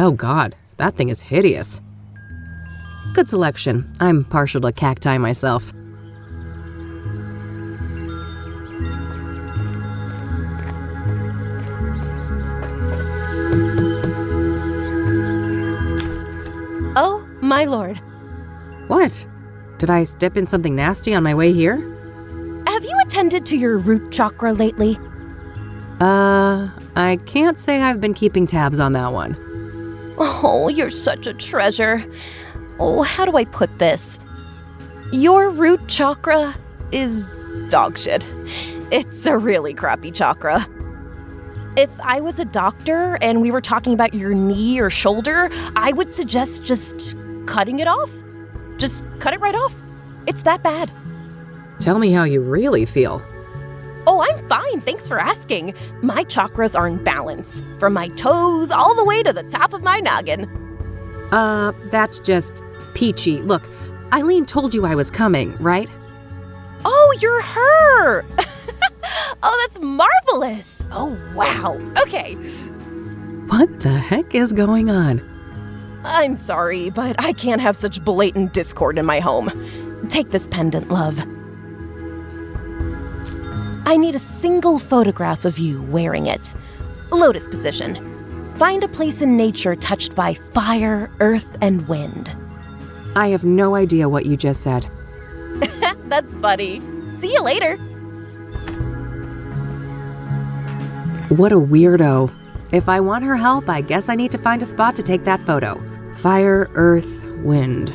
Oh God, that thing is hideous. Good selection. I'm partial to cacti myself. Oh, my lord. What? Did I step in something nasty on my way here? Have you attended to your root chakra lately? I can't say I've been keeping tabs on that one. Oh, you're such a treasure. Oh, how do I put this? Your root chakra is dog shit. It's a really crappy chakra. If I was a doctor and we were talking about your knee or shoulder, I would suggest just cutting it off. Just cut it right off. It's that bad. Tell me how you really feel. Oh, I'm fine. Thanks for asking. My chakras are in balance, from my toes all the way to the top of my noggin. That's just peachy. Look, Eileen told you I was coming, right? Oh, you're her! Oh, that's marvelous! Oh, wow. Okay. What the heck is going on? I'm sorry, but I can't have such blatant discord in my home. Take this pendant, love. I need a single photograph of you wearing it. Lotus position. Find a place in nature touched by fire, earth, and wind. I have no idea what you just said. That's funny. See you later. What a weirdo. If I want her help, I guess I need to find a spot to take that photo. Fire, earth, wind.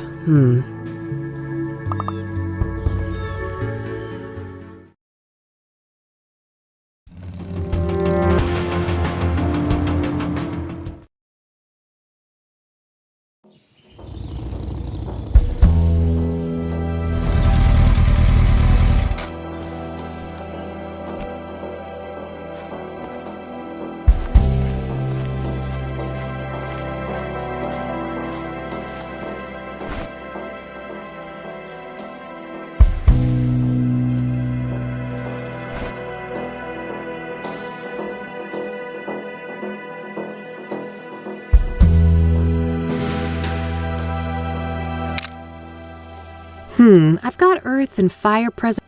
I've got earth and fire present.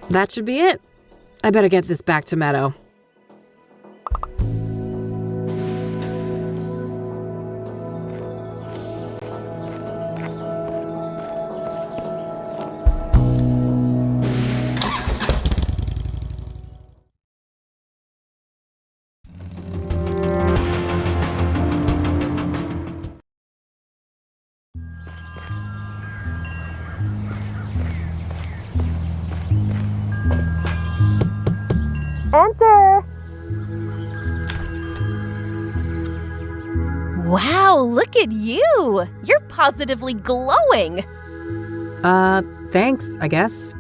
That should be it. I better get this back to Meadow. Enter! Wow, look at you! You're positively glowing! Thanks, I guess.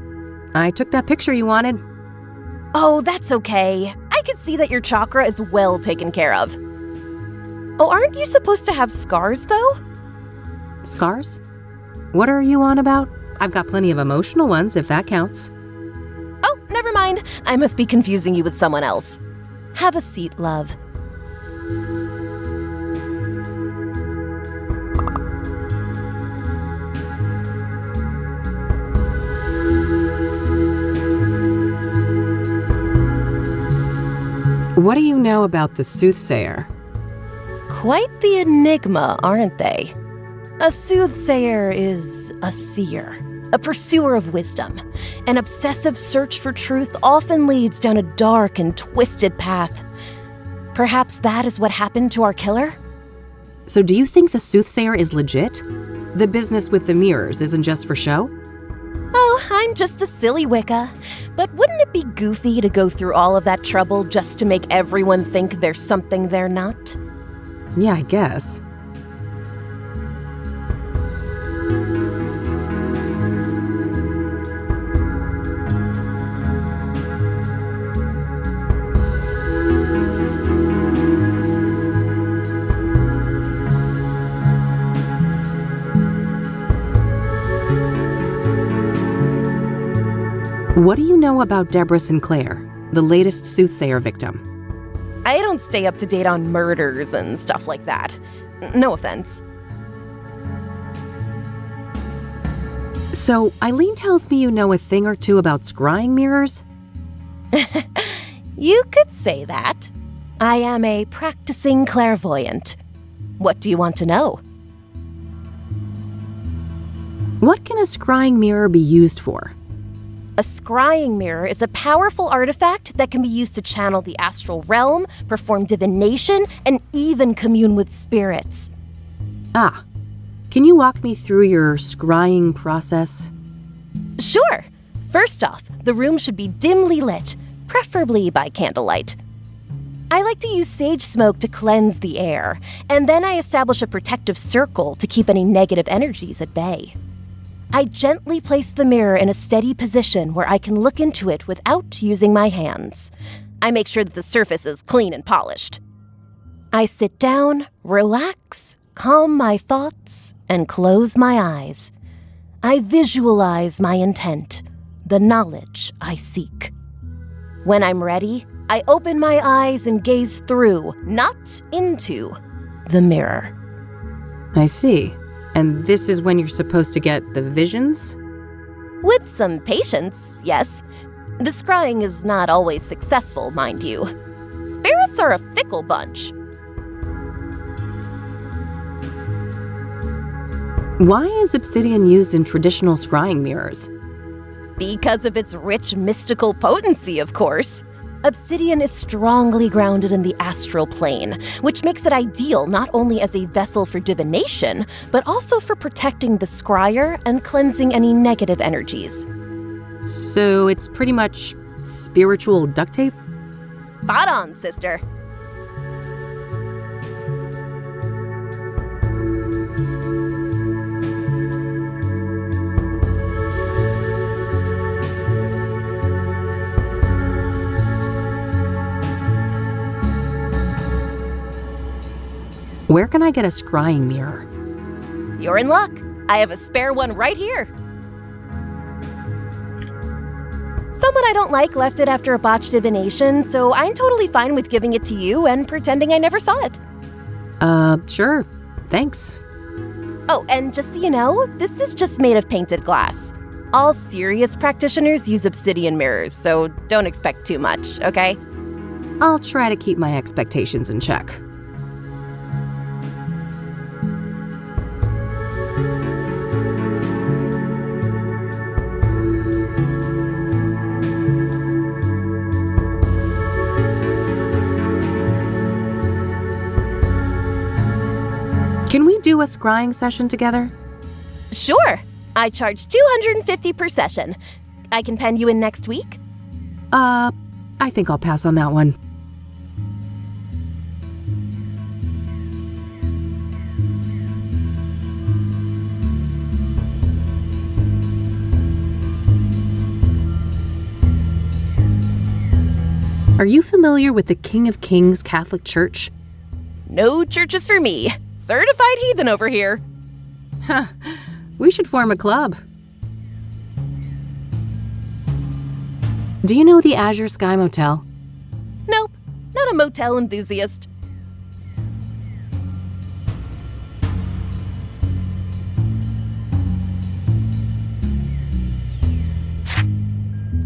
I took that picture you wanted. Oh, that's okay. I can see that your chakra is well taken care of. Oh, aren't you supposed to have scars, though? Scars? What are you on about? I've got plenty of emotional ones, if that counts. Oh, never mind. I must be confusing you with someone else. Have a seat, love. What do you know about the Soothsayer? Quite the enigma, aren't they? A soothsayer is a seer, a pursuer of wisdom. An obsessive search for truth often leads down a dark and twisted path. Perhaps that is what happened to our killer? So do you think the Soothsayer is legit? The business with the mirrors isn't just for show? Oh, I'm just a silly Wicca. But wouldn't it be goofy to go through all of that trouble just to make everyone think there's something they're not? Yeah, I guess. What do you know about Deborah Sinclair, the latest Soothsayer victim? I don't stay up to date on murders and stuff like that. No offense. So, Eileen tells me you know a thing or two about scrying mirrors? You could say that. I am a practicing clairvoyant. What do you want to know? What can a scrying mirror be used for? A scrying mirror is a powerful artifact that can be used to channel the astral realm, perform divination, and even commune with spirits. Ah, can you walk me through your scrying process? Sure. First off, the room should be dimly lit, preferably by candlelight. I like to use sage smoke to cleanse the air, and then I establish a protective circle to keep any negative energies at bay. I gently place the mirror in a steady position where I can look into it without using my hands. I make sure that the surface is clean and polished. I sit down, relax, calm my thoughts, and close my eyes. I visualize my intent, the knowledge I seek. When I'm ready, I open my eyes and gaze through, not into, the mirror. I see. And this is when you're supposed to get the visions? With some patience, yes. The scrying is not always successful, mind you. Spirits are a fickle bunch. Why is obsidian used in traditional scrying mirrors? Because of its rich mystical potency, of course. Obsidian is strongly grounded in the astral plane, which makes it ideal not only as a vessel for divination, but also for protecting the scryer and cleansing any negative energies. So it's pretty much spiritual duct tape? Spot on, sister. Where can I get a scrying mirror? You're in luck. I have a spare one right here. Someone I don't like left it after a botched divination, so I'm totally fine with giving it to you and pretending I never saw it. Sure. Thanks. Oh, and just so you know, this is just made of painted glass. All serious practitioners use obsidian mirrors, so don't expect too much, okay? I'll try to keep my expectations in check. Can we do a scrying session together? Sure. I charge $250 per session. I can pen you in next week? I think I'll pass on that one. Are you familiar with the King of Kings Catholic Church? No churches for me. Certified heathen over here. Huh. We should form a club. Do you know the Azure Sky Motel? Nope, not a motel enthusiast.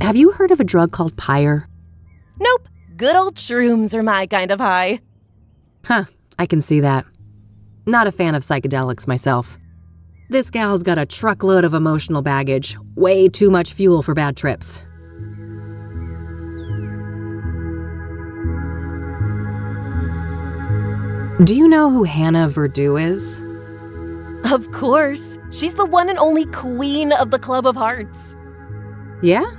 Have you heard of a drug called pyre? Nope, good old shrooms are my kind of high. Huh, I can see that. Not a fan of psychedelics myself. This gal's got a truckload of emotional baggage, way too much fuel for bad trips. Do you know who Hannah Verdu is? Of course, she's the one and only queen of the Club of Hearts. Yeah?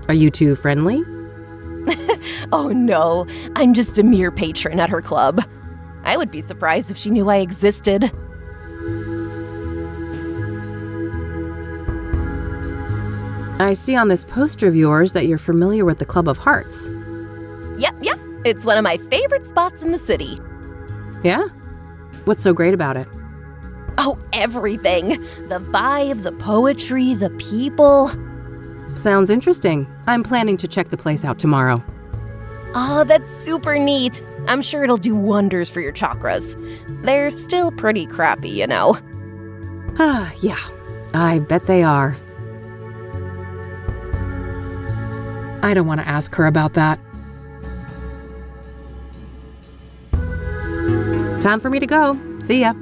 Are you two friendly? Oh no, I'm just a mere patron at her club. I would be surprised if she knew I existed. I see on this poster of yours that you're familiar with the Club of Hearts. Yep, it's one of my favorite spots in the city. Yeah? What's so great about it? Oh, everything. The vibe, the poetry, the people. Sounds interesting. I'm planning to check the place out tomorrow. Oh, that's super neat. I'm sure it'll do wonders for your chakras. They're still pretty crappy, you know. Yeah, I bet they are. I don't want to ask her about that. Time for me to go. See ya.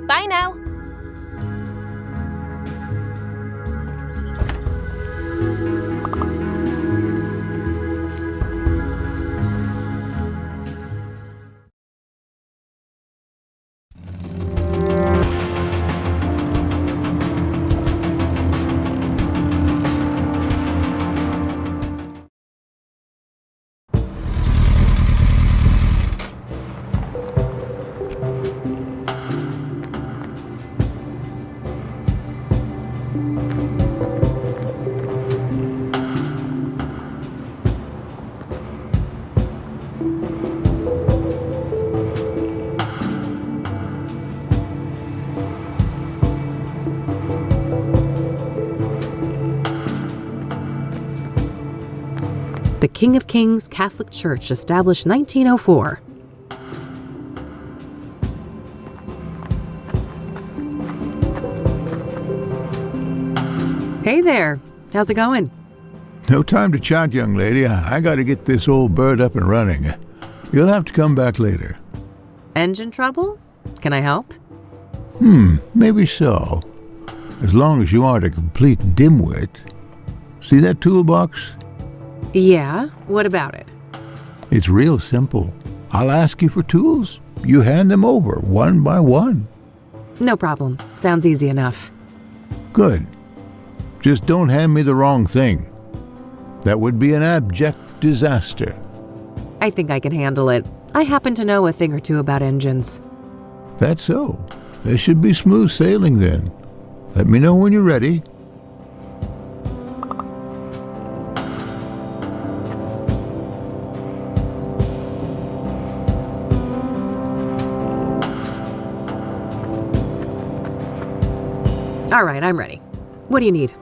Bye now. The King of Kings Catholic Church, established 1904. Hey there. How's it going? No time to chat, young lady. I gotta get this old bird up and running. You'll have to come back later. Engine trouble? Can I help? Maybe so. As long as you aren't a complete dimwit. See that toolbox? Yeah, what about it? It's real simple. I'll ask you for tools. You hand them over, one by one. No problem. Sounds easy enough. Good. Just don't hand me the wrong thing. That would be an abject disaster. I think I can handle it. I happen to know a thing or two about engines. That's so. There should be smooth sailing then. Let me know when you're ready. All right, I'm ready. What do you need?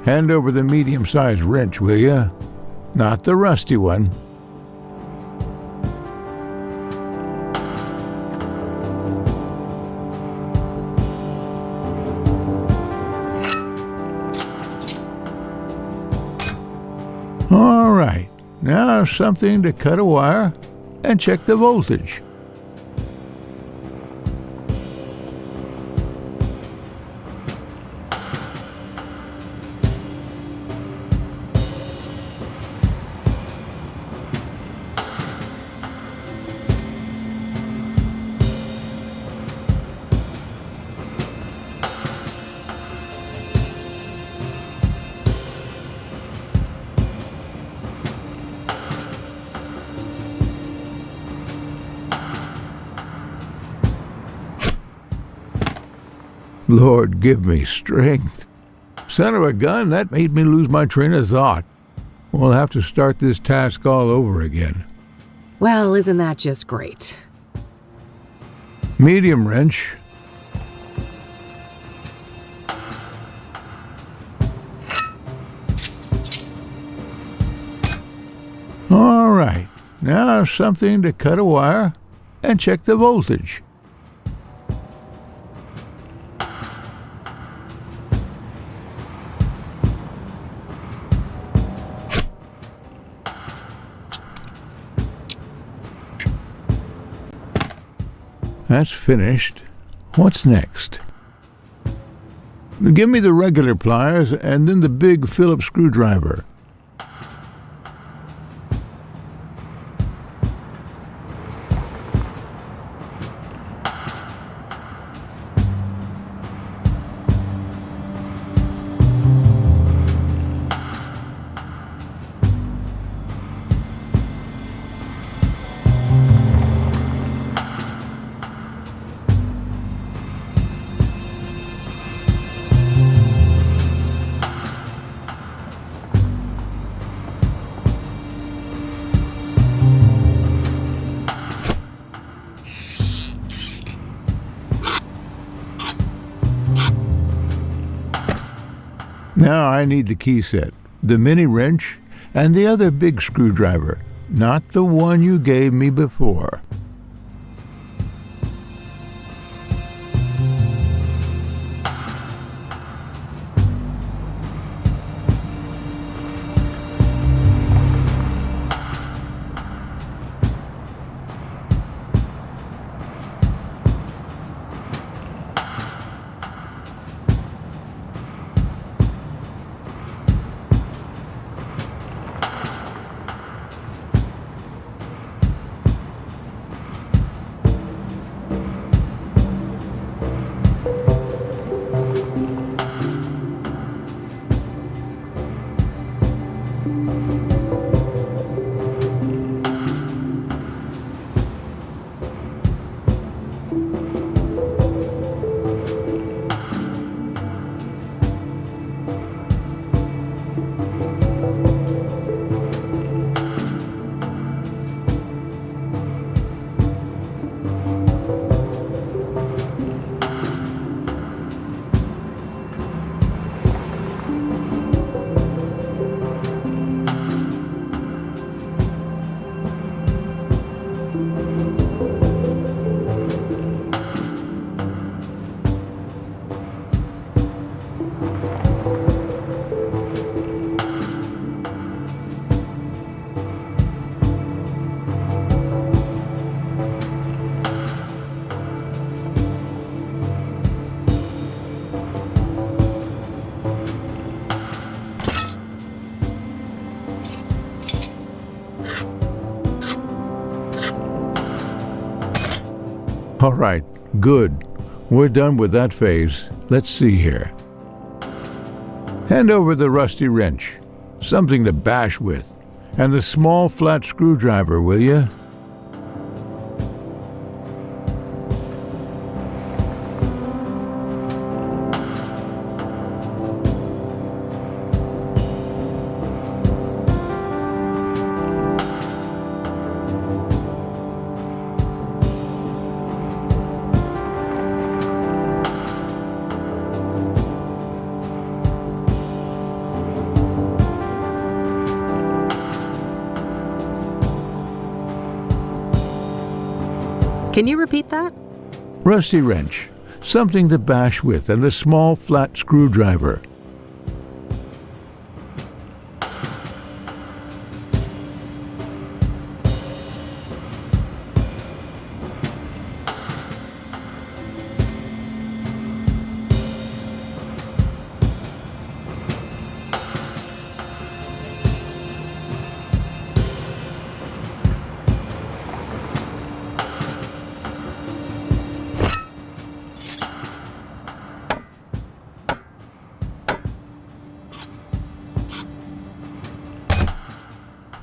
Hand over the medium-sized wrench, will ya? Not the rusty one. All right, now something to cut a wire and check the voltage. Lord, give me strength. Son of a gun, that made me lose my train of thought. We'll have to start this task all over again. Well, isn't that just great? Medium wrench. All right, now something to cut a wire and check the voltage. That's finished. What's next? Give me the regular pliers and then the big Phillips screwdriver. Now I need the key set. the mini wrench, and the other big screwdriver, not the one you gave me before. All right, good. We're done with that phase. Let's see here. Hand over the rusty wrench, something to bash with, and the small flat screwdriver, will you? Can you repeat that? Rusty wrench, something to bash with, and the small flat screwdriver.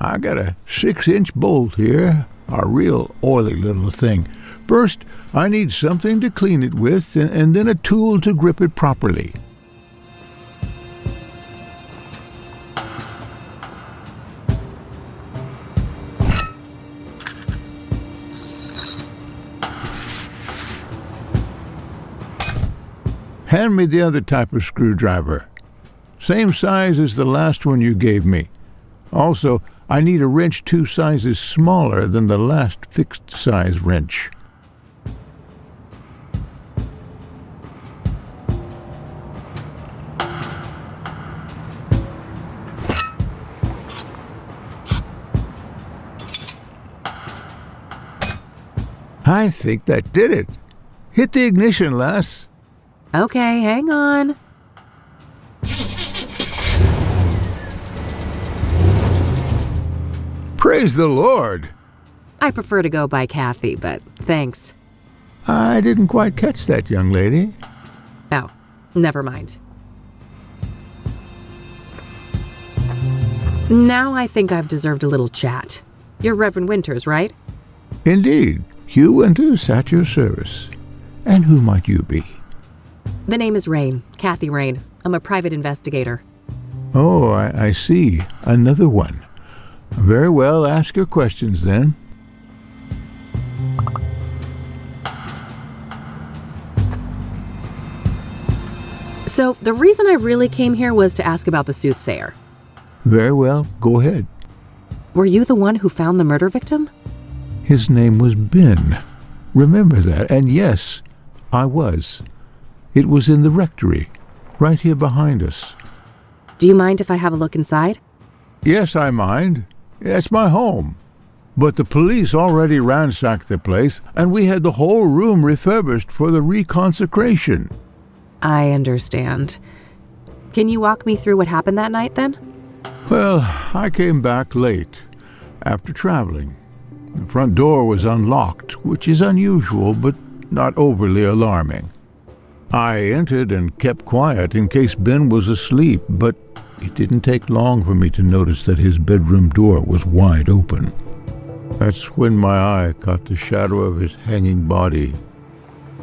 I got a 6-inch bolt here, a real oily little thing. First, I need something to clean it with, and then a tool to grip it properly. Hand me the other type of screwdriver. Same size as the last one you gave me. Also, I need a wrench 2 sizes smaller than the last fixed-size wrench. I think that did it. Hit the ignition, lass. Okay, hang on. Praise the Lord. I prefer to go by Kathy, but thanks. I didn't quite catch that, young lady. Oh, never mind. Now I think I've deserved a little chat. You're Reverend Winters, right? Indeed. Hugh Winters at your service. And who might you be? The name is Rain, Kathy Rain. I'm a private investigator. Oh, I see. Another one. Very well, ask your questions then. So, the reason I really came here was to ask about the Soothsayer. Very well, go ahead. Were you the one who found the murder victim? His name was Ben. Remember that, and yes, I was. It was in the rectory, right here behind us. Do you mind if I have a look inside? Yes, I mind. It's my home. But the police already ransacked the place, and we had the whole room refurbished for the reconsecration. I understand. Can you walk me through what happened that night, then? Well, I came back late, after traveling. The front door was unlocked, which is unusual, but not overly alarming. I entered and kept quiet in case Ben was asleep, but it didn't take long for me to notice that his bedroom door was wide open. That's when my eye caught the shadow of his hanging body.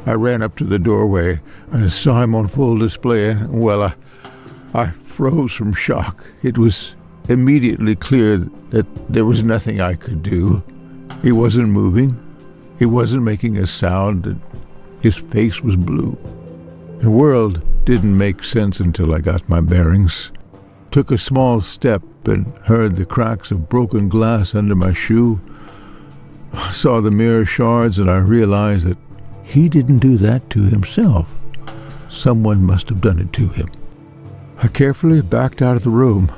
I ran up to the doorway and saw him on full display, and, well, I froze from shock. It was immediately clear that there was nothing I could do. He wasn't moving. He wasn't making a sound, and his face was blue. The world didn't make sense until I got my bearings. Took a small step and heard the cracks of broken glass under my shoe. I saw the mirror shards, and I realized that he didn't do that to himself. Someone must have done it to him. I carefully backed out of the room,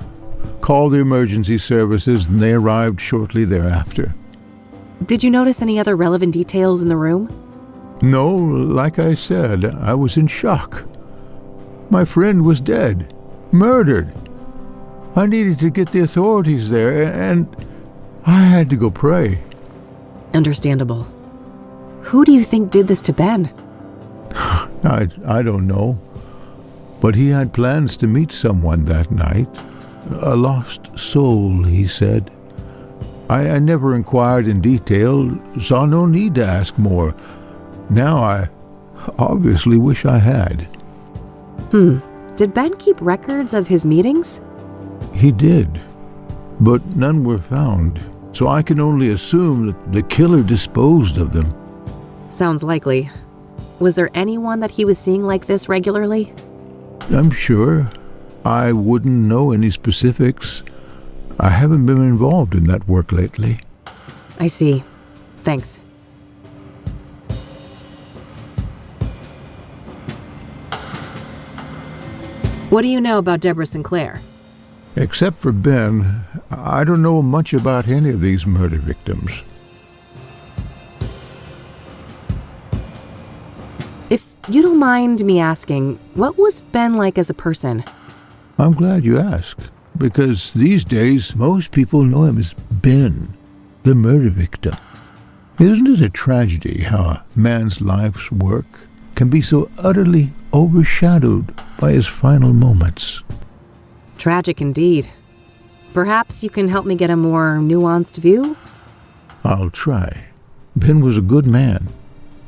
called the emergency services, and they arrived shortly thereafter. Did you notice any other relevant details in the room? No, like I said, I was in shock. My friend was dead, murdered. I needed to get the authorities there, and I had to go pray. Understandable. Who do you think did this to Ben? I don't know. But he had plans to meet someone that night. A lost soul, he said. I never inquired in detail, saw no need to ask more. Now I obviously wish I had. Did Ben keep records of his meetings? He did, but none were found, so I can only assume that the killer disposed of them. Sounds likely. Was there anyone that he was seeing like this regularly? I'm sure. I wouldn't know any specifics. I haven't been involved in that work lately. I see. Thanks. What do you know about Deborah Sinclair? Except for Ben, I don't know much about any of these murder victims. If you don't mind me asking, what was Ben like as a person? I'm glad you asked, because these days most people know him as Ben, the murder victim. Isn't it a tragedy how a man's life's work can be so utterly overshadowed by his final moments? Tragic indeed. Perhaps you can help me get a more nuanced view? I'll try. Ben was a good man,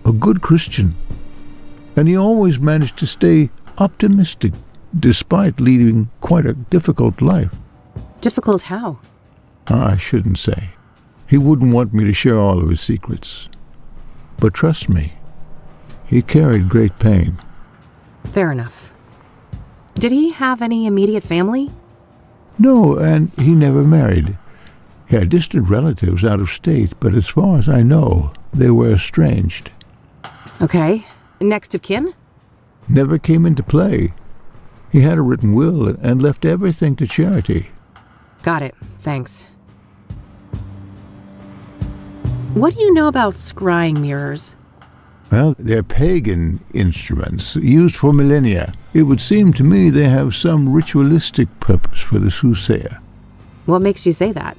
a good Christian, and he always managed to stay optimistic despite leading quite a difficult life. Difficult how? I shouldn't say. He wouldn't want me to share all of his secrets. But trust me, he carried great pain. Fair enough. Did he have any immediate family? No, and he never married. He had distant relatives out of state, but as far as I know, they were estranged. Okay. Next of kin? Never came into play. He had a written will and left everything to charity. Got it. Thanks. What do you know about scrying mirrors? Well, they're pagan instruments used for millennia. It would seem to me they have some ritualistic purpose for the Soothsayer. What makes you say that?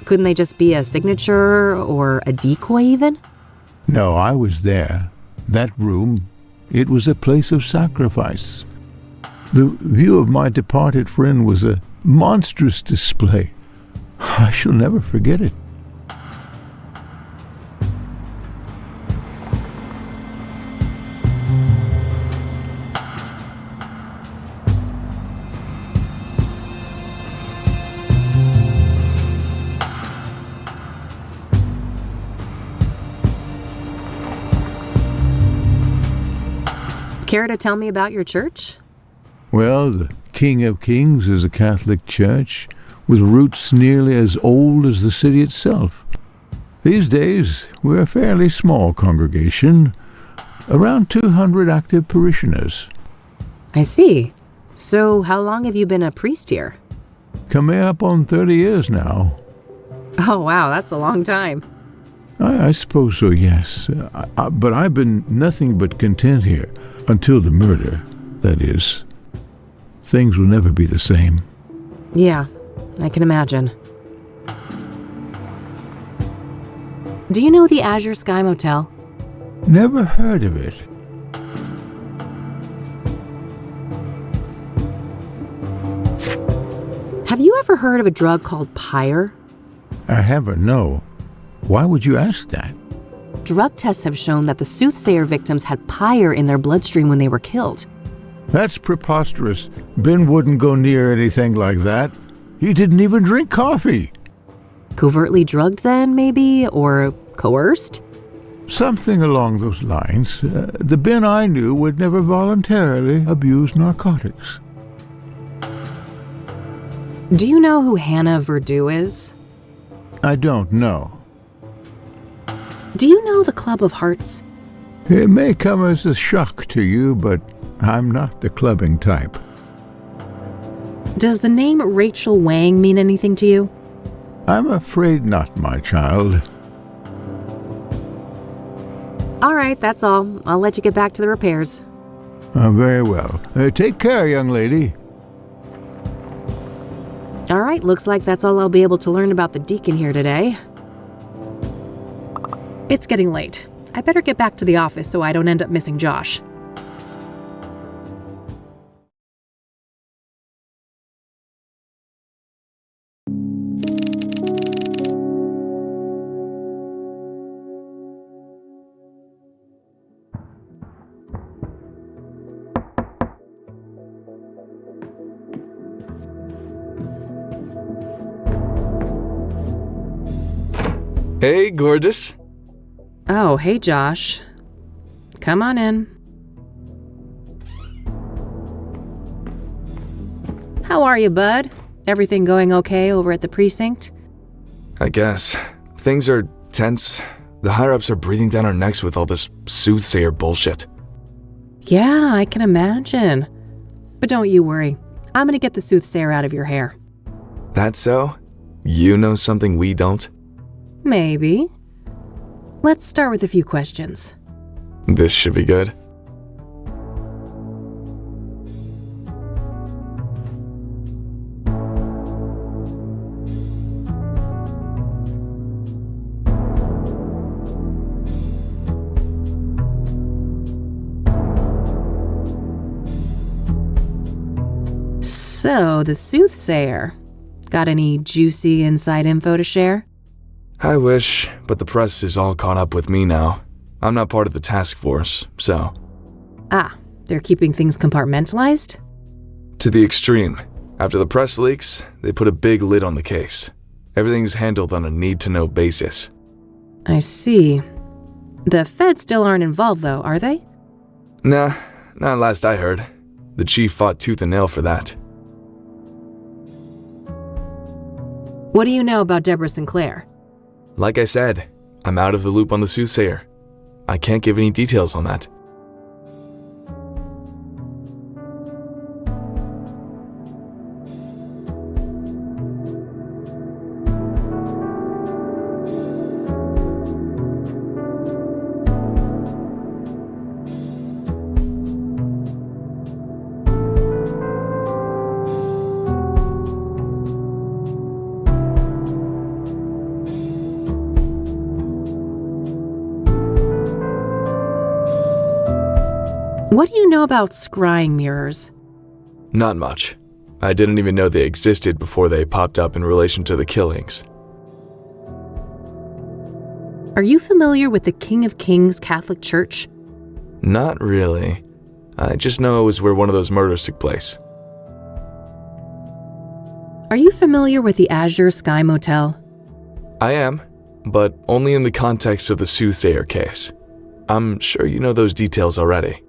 Couldn't they just be a signature or a decoy even? No, I was there. That room, it was a place of sacrifice. The view of my departed friend was a monstrous display. I shall never forget it. Care to tell me about your church? Well, the King of Kings is a Catholic church with roots nearly as old as the city itself. These days, we're a fairly small congregation, around 200 active parishioners. I see. So how long have you been a priest here? Coming up on 30 years now. Oh, wow, that's a long time. I suppose so, yes. But I've been nothing but content here, until the murder, that is. Things will never be the same. Yeah, I can imagine. Do you know the Azure Sky Motel? Never heard of it. Have you ever heard of a drug called pyre? I haven't, no. Why would you ask that? Drug tests have shown that the Soothsayer victims had pyre in their bloodstream when they were killed. That's preposterous. Ben wouldn't go near anything like that. He didn't even drink coffee. Covertly drugged then, maybe? Or coerced? Something along those lines. The Ben I knew would never voluntarily abuse narcotics. Do you know who Hannah Verdew is? I don't know. Do you know the Club of Hearts? It may come as a shock to you, but I'm not the clubbing type. Does the name Rachel Wang mean anything to you? I'm afraid not, my child. All right, that's all. I'll let you get back to the repairs. Very well. Take care, young lady. All right, looks like that's all I'll be able to learn about the deacon here today. It's getting late. I better get back to the office so I don't end up missing Josh. Hey, gorgeous. Oh, hey, Josh. Come on in. How are you, bud? Everything going okay over at the precinct? I guess. Things are tense. The higher-ups are breathing down our necks with all this Soothsayer bullshit. Yeah, I can imagine. But don't you worry. I'm gonna get the Soothsayer out of your hair. That so? You know something we don't? Maybe. Let's start with a few questions. This should be good. So, the Soothsayer. Got any juicy inside info to share? I wish, but the press is all caught up with me now. I'm not part of the task force, so... Ah, they're keeping things compartmentalized? To the extreme. After the press leaks, they put a big lid on the case. Everything's handled on a need-to-know basis. I see. The feds still aren't involved, though, are they? Nah, not last I heard. The chief fought tooth and nail for that. What do you know about Deborah Sinclair? Like I said, I'm out of the loop on the Soothsayer. I can't give any details on that. What do you know about scrying mirrors? Not much. I didn't even know they existed before they popped up in relation to the killings. Are you familiar with the King of Kings Catholic Church? Not really. I just know it was where one of those murders took place. Are you familiar with the Azure Sky Motel? I am, but only in the context of the Soothsayer case. I'm sure you know those details already.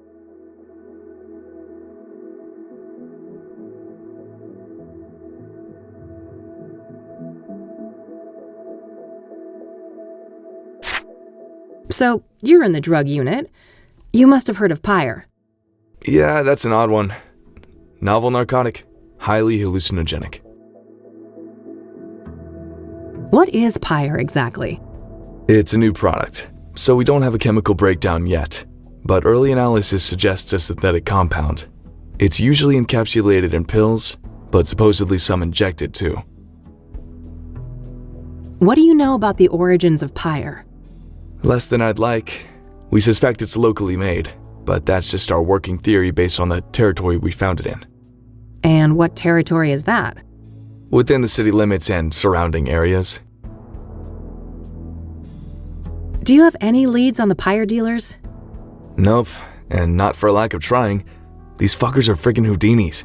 So, you're in the drug unit. You must have heard of Pyre. Yeah, that's an odd one. Novel narcotic, highly hallucinogenic. What is Pyre exactly? It's a new product, so we don't have a chemical breakdown yet, but early analysis suggests a synthetic compound. It's usually encapsulated in pills, but supposedly some injected too. What do you know about the origins of Pyre? Less than I'd like. We suspect it's locally made, but that's just our working theory based on the territory we found it in. And what territory is that? Within the city limits and surrounding areas. Do you have any leads on the Pyre dealers? Nope, and not for lack of trying. These fuckers are freaking Houdinis.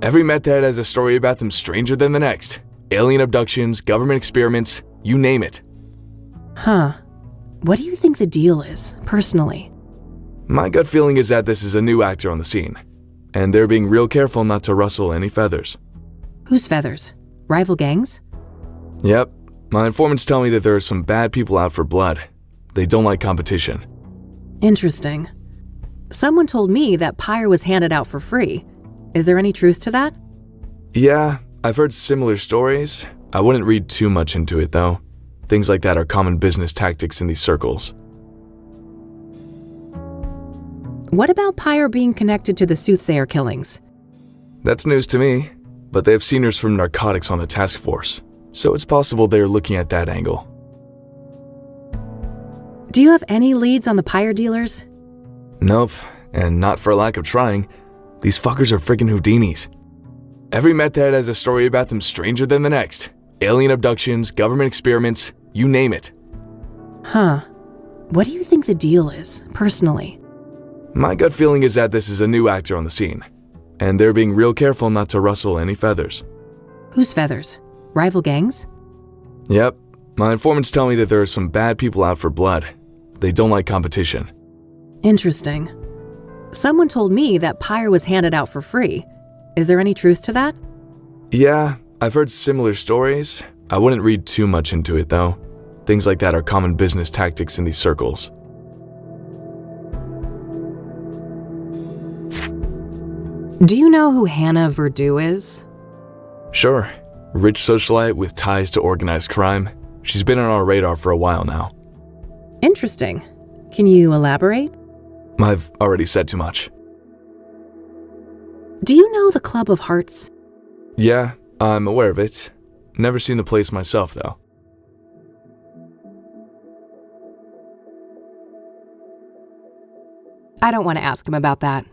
Every meth head has a story about them stranger than the next. Alien abductions, government experiments, you name it. Huh. What do you think the deal is, personally? My gut feeling is that this is a new actor on the scene, and they're being real careful not to rustle any feathers. Whose feathers? Rival gangs? Yep, my informants tell me that there are some bad people out for blood. They don't like competition. Interesting. Someone told me that Pyre was handed out for free. Is there any truth to that? Yeah, I've heard similar stories. I wouldn't read too much into it, though. Things like that are common business tactics in these circles. What about Pyre being connected to the Soothsayer killings? That's news to me, but they have seniors from narcotics on the task force, so it's possible they're looking at that angle. Do you have any leads on the Pyre dealers? Nope, and not for lack of trying. These fuckers are freaking Houdinis. Every meth head has a story about them stranger than the next. Alien abductions, government experiments, you name it. Huh. What do you think the deal is, personally? My gut feeling is that this is a new actor on the scene, and they're being real careful not to rustle any feathers. Whose feathers? Rival gangs? Yep, my informants tell me that there are some bad people out for blood. They don't like competition. Interesting. Someone told me that Pyre was handed out for free. Is there any truth to that? Yeah, I've heard similar stories. I wouldn't read too much into it, though. Things like that are common business tactics in these circles. Do you know who Hannah Verdu is? Sure, rich socialite with ties to organized crime. She's been on our radar for a while now. Interesting. Can you elaborate? I've already said too much. Do you know the Club of Hearts? Yeah, I'm aware of it. Never seen the place myself, though. I don't want to ask him about that.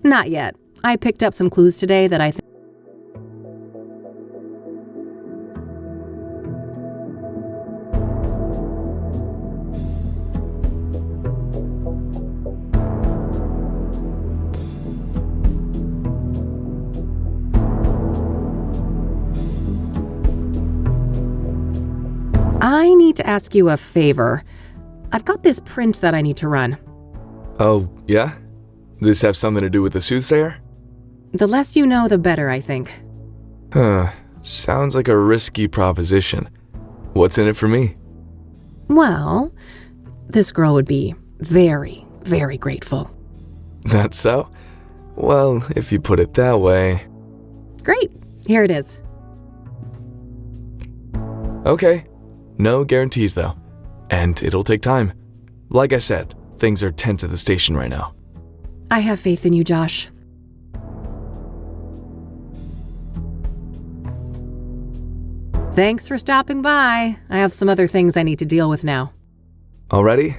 Not yet. I picked up some clues today that I think. I need to ask you a favor. I've got this print that I need to run. Oh, yeah? This have something to do with the Soothsayer? The less you know, the better, I think. Sounds like a risky proposition. What's in it for me? Well, this girl would be very, very grateful. That's so? Well, if you put it that way. Great. Here it is. Okay. No guarantees, though. And it'll take time. Like I said, things are tense at the station right now. I have faith in you, Josh. Thanks for stopping by. I have some other things I need to deal with now. Already?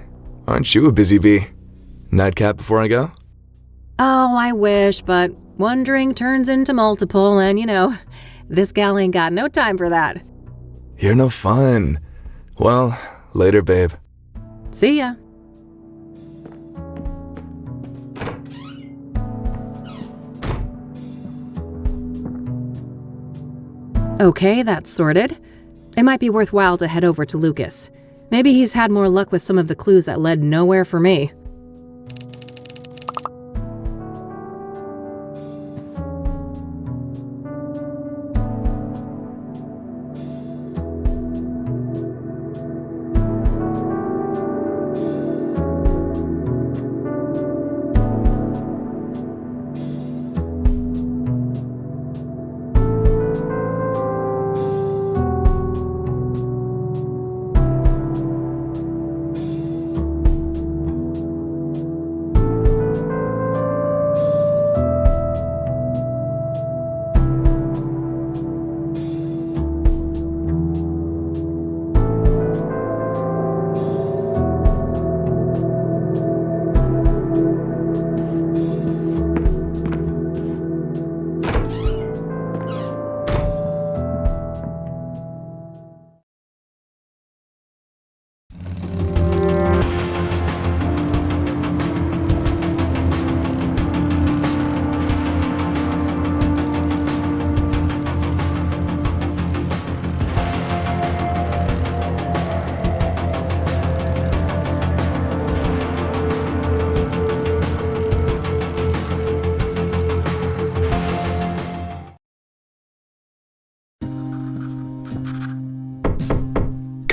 Aren't you a busy bee? Nightcap before I go? Oh, I wish, but one drink turns into multiple, and this gal ain't got no time for that. You're no fun. Well, later, babe. See ya. Okay, that's sorted. It might be worthwhile to head over to Lucas. Maybe he's had more luck with some of the clues that led nowhere for me.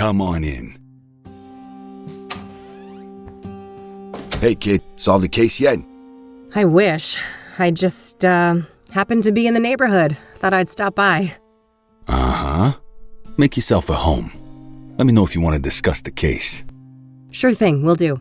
Come on in. Hey, kid, solved the case yet? I wish. I just, happened to be in the neighborhood. Thought I'd stop by. Uh-huh. Make yourself at home. Let me know if you want to discuss the case. Sure thing, will do.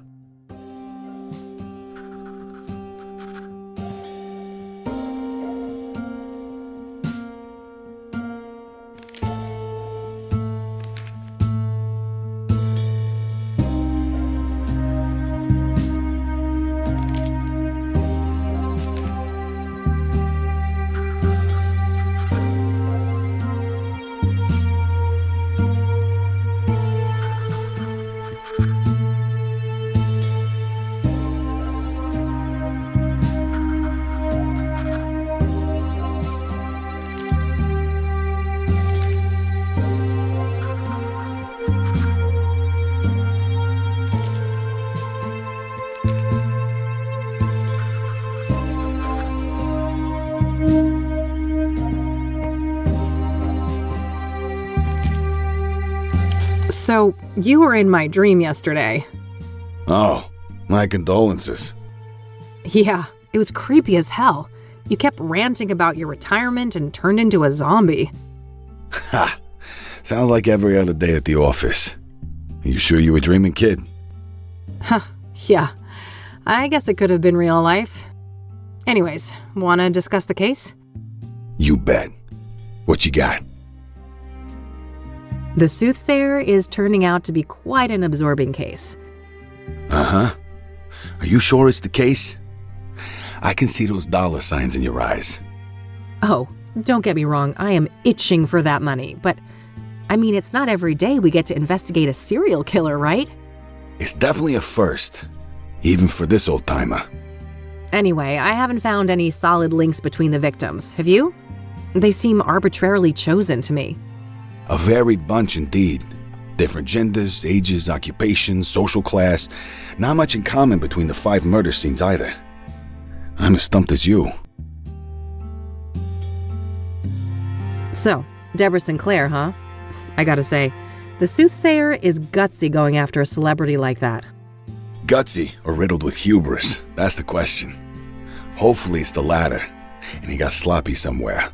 So, you were in my dream yesterday. Oh, my condolences. Yeah, it was creepy as hell. You kept ranting about your retirement and turned into a zombie. Ha! Sounds like every other day at the office. You sure you were dreaming, kid? Huh, yeah. I guess it could have been real life. Anyways, wanna discuss the case? You bet. What you got? The Soothsayer is turning out to be quite an absorbing case. Uh-huh. Are you sure it's the case? I can see those dollar signs in your eyes. Oh, don't get me wrong, I am itching for that money, but I mean, it's not every day we get to investigate a serial killer, right? It's definitely a first, even for this old-timer. Anyway, I haven't found any solid links between the victims, have you? They seem arbitrarily chosen to me. A varied bunch indeed. Different genders, ages, occupations, social class. Not much in common between the 5 murder scenes either. I'm as stumped as you. So, Deborah Sinclair, huh? I gotta say, the Soothsayer is gutsy going after a celebrity like that. Gutsy or riddled with hubris? That's the question. Hopefully it's the latter, and he got sloppy somewhere.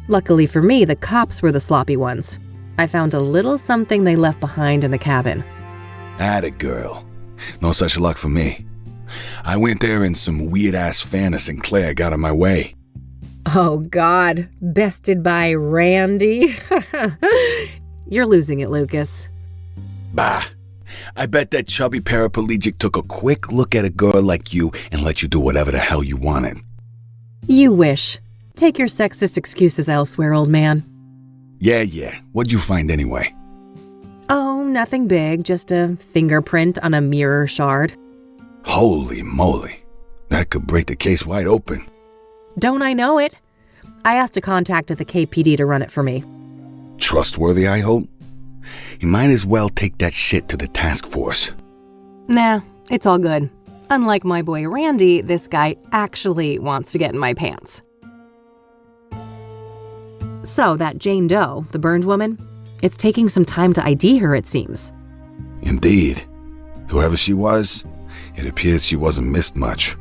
Luckily for me, the cops were the sloppy ones. I found a little something they left behind in the cabin. Atta girl. No such luck for me. I went there and some weird-ass fan of Sinclair got in my way. Oh God, bested by Randy? You're losing it, Lucas. Bah. I bet that chubby paraplegic took a quick look at a girl like you and let you do whatever the hell you wanted. You wish. Take your sexist excuses elsewhere, old man. Yeah. What'd you find anyway? Oh, nothing big, just a fingerprint on a mirror shard. Holy moly. That could break the case wide open. Don't I know it? I asked a contact at the KPD to run it for me. Trustworthy, I hope? You might as well take that shit to the task force. Nah, it's all good. Unlike my boy Randy, this guy actually wants to get in my pants. So, that Jane Doe, the burned woman, it's taking some time to ID her, it seems. Indeed. Whoever she was, it appears she wasn't missed much.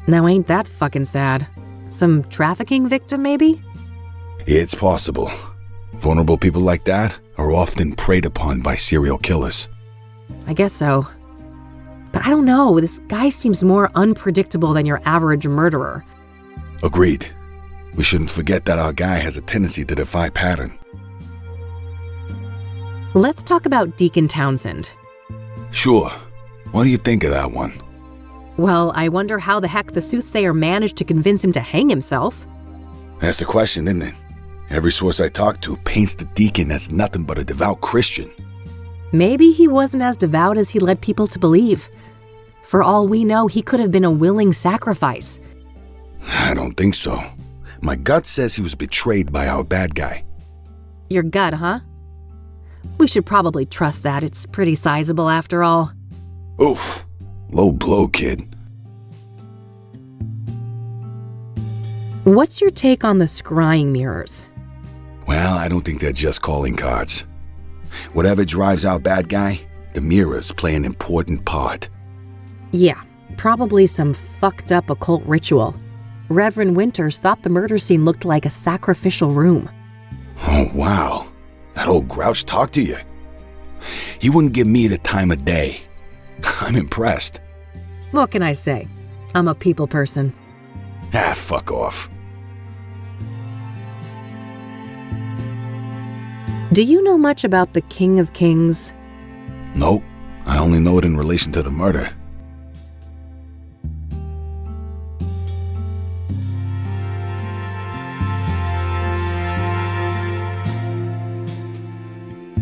Now ain't that fucking sad? Some trafficking victim, maybe? It's possible. Vulnerable people like that are often preyed upon by serial killers. I guess so. But I don't know, this guy seems more unpredictable than your average murderer. Agreed. We shouldn't forget that our guy has a tendency to defy pattern. Let's talk about Deacon Townsend. Sure. What do you think of that one? Well, I wonder how the heck the Soothsayer managed to convince him to hang himself. That's the question, isn't it? Every source I talk to paints the deacon as nothing but a devout Christian. Maybe he wasn't as devout as he led people to believe. For all we know, he could have been a willing sacrifice. I don't think so. My gut says he was betrayed by our bad guy. Your gut, huh? We should probably trust that. It's pretty sizable after all. Oof. Low blow, kid. What's your take on the scrying mirrors? Well, I don't think they're just calling cards. Whatever drives our bad guy, the mirrors play an important part. Yeah, probably some fucked up occult ritual. Reverend Winters thought the murder scene looked like a sacrificial room. Oh, wow. That old grouch talked to you. He wouldn't give me the time of day. I'm impressed. What can I say? I'm a people person. Ah, fuck off. Do you know much about the King of Kings? Nope. I only know it in relation to the murder.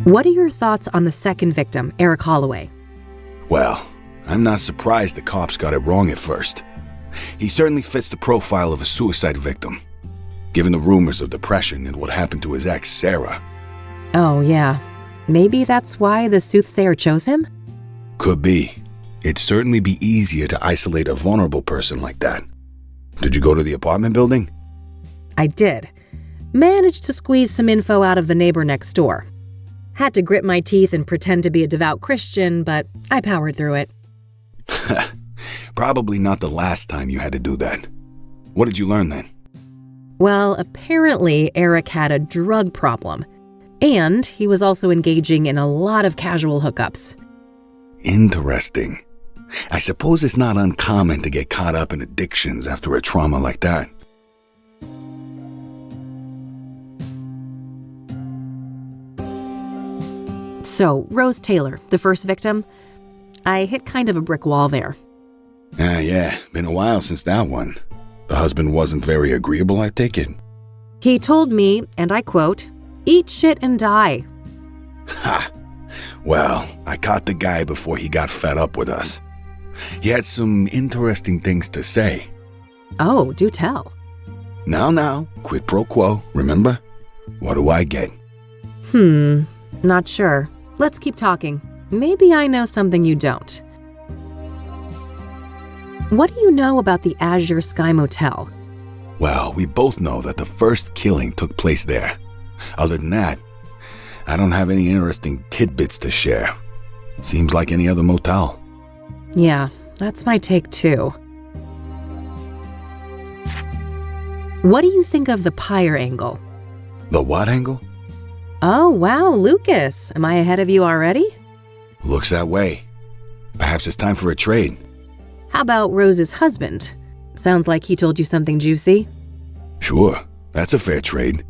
What are your thoughts on the second victim, Eric Holloway? Well, I'm not surprised the cops got it wrong at first. He certainly fits the profile of a suicide victim, given the rumors of depression and what happened to his ex, Sarah. Oh, yeah. Maybe that's why the Soothsayer chose him? Could be. It'd certainly be easier to isolate a vulnerable person like that. Did you go to the apartment building? I did. Managed to squeeze some info out of the neighbor next door. Had to grit my teeth and pretend to be a devout Christian, but I powered through it. Probably not the last time you had to do that. What did you learn then? Well, apparently Eric had a drug problem. And he was also engaging in a lot of casual hookups. Interesting. I suppose it's not uncommon to get caught up in addictions after a trauma like that. So, Rose Taylor, the first victim, I hit kind of a brick wall there. Yeah, been a while since that one. The husband wasn't very agreeable, I take it. He told me, and I quote, "Eat shit and die." Ha! Well, I caught the guy before he got fed up with us. He had some interesting things to say. Oh, do tell. Now, quid pro quo, remember? What do I get? Not sure. Let's keep talking. Maybe I know something you don't. What do you know about the Azure Sky Motel? Well, we both know that the first killing took place there. Other than that, I don't have any interesting tidbits to share. Seems like any other motel. Yeah, that's my take too. What do you think of the pyre angle? The what angle? Oh, wow, Lucas. Am I ahead of you already? Looks that way. Perhaps it's time for a trade. How about Rose's husband? Sounds like he told you something juicy. Sure, that's a fair trade.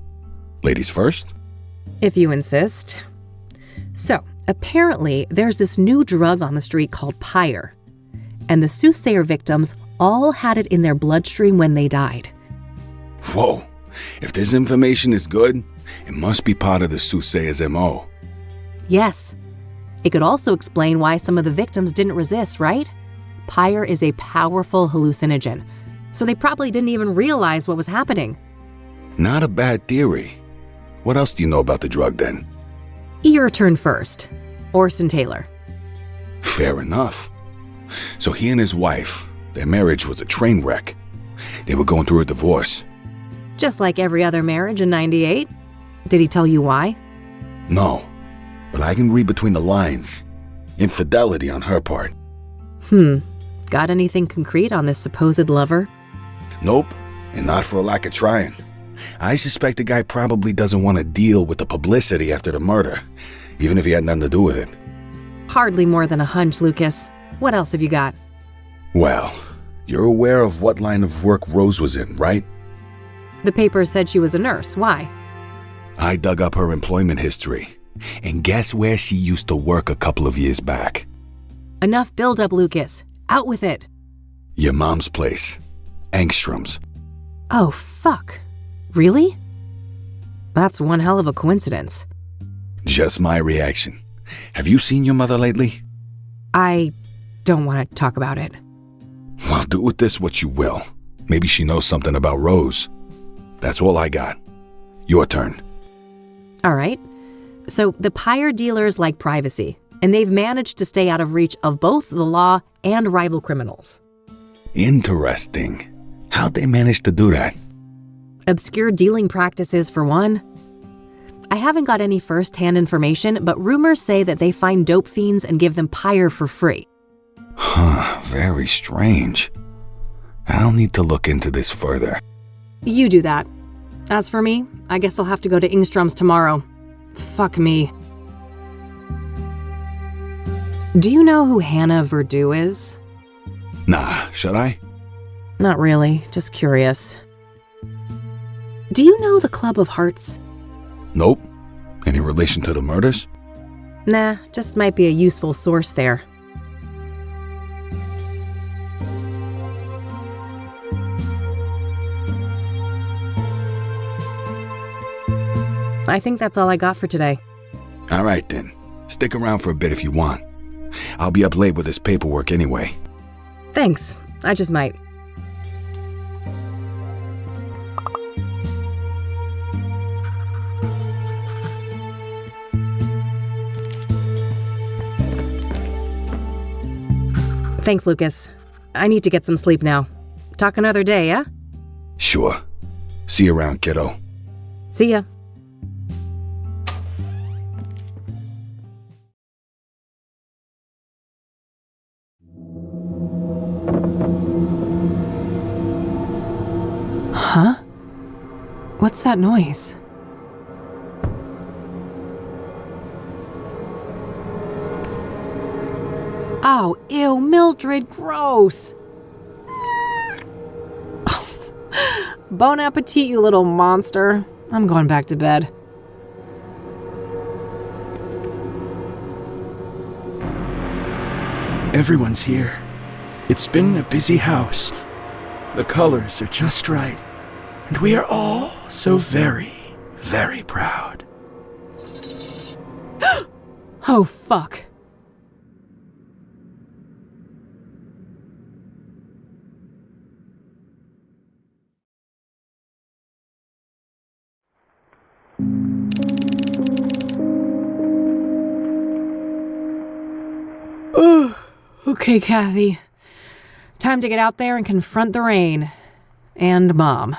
Ladies first? If you insist. So, apparently, there's this new drug on the street called pyre. And the Soothsayer victims all had it in their bloodstream when they died. Whoa, if this information is good, it must be part of the Soothsayer's MO. Yes. It could also explain why some of the victims didn't resist, right? Pyre is a powerful hallucinogen, so they probably didn't even realize what was happening. Not a bad theory. What else do you know about the drug then? Your turn first. Orson Taylor. Fair enough. So he and his wife, their marriage was a train wreck. They were going through a divorce. Just like every other marriage in '98. Did he tell you why? No, but I can read between the lines. Infidelity on her part. Got anything concrete on this supposed lover? Nope, and not for a lack of trying. I suspect the guy probably doesn't want to deal with the publicity after the murder, even if he had nothing to do with it. Hardly more than a hunch, Lucas. What else have you got? Well, you're aware of what line of work Rose was in, right? The paper said she was a nurse. Why? I dug up her employment history, and guess where she used to work a couple of years back? Enough build-up, Lucas. Out with it. Your mom's place. Angstrom's. Oh, fuck. Really? That's one hell of a coincidence. Just my reaction. Have you seen your mother lately? I don't want to talk about it. Well, do with this what you will. Maybe she knows something about Rose. That's all I got. Your turn. All right. So the pyre dealers like privacy, and they've managed to stay out of reach of both the law and rival criminals. Interesting. How'd they manage to do that? Obscure dealing practices, for one. I haven't got any first-hand information, but rumors say that they find dope fiends and give them pyre for free. Huh, very strange. I'll need to look into this further. You do that. As for me, I guess I'll have to go to Ingstrom's tomorrow. Fuck me. Do you know who Hannah Verdew is? Nah, should I? Not really, just curious. Do you know the Club of Hearts? Nope. Any relation to the murders? Nah, just might be a useful source there. I think that's all I got for today. All right then. Stick around for a bit if you want. I'll be up late with this paperwork anyway. Thanks, I just might. Thanks, Lucas. I need to get some sleep now. Talk another day, yeah? Sure. See you around, kiddo. See ya. Huh? What's that noise? Oh, ew, Mildred, gross. Bon appetit, you little monster. I'm going back to bed. Everyone's here. It's been a busy house. The colors are just right. And we are all so very, very proud. Oh, fuck. Okay, Kathy. Time to get out there and confront the rain. And Mom.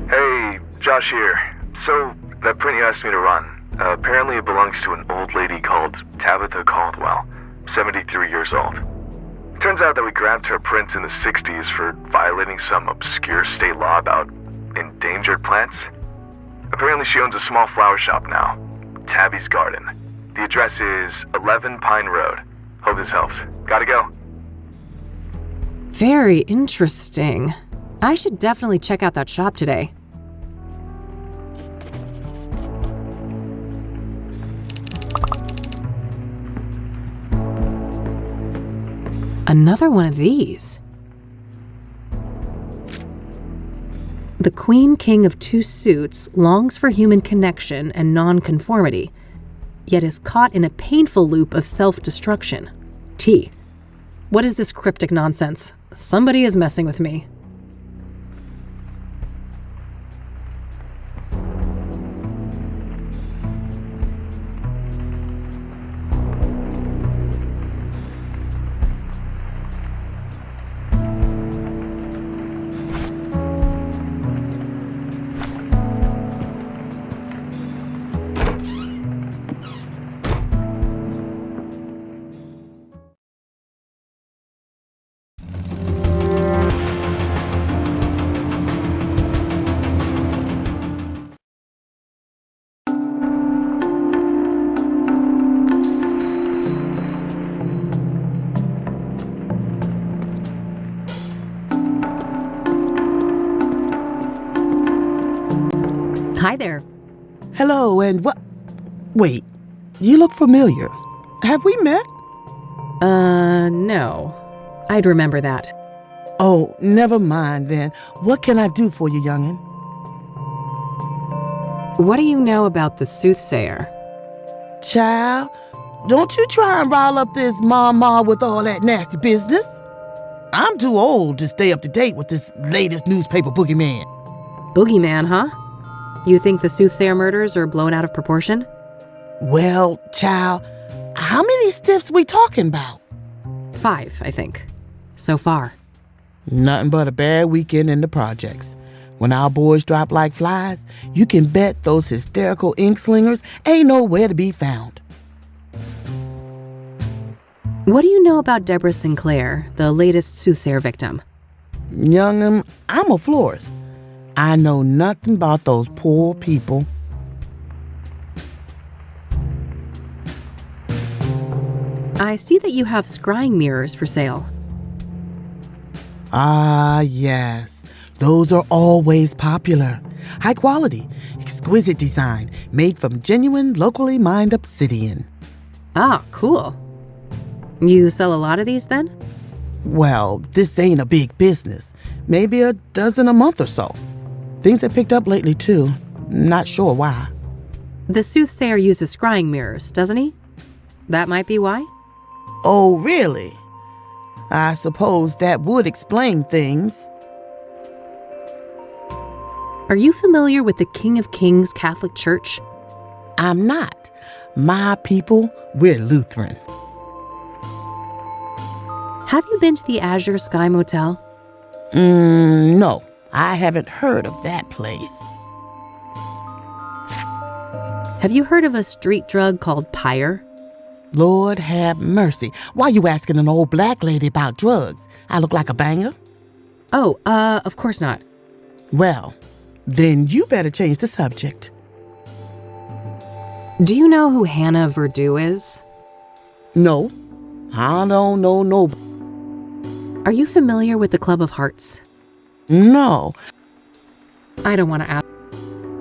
Hey, Josh here. So, that print you asked me to run, apparently it belongs to an old lady called Tabitha Caldwell, 73 years old. Turns out that we grabbed her print in the 60s for violating some obscure state law about endangered plants. Apparently she owns a small flower shop now, Tabby's Garden. The address is 11 Pine Road. Hope this helps. Gotta go. Very interesting. I should definitely check out that shop today. Another one of these. The Queen King of Two Suits longs for human connection and non-conformity, yet is caught in a painful loop of self-destruction. T. What is this cryptic nonsense? Somebody is messing with me. Hi there. Hello, and what? Wait, you look familiar. Have we met? No. I'd remember that. Oh, never mind then. What can I do for you, youngin'? What do you know about the Soothsayer? Child, don't you try and rile up this mama with all that nasty business. I'm too old to stay up to date with this latest newspaper boogeyman. Boogeyman, huh? You think the Soothsayer murders are blown out of proportion? Well, child, how many stiffs we talking about? 5, I think. So far. Nothing but a bad weekend in the projects. When our boys drop like flies, you can bet those hysterical ink slingers ain't nowhere to be found. What do you know about Deborah Sinclair, the latest Soothsayer victim? Young'un, I'm a florist. I know nothing about those poor people. I see that you have scrying mirrors for sale. Ah, yes. Those are always popular. High quality, exquisite design, made from genuine, locally mined obsidian. Ah, cool. You sell a lot of these then? Well, this ain't a big business. Maybe a dozen a month or so. Things have picked up lately, too. Not sure why. The Soothsayer uses scrying mirrors, doesn't he? That might be why? Oh, really? I suppose that would explain things. Are you familiar with the King of Kings Catholic Church? I'm not. My people, we're Lutheran. Have you been to the Azure Sky Motel? No, I haven't heard of that place. Have you heard of a street drug called Pyre? Lord have mercy. Why you asking an old black lady about drugs? I look like a banger? Oh, of course not. Well, then you better change the subject. Do you know who Hannah Verdew is? No, I don't know no. Are you familiar with the Club of Hearts? No, I don't want to ask.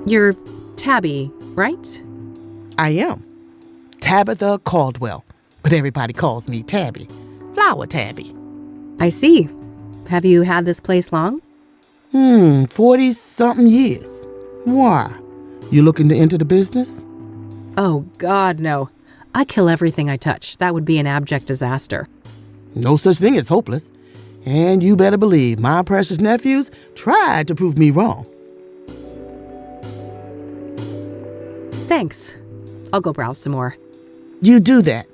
You're Tabby, right? I am. Tabitha Caldwell, but everybody calls me Tabby. Flower Tabby. I see. Have you had this place long? 40-something years. Why? You looking to enter the business? Oh, God, no. I kill everything I touch. That would be an abject disaster. No such thing as hopeless. And you better believe my precious nephews tried to prove me wrong. Thanks. I'll go browse some more. You do that.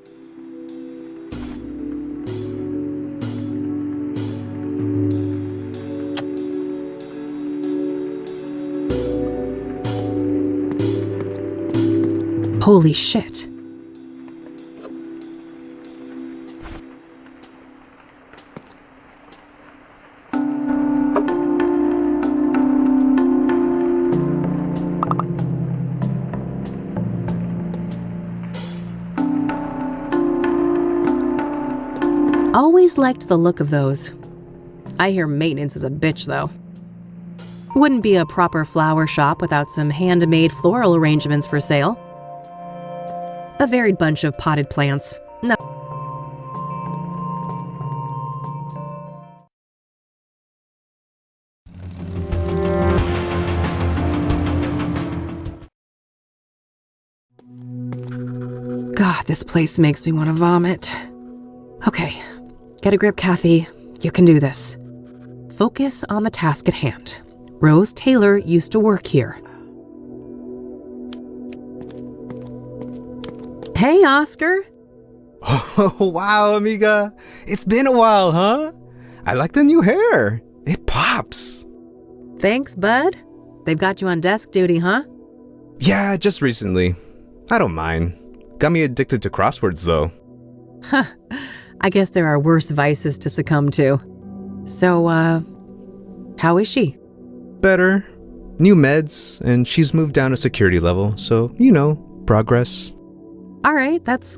Holy shit. Always liked the look of those. I hear maintenance is a bitch, though. Wouldn't be a proper flower shop without some handmade floral arrangements for sale. A varied bunch of potted plants. No. God, this place makes me want to vomit. Okay, get a grip, Kathy. You can do this. Focus on the task at hand. Rose Taylor used to work here. Hey, Oscar. Oh, wow, amiga. It's been a while, huh? I like the new hair. It pops. Thanks, bud. They've got you on desk duty, huh? Yeah, just recently. I don't mind. Got me addicted to crosswords, though. Huh. I guess there are worse vices to succumb to. So, how is she? Better. New meds, and she's moved down a security level, so, progress. All right, that's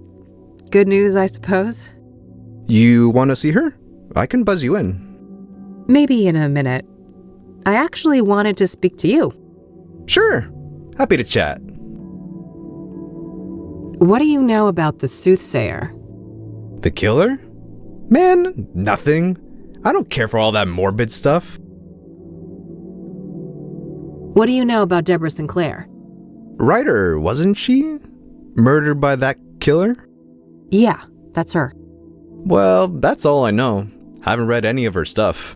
good news, I suppose. You want to see her? I can buzz you in. Maybe in a minute. I actually wanted to speak to you. Sure. Happy to chat. What do you know about the Soothsayer? The killer? Man, nothing. I don't care for all that morbid stuff. What do you know about Deborah Sinclair? Writer, wasn't she? Murdered by that killer? Yeah, that's her. Well, that's all I know. Haven't read any of her stuff.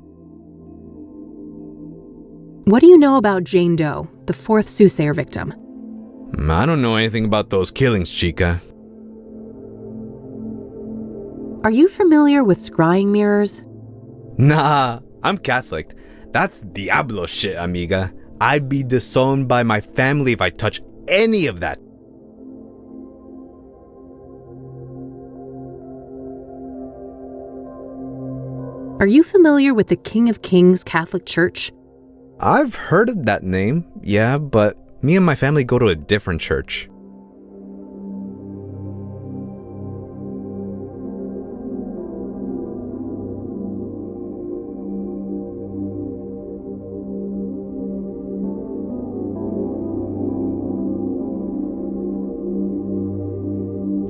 What do you know about Jane Doe, the fourth Soothsayer victim. I don't know anything about those killings, chica. Are you familiar with scrying mirrors? Nah, I'm Catholic. That's Diablo shit, amiga. I'd be disowned by my family if I touch any of that. Are you familiar with the King of Kings Catholic Church? I've heard of that name, yeah, but me and my family go to a different church.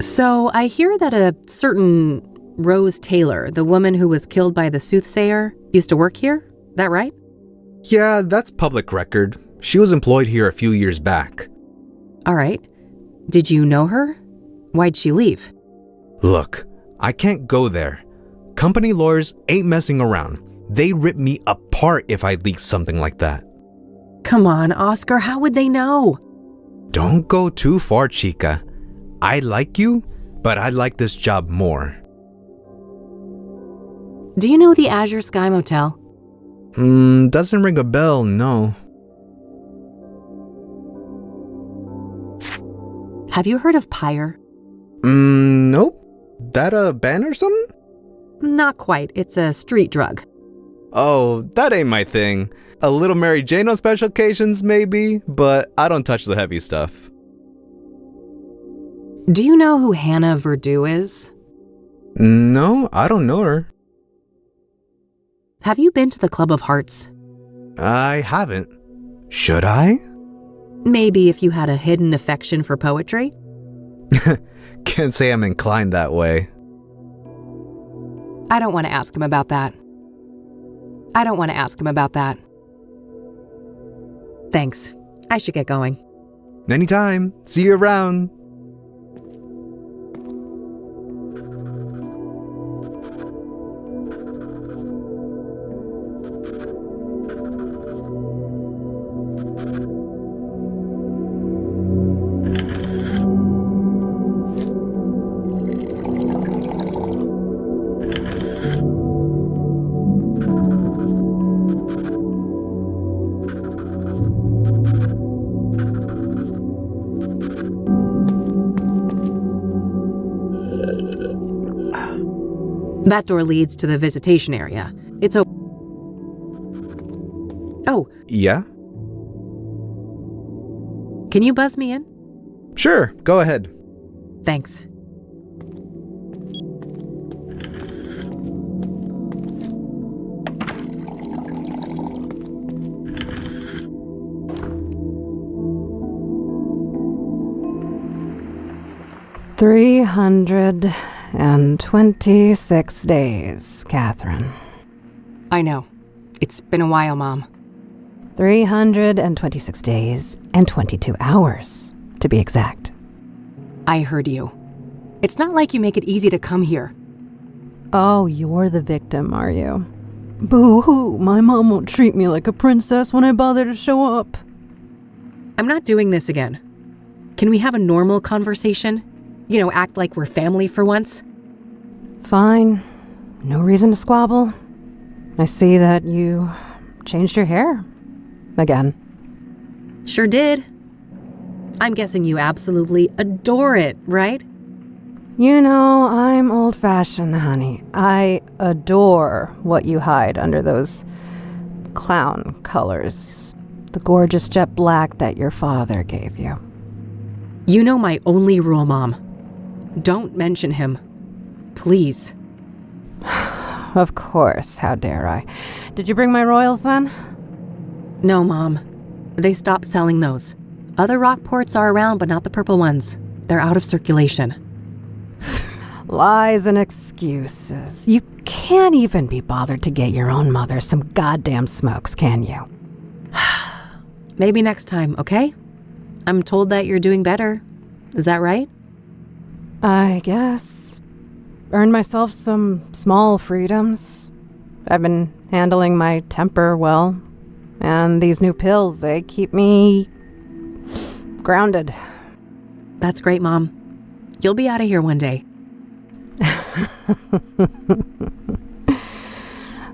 So I hear that a certain Rose Taylor, the woman who was killed by the Soothsayer, used to work here. That right? Yeah, that's public record. She was employed here a few years back. All right. Did you know her? Why'd she leave? Look, I can't go there. Company lawyers ain't messing around. They rip me apart if I leak something like that. Come on, Oscar, how would they know? Don't go too far, chica. I like you, but I like this job more. Do you know the Azure Sky Motel? Doesn't ring a bell, no. Have you heard of Pyre? Nope. That a band or something? Not quite. It's a street drug. Oh, that ain't my thing. A little Mary Jane on special occasions, maybe, but I don't touch the heavy stuff. Do you know who Hannah Verdew is? No, I don't know her. Have you been to the Club of Hearts? I haven't. Should I? Maybe if you had a hidden affection for poetry? Can't say I'm inclined that way. I don't want to ask him about that. Thanks. I should get going. Anytime. See you around. That door leads to the visitation area. It's open. Oh, Yeah? can you buzz me in? Sure, go ahead. Thanks. $326 days, Catherine. I know. It's been a while, Mom. 326 days and 22 hours, to be exact. I heard you. It's not like you make it easy to come here. Oh, you're the victim, are you? Boo-hoo, my mom won't treat me like a princess when I bother to show up. I'm not doing this again. Can we have a normal conversation? You know, act like we're family for once? Fine. No reason to squabble. I see that you changed your hair. Again. Sure did. I'm guessing you absolutely adore it, right? You know, I'm old-fashioned, honey. I adore what you hide under those clown colors. The gorgeous jet black that your father gave you. You know my only rule, Mom. Don't mention him. Please. Of course, how dare I. Did you bring my royals then? No, Mom. They stopped selling those. Other Rockports are around, but not the purple ones. They're out of circulation. Lies and excuses. You can't even be bothered to get your own mother some goddamn smokes, can you? Maybe next time, okay? I'm told that you're doing better. Is that right? I guess. Earned myself some small freedoms. I've been handling my temper well. And these new pills, they keep me grounded. That's great, Mom. You'll be out of here one day.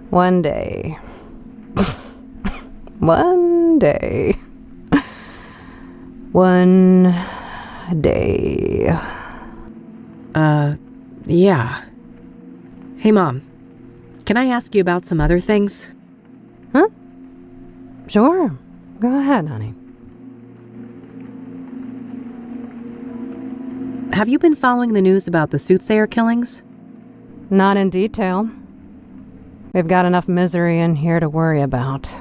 One day. One day. One day. Yeah. Hey, Mom. Can I ask you about some other things? Huh? Sure. Go ahead, honey. Have you been following the news about the Soothsayer killings? Not in detail. We've got enough misery in here to worry about.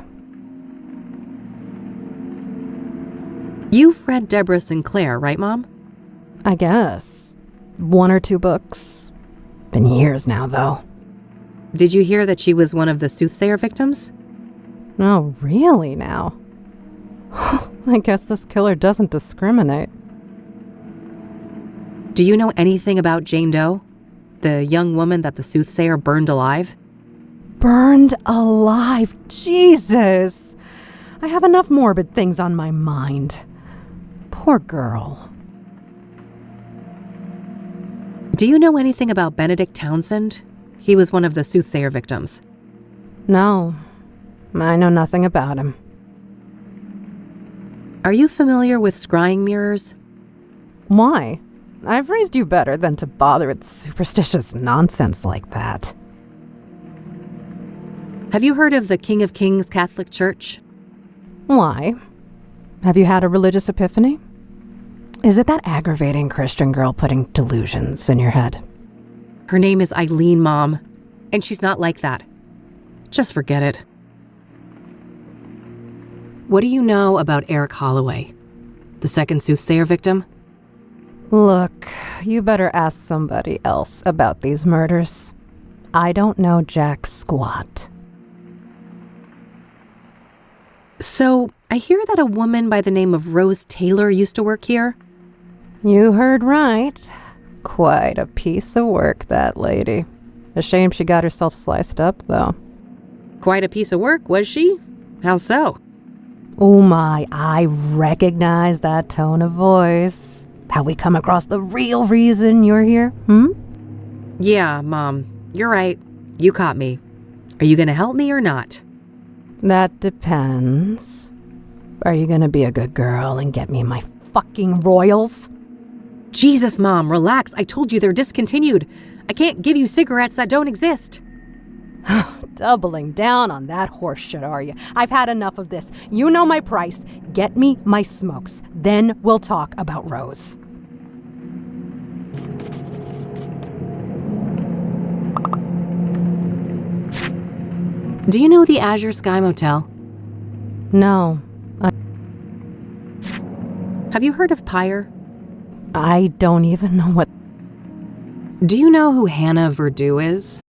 You've read Deborah Sinclair, right, Mom? I guess. 1 or 2 books. Been years now, though. Did you hear that she was one of the Soothsayer victims? Oh, really now? I guess this killer doesn't discriminate. Do you know anything about Jane Doe? The young woman that the Soothsayer burned alive? Burned alive? Jesus! I have enough morbid things on my mind. Poor girl. Do you know anything about Benedict Townsend? He was one of the Soothsayer victims. No, I know nothing about him. Are you familiar with scrying mirrors? Why? I've raised you better than to bother with superstitious nonsense like that. Have you heard of the King of Kings Catholic Church? Why? Have you had a religious epiphany? Is it that aggravating Christian girl putting delusions in your head? Her name is Eileen, Mom, and she's not like that. Just forget it. What do you know about Eric Holloway, the second Soothsayer victim? Look, you better ask somebody else about these murders. I don't know jack squat. So, I hear that a woman by the name of Rose Taylor used to work here. You heard right. Quite a piece of work, that lady. A shame she got herself sliced up, though. Quite a piece of work, was she? How so? Oh my, I recognize that tone of voice. Have we come across the real reason you're here, Yeah, Mom, you're right. You caught me. Are you gonna help me or not? That depends. Are you gonna be a good girl and get me my fucking royals? Jesus, Mom, relax. I told you they're discontinued. I can't give you cigarettes that don't exist. Doubling down on that horse shit, are you? I've had enough of this. You know my price. Get me my smokes. Then we'll talk about Rose. Do you know the Azure Sky Motel? No, Have you heard of Pyre? I don't even know what... Do you know who Hannah Verdew is?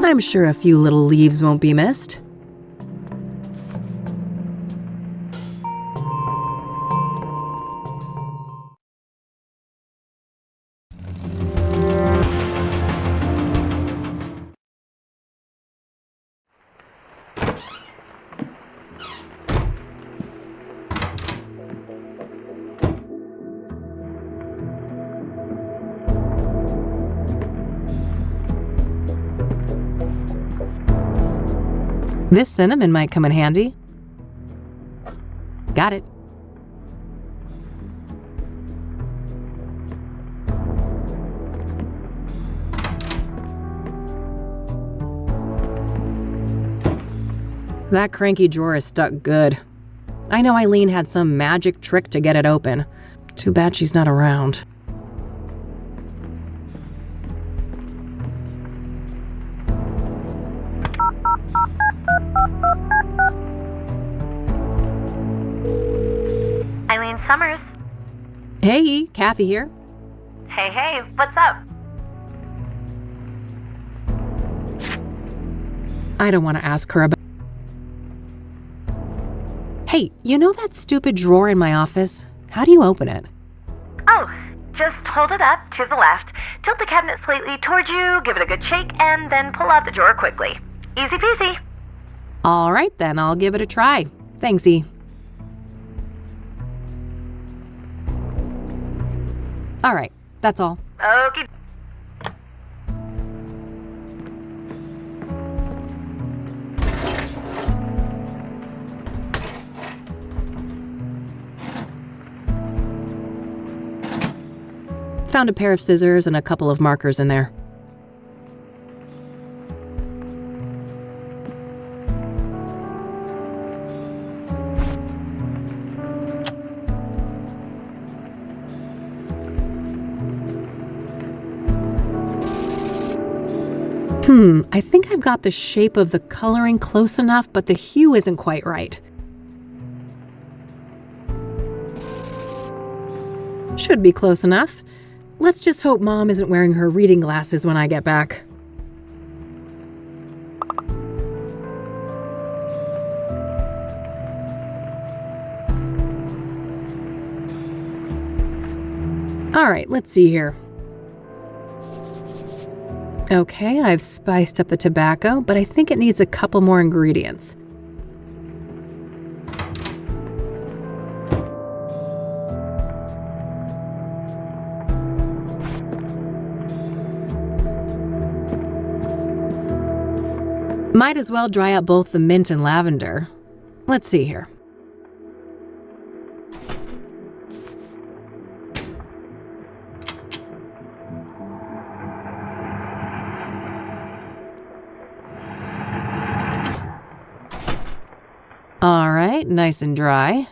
I'm sure a few little leaves won't be missed. This cinnamon might come in handy. Got it. That cranky drawer is stuck good. I know Eileen had some magic trick to get it open. Too bad she's not around. Eileen Summers. Hey, Kathy here. Hey, what's up? I don't want to ask her about... Hey, you know that stupid drawer in my office? How do you open it? Oh, just hold it up to the left, tilt the cabinet slightly towards you, give it a good shake, and then pull out the drawer quickly. Easy peasy. All right, then I'll give it a try. Thanks, E. All right, that's all. Okay. Found a pair of scissors and a couple of markers in there. I think I've got the shape of the coloring close enough, but the hue isn't quite right. Should be close enough. Let's just hope Mom isn't wearing her reading glasses when I get back. All right, let's see here. Okay, I've spiced up the tobacco, but I think it needs a couple more ingredients. Might as well dry up both the mint and lavender. Let's see here. All right, nice and dry.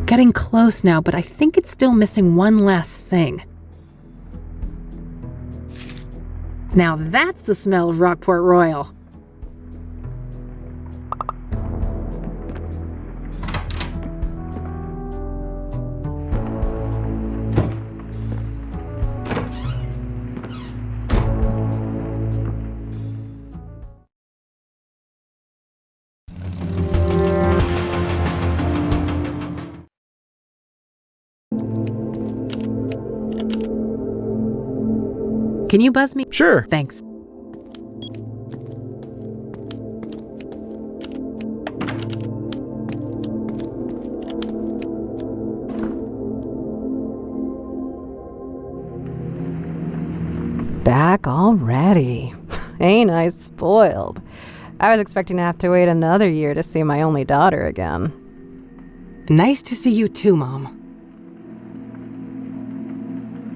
Getting close now, but I think it's still missing one last thing. Now that's the smell of Rockport Royal. Can you buzz me? Sure. Thanks. Back already. Ain't I spoiled? I was expecting to have to wait another year to see my only daughter again. Nice to see you too, Mom.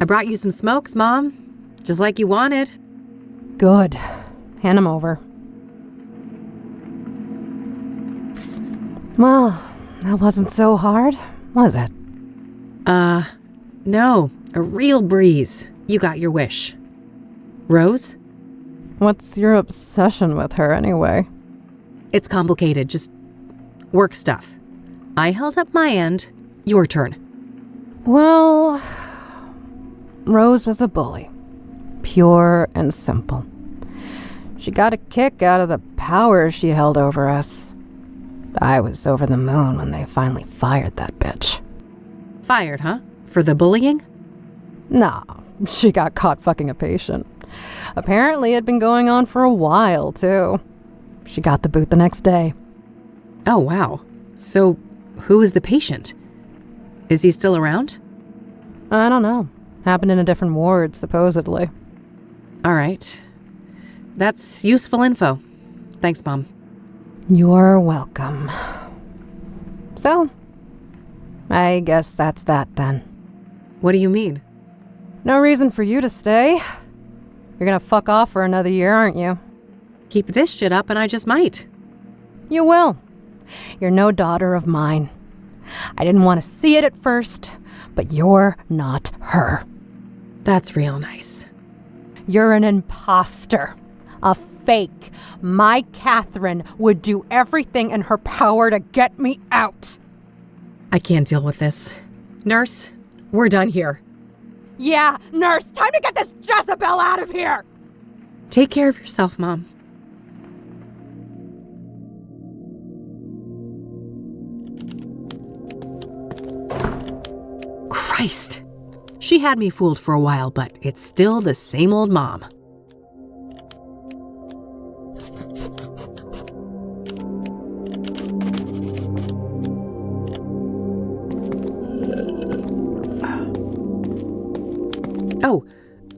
I brought you some smokes, Mom. Just like you wanted. Good. Hand them over. Well, that wasn't so hard, was it? No. A real breeze. You got your wish. Rose? What's your obsession with her anyway? It's complicated. Just work stuff. I held up my end. Your turn. Well, Rose was a bully. Pure and simple. She got a kick out of the power she held over us. I was over the moon when they finally fired that bitch. Fired, huh? For the bullying? Nah, she got caught fucking a patient. Apparently it'd been going on for a while, too. She got the boot the next day. Oh, wow. So, who is the patient? Is he still around? I don't know. Happened in a different ward, supposedly. All right. That's useful info. Thanks, Mom. You're welcome. So, I guess that's that then. What do you mean? No reason for you to stay. You're gonna fuck off for another year, aren't you? Keep this shit up and I just might. You will. You're no daughter of mine. I didn't want to see it at first, but you're not her. That's real nice. You're an imposter. A fake. My Catherine would do everything in her power to get me out. I can't deal with this. Nurse, we're done here. Yeah, nurse, time to get this Jezebel out of here! Take care of yourself, Mom. Christ. She had me fooled for a while, but it's still the same old Mom. Oh,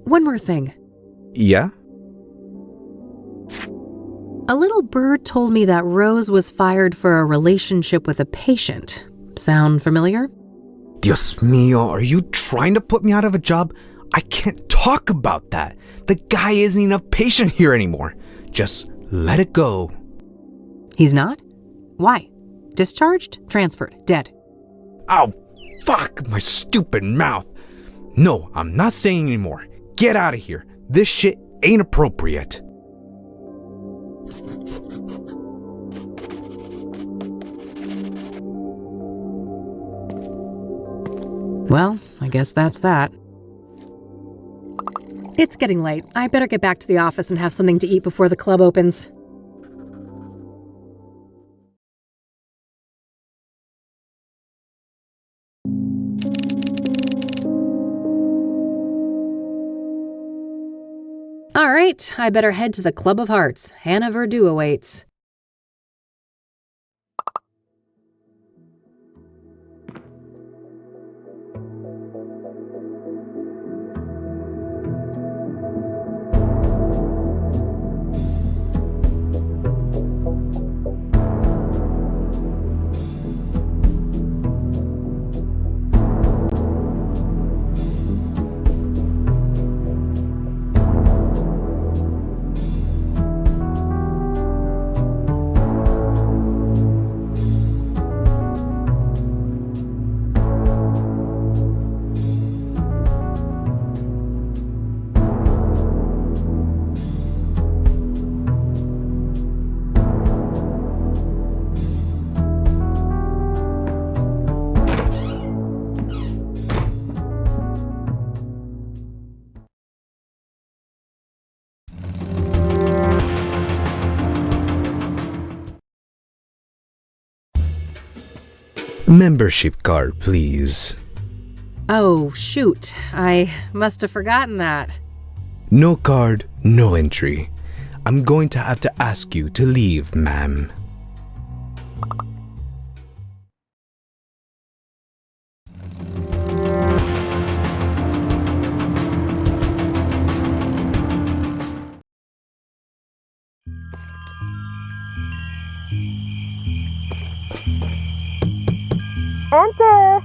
one more thing. Yeah? A little bird told me that Rose was fired for a relationship with a patient. Sound familiar? Dios mío, are you trying to put me out of a job? I can't talk about that. The guy isn't even a patient here anymore. Just let it go. He's not? Why? Discharged? Transferred? Dead? Oh, fuck my stupid mouth. No, I'm not saying anymore. Get out of here. This shit ain't appropriate. Well, I guess that's that. It's getting late. I better get back to the office and have something to eat before the club opens. All right, I better head to the Club of Hearts. Hannah Verdu awaits. Membership card, please. Oh, shoot. I must have forgotten that. No card, no entry. I'm going to have to ask you to leave, ma'am. Enter!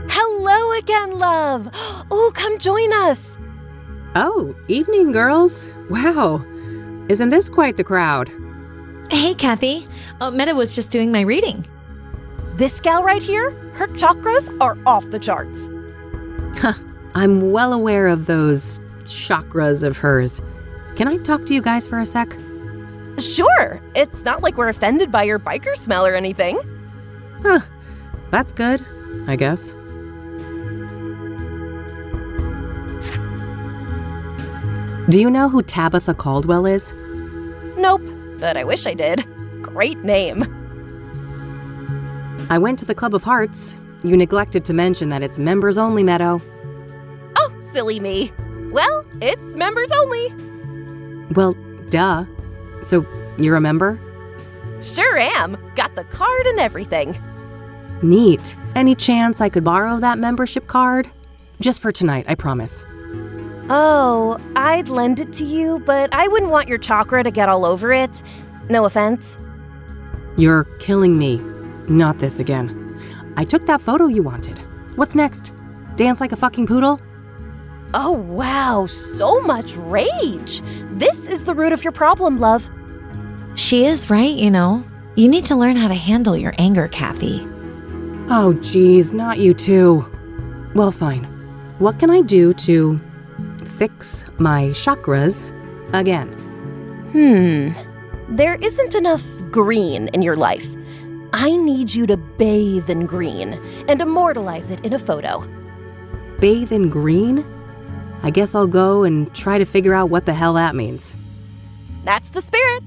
Hello again, love. Oh, come join us. Oh, evening, girls. Wow. Isn't this quite the crowd? Hey, Kathy. Meta was just doing my reading. This gal right here, her chakras are off the charts. I'm well aware of those chakras of hers. Can I talk to you guys for a sec? Sure, it's not like we're offended by your biker smell or anything. Huh. That's good, I guess. Do you know who Tabitha Caldwell is? Nope, but I wish I did. Great name. I went to the Club of Hearts. You neglected to mention that it's members only, Meadow. Oh, silly me. Well, it's members only. Well, duh. So, you're a member? Sure am. Got the card and everything. Neat. Any chance I could borrow that membership card? Just for tonight, I promise. Oh, I'd lend it to you, but I wouldn't want your chakra to get all over it. No offense. You're killing me. Not this again. I took that photo you wanted. What's next? Dance like a fucking poodle? Oh, wow, so much rage. This is the root of your problem, love. She is right, you know. You need to learn how to handle your anger, Kathy. Oh, geez, not you too. Well, fine. What can I do to fix my chakras again? There isn't enough green in your life. I need you to bathe in green and immortalize it in a photo. Bathe in green? I guess I'll go and try to figure out what the hell that means. That's the spirit.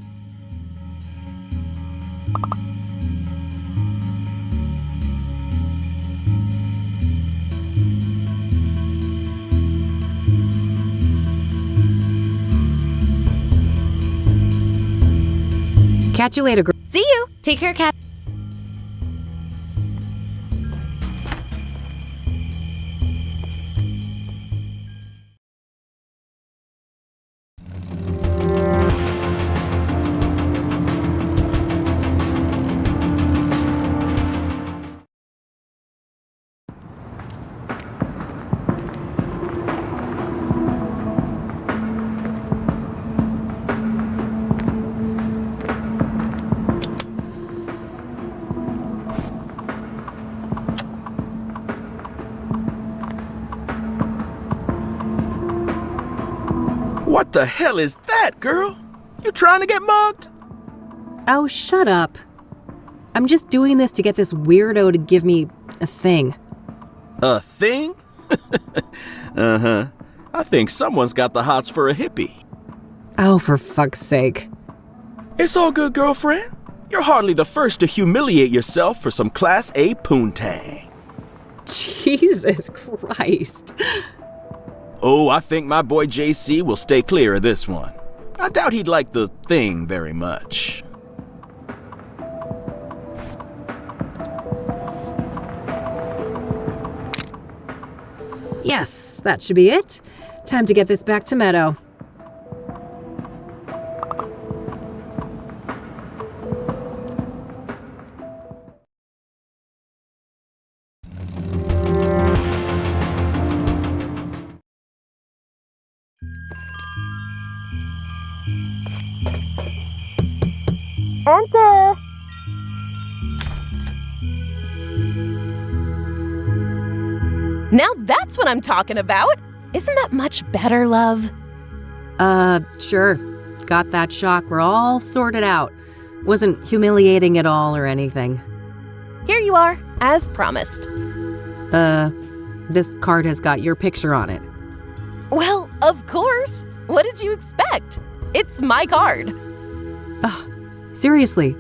Catch you later, girl. See you. Take care, Kathy. What the hell is that, girl? You trying to get mugged? Oh, shut up. I'm just doing this to get this weirdo to give me a thing. A thing? Uh-huh. I think someone's got the hots for a hippie. Oh, for fuck's sake. It's all good, girlfriend. You're hardly the first to humiliate yourself for some Class A poontang. Jesus Christ. Oh, I think my boy JC will stay clear of this one. I doubt he'd like the thing very much. Yes, that should be it. Time to get this back to Meadow. Enter. Now that's what I'm talking about. Isn't that much better, love? Sure. Got that chakra all sorted out. Wasn't humiliating at all or anything. Here you are, as promised. This card has got your picture on it. Well, of course. What did you expect? It's my card. Ugh, seriously,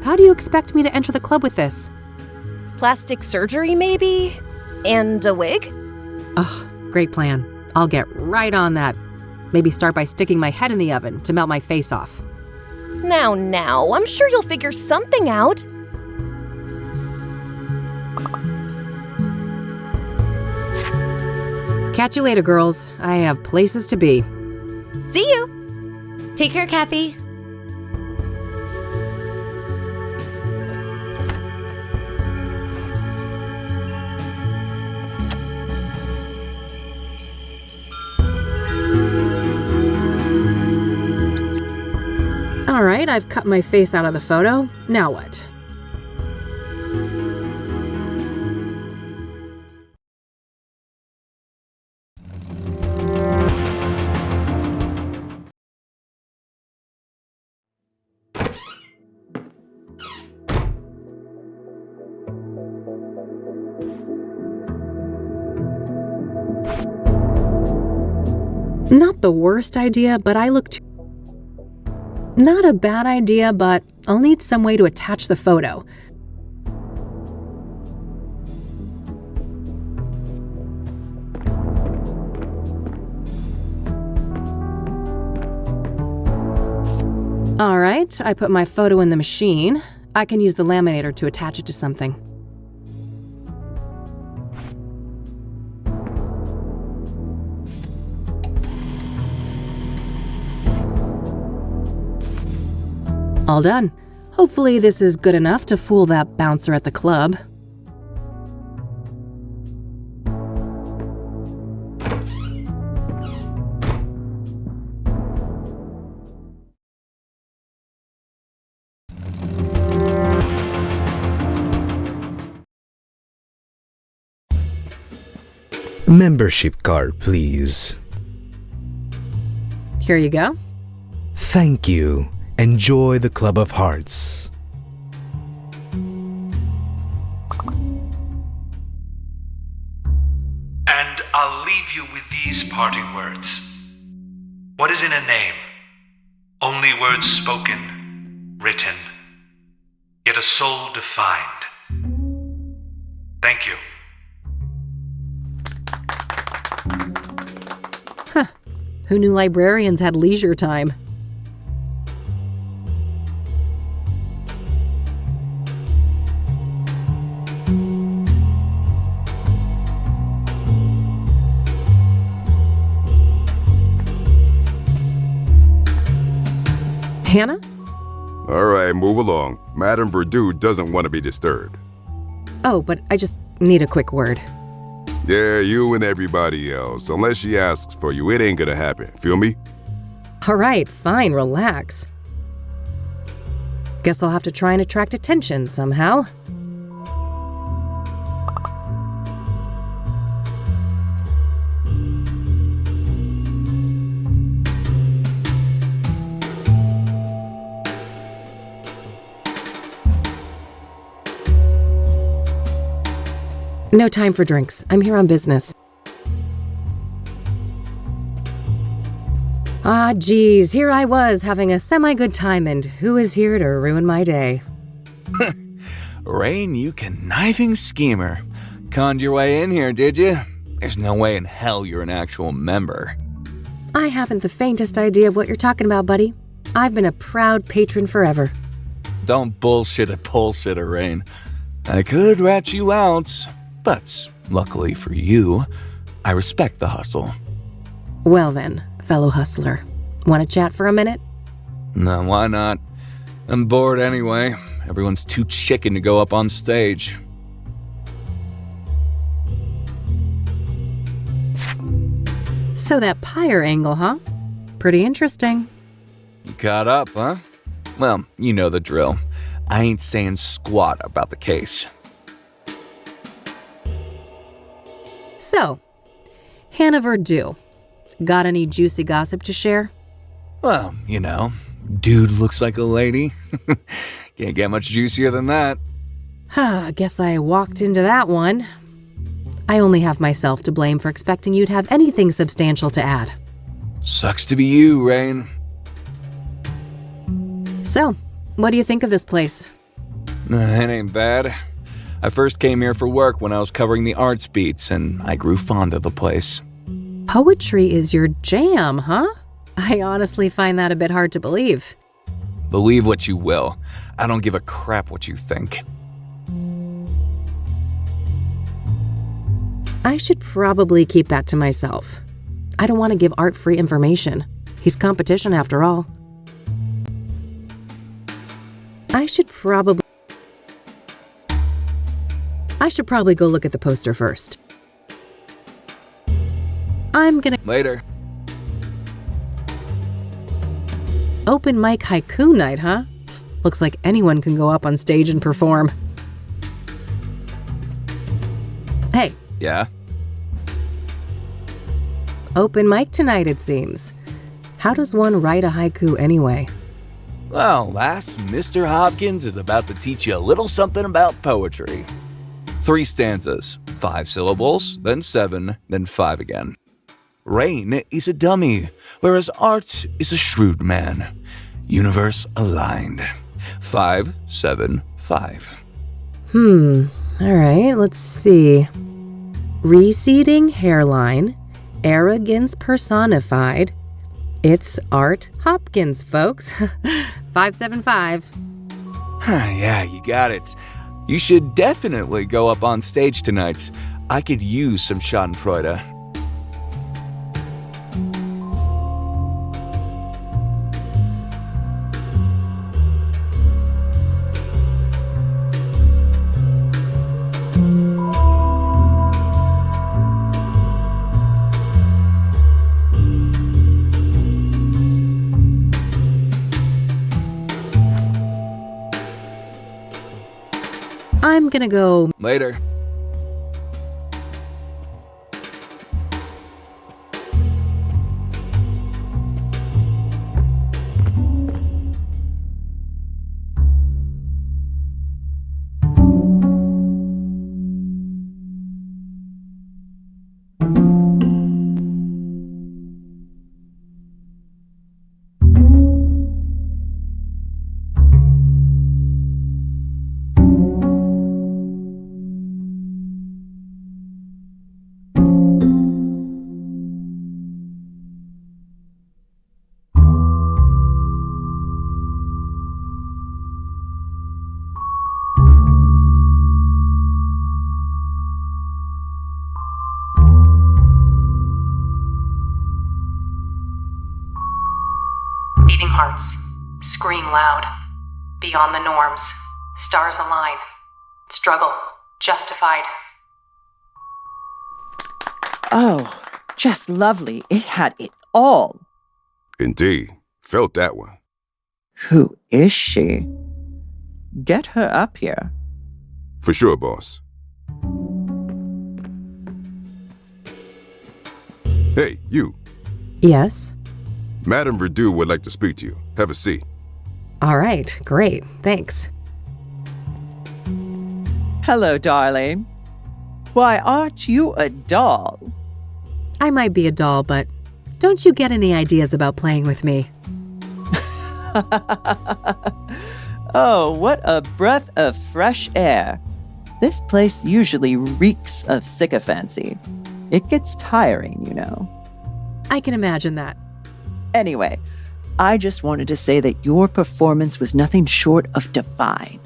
how do you expect me to enter the club with this? Plastic surgery, maybe? And a wig? Ugh, great plan. I'll get right on that. Maybe start by sticking my head in the oven to melt my face off. Now, I'm sure you'll figure something out. Catch you later, girls. I have places to be. See you. Take care, Kathy. All right, I've cut my face out of the photo. Now what? Not the worst idea, but I look too... Not a bad idea, but I'll need some way to attach the photo. All right, I put my photo in the machine. I can use the laminator to attach it to something. All done. Hopefully this is good enough to fool that bouncer at the club. Membership card, please. Here you go. Thank you. Enjoy the Club of Hearts. And I'll leave you with these parting words. What is in a name? Only words spoken, written, yet a soul defined. Thank you. Huh. Who knew librarians had leisure time? Hannah? All right, move along. Madame Verdu doesn't want to be disturbed. Oh, but I just need a quick word. Yeah, you and everybody else. Unless she asks for you, it ain't gonna happen. Feel me? All right, fine, relax. Guess I'll have to try and attract attention somehow. No time for drinks. I'm here on business. Ah, geez, here I was having a semi-good time, and who is here to ruin my day? Rain, you conniving schemer. Conned your way in here, did you? There's no way in hell you're an actual member. I haven't the faintest idea of what you're talking about, buddy. I've been a proud patron forever. Don't bullshit a bullshitter, Rain. I could rat you out, but luckily for you, I respect the hustle. Well then, fellow hustler, want to chat for a minute? No, why not? I'm bored anyway. Everyone's too chicken to go up on stage. So that pyre angle, huh? Pretty interesting. You caught up, huh? Well, you know the drill. I ain't saying squat about the case. So, Hannah Verdu, got any juicy gossip to share? Well, you know, dude looks like a lady. Can't get much juicier than that. I guess I walked into that one. I only have myself to blame for expecting you to have anything substantial to add. Sucks to be you, Rain. So, what do you think of this place? It ain't bad. I first came here for work when I was covering the arts beats, and I grew fond of the place. Poetry is your jam, huh? I honestly find that a bit hard to believe. Believe what you will. I don't give a crap what you think. I should probably keep that to myself. I don't want to give Art free information. He's competition after all. I should probably go look at the poster first. I'm gonna... Later. Open mic haiku night, huh? Looks like anyone can go up on stage and perform. Hey. Yeah? Open mic tonight, it seems. How does one write a haiku anyway? Well, lass, Mr. Hopkins is about to teach you a little something about poetry. 3 stanzas, 5 syllables, then 7, then 5 again. Rain is a dummy, whereas Art is a shrewd man. Universe aligned. 575. All right, let's see. Receding hairline, arrogance personified. It's Art Hopkins, folks. 575. Yeah, you got it. You should definitely go up on stage tonight. I could use some Schadenfreude. I'm gonna go. Later. Beating hearts. Scream loud. Beyond the norms. Stars align. Struggle. Justified. Oh, just lovely. It had it all. Indeed. Felt that one. Who is she? Get her up here. For sure, boss. Hey, you. Yes? Madame Verdu would like to speak to you. Have a seat. All right, great. Thanks. Hello, darling. Why, aren't you a doll? I might be a doll, but don't you get any ideas about playing with me? Oh, what a breath of fresh air. This place usually reeks of sycophancy. It gets tiring, you know. I can imagine that. Anyway, I just wanted to say that your performance was nothing short of divine.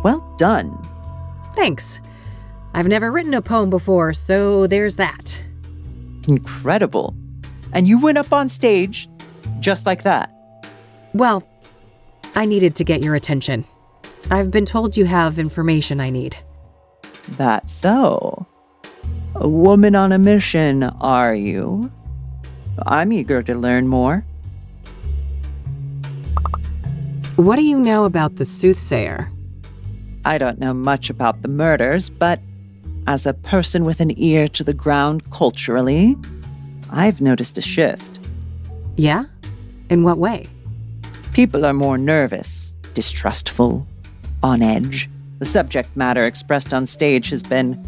Well done. Thanks. I've never written a poem before, so there's that. Incredible. And you went up on stage just like that. Well, I needed to get your attention. I've been told you have information I need. That's so. A woman on a mission, are you? I'm eager to learn more. What do you know about the Soothsayer? I don't know much about the murders, but as a person with an ear to the ground culturally, I've noticed a shift. Yeah? In what way? People are more nervous, distrustful, on edge. The subject matter expressed on stage has been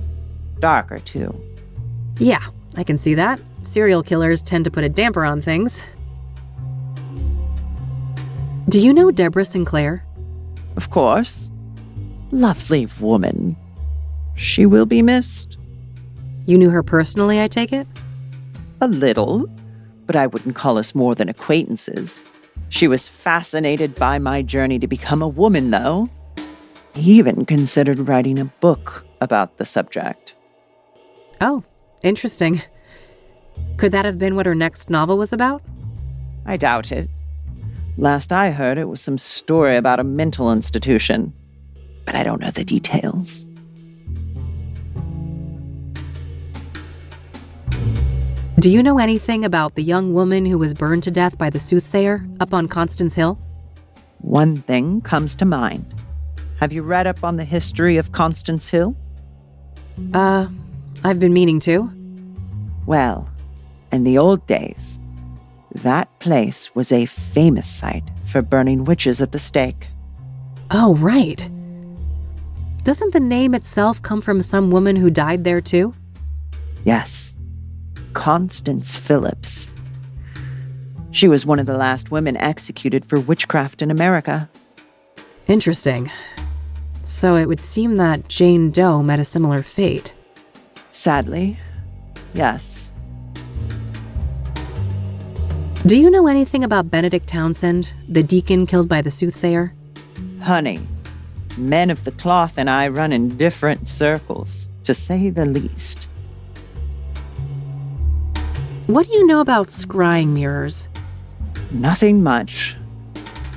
darker, too. Yeah, I can see that. Serial killers tend to put a damper on things. Do you know Deborah Sinclair? Of course. Lovely woman. She will be missed. You knew her personally, I take it? A little, but I wouldn't call us more than acquaintances. She was fascinated by my journey to become a woman, though. He even considered writing a book about the subject. Oh, interesting. Could that have been what her next novel was about? I doubt it. Last I heard, it was some story about a mental institution, but I don't know the details. Do you know anything about the young woman who was burned to death by the Soothsayer up on Constance Hill? One thing comes to mind. Have you read up on the history of Constance Hill? I've been meaning to. Well, in the old days, that place was a famous site for burning witches at the stake. Oh, right. Doesn't the name itself come from some woman who died there too? Yes. Constance Phillips. She was one of the last women executed for witchcraft in America. Interesting. So it would seem that Jane Doe met a similar fate. Sadly, yes. Do you know anything about Benedict Townsend, the deacon killed by the Soothsayer? Honey, men of the cloth and I run in different circles, to say the least. What do you know about scrying mirrors? Nothing much.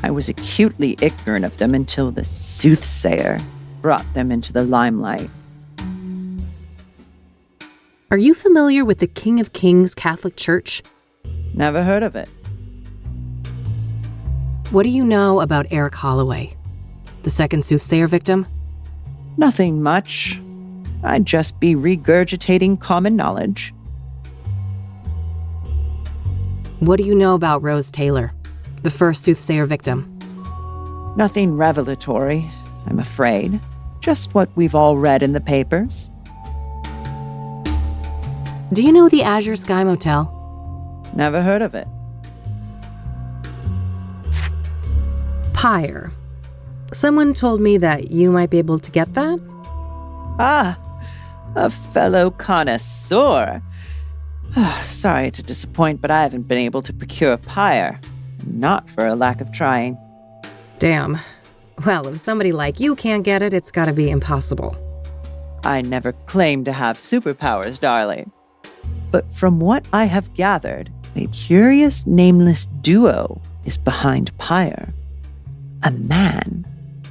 I was acutely ignorant of them until the Soothsayer brought them into the limelight. Are you familiar with the King of Kings Catholic Church? Never heard of it. What do you know about Eric Holloway, the second Soothsayer victim? Nothing much. I'd just be regurgitating common knowledge. What do you know about Rose Taylor, the first Soothsayer victim? Nothing revelatory, I'm afraid. Just what we've all read in the papers. Do you know the Azure Sky Motel? Never heard of it. Pyre. Someone told me that you might be able to get that? Ah, a fellow connoisseur. Sorry to disappoint, but I haven't been able to procure pyre. Not for a lack of trying. Damn. Well, if somebody like you can't get it, it's gotta be impossible. I never claimed to have superpowers, darling. But from what I have gathered, a curious nameless duo is behind pyre. A man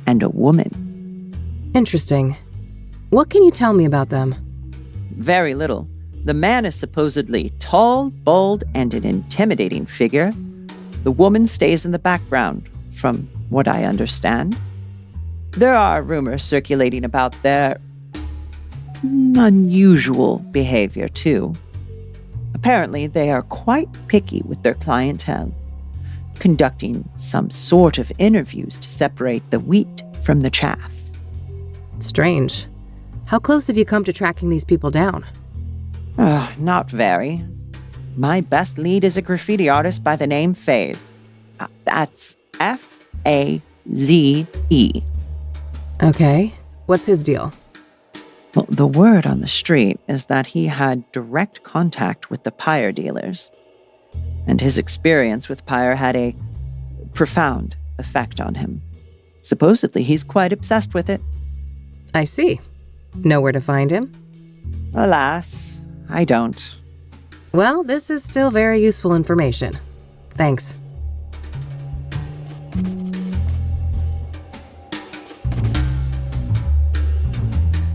and a woman. Interesting. What can you tell me about them? Very little. The man is supposedly tall, bold, and an intimidating figure. The woman stays in the background, from what I understand. There are rumors circulating about their unusual behavior, too. Apparently, they are quite picky with their clientele, conducting some sort of interviews to separate the wheat from the chaff. Strange. How close have you come to tracking these people down? Not very. My best lead is a graffiti artist by the name Faze. That's Faze. Okay. What's his deal? Well, the word on the street is that he had direct contact with the pyre dealers. And his experience with pyre had a profound effect on him. Supposedly, he's quite obsessed with it. I see. Know where to find him? Alas, I don't. Well, this is still very useful information. Thanks.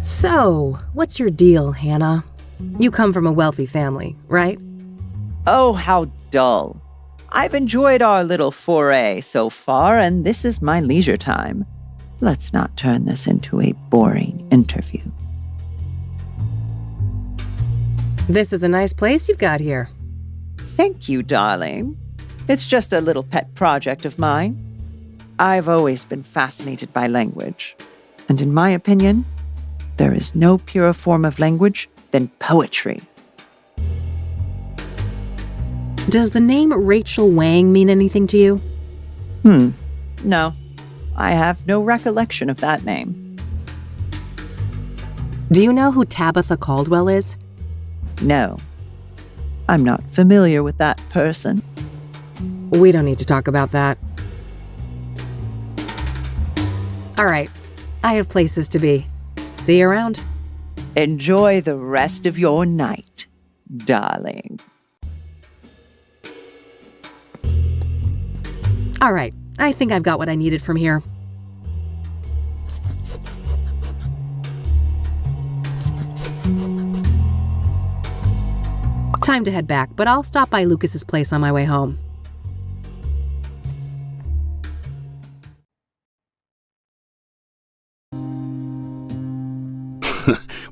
So, what's your deal, Hannah? You come from a wealthy family, right? Oh, how dull. I've enjoyed our little foray so far, and this is my leisure time. Let's not turn this into a boring interview. This is a nice place you've got here. Thank you, darling. It's just a little pet project of mine. I've always been fascinated by language. And in my opinion, there is no purer form of language than poetry. Does the name Rachel Wang mean anything to you? No. I have no recollection of that name. Do you know who Tabitha Caldwell is? No. I'm not familiar with that person. We don't need to talk about that. All right. I have places to be. See you around. Enjoy the rest of your night, darling. All right. I think I've got what I needed from here. Time to head back, but I'll stop by Lucas's place on my way home.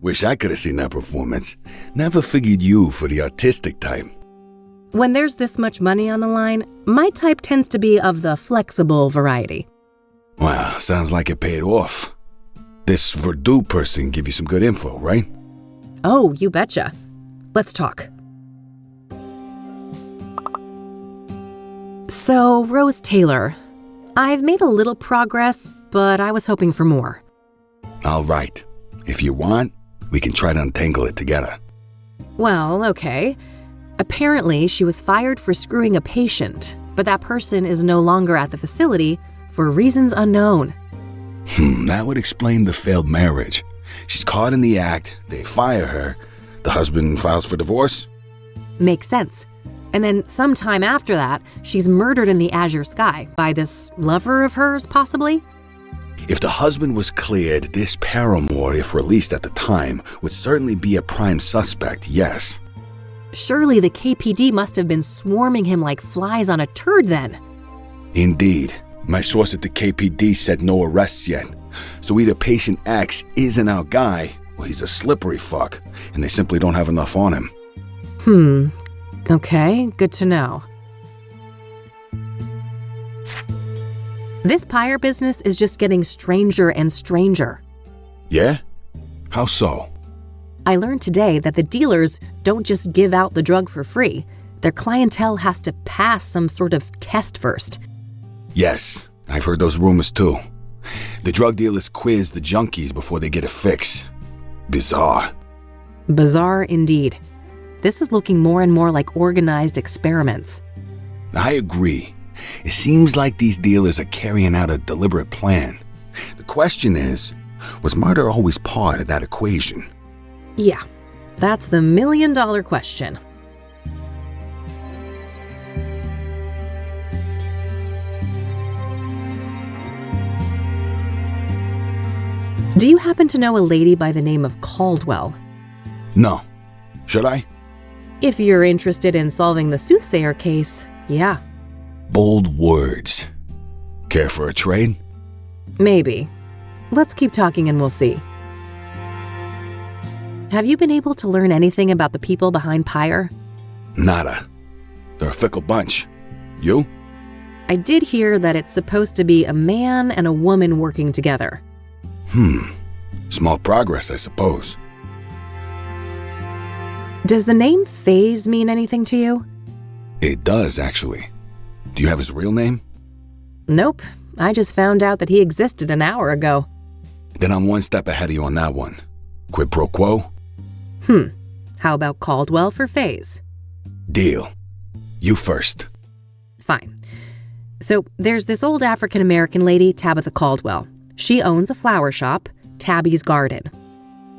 Wish I could have seen that performance. Never figured you for the artistic type. When there's this much money on the line, my type tends to be of the flexible variety. Wow, sounds like it paid off. This Verdú person give you some good info, right? Oh, you betcha. Let's talk. So, Rose Taylor, I've made a little progress, but I was hoping for more. All right. If you want, we can try to untangle it together. Well, okay. Apparently, she was fired for screwing a patient, but that person is no longer at the facility for reasons unknown. That would explain the failed marriage. She's caught in the act, they fire her, the husband files for divorce? Makes sense. And then sometime after that, she's murdered in the azure sky by this lover of hers, possibly? If the husband was cleared, this paramour, if released at the time, would certainly be a prime suspect, yes. Surely the KPD must have been swarming him like flies on a turd then. Indeed. My source at the KPD said no arrests yet. So either patient X isn't our guy, or he's a slippery fuck, and they simply don't have enough on him. Okay, good to know. This pyre business is just getting stranger and stranger. Yeah? How so? I learned today that the dealers don't just give out the drug for free. Their clientele has to pass some sort of test first. Yes, I've heard those rumors too. The drug dealers quiz the junkies before they get a fix. Bizarre. Bizarre indeed. This is looking more and more like organized experiments. I agree. It seems like these dealers are carrying out a deliberate plan. The question is, was murder always part of that equation? Yeah, that's the million-dollar question. Do you happen to know a lady by the name of Caldwell? No. Should I? If you're interested in solving the Soothsayer case, yeah. Bold words. Care for a trade? Maybe. Let's keep talking and we'll see. Have you been able to learn anything about the people behind Pyre? Nada. They're a fickle bunch. You? I did hear that it's supposed to be a man and a woman working together. Small progress, I suppose. Does the name Phase mean anything to you? It does, actually. Do you have his real name? Nope. I just found out that he existed an hour ago. Then I'm one step ahead of you on that one. Quid pro quo? How about Caldwell for Phase? Deal. You first. Fine. So there's this old African-American lady, Tabitha Caldwell. She owns a flower shop, Tabby's Garden.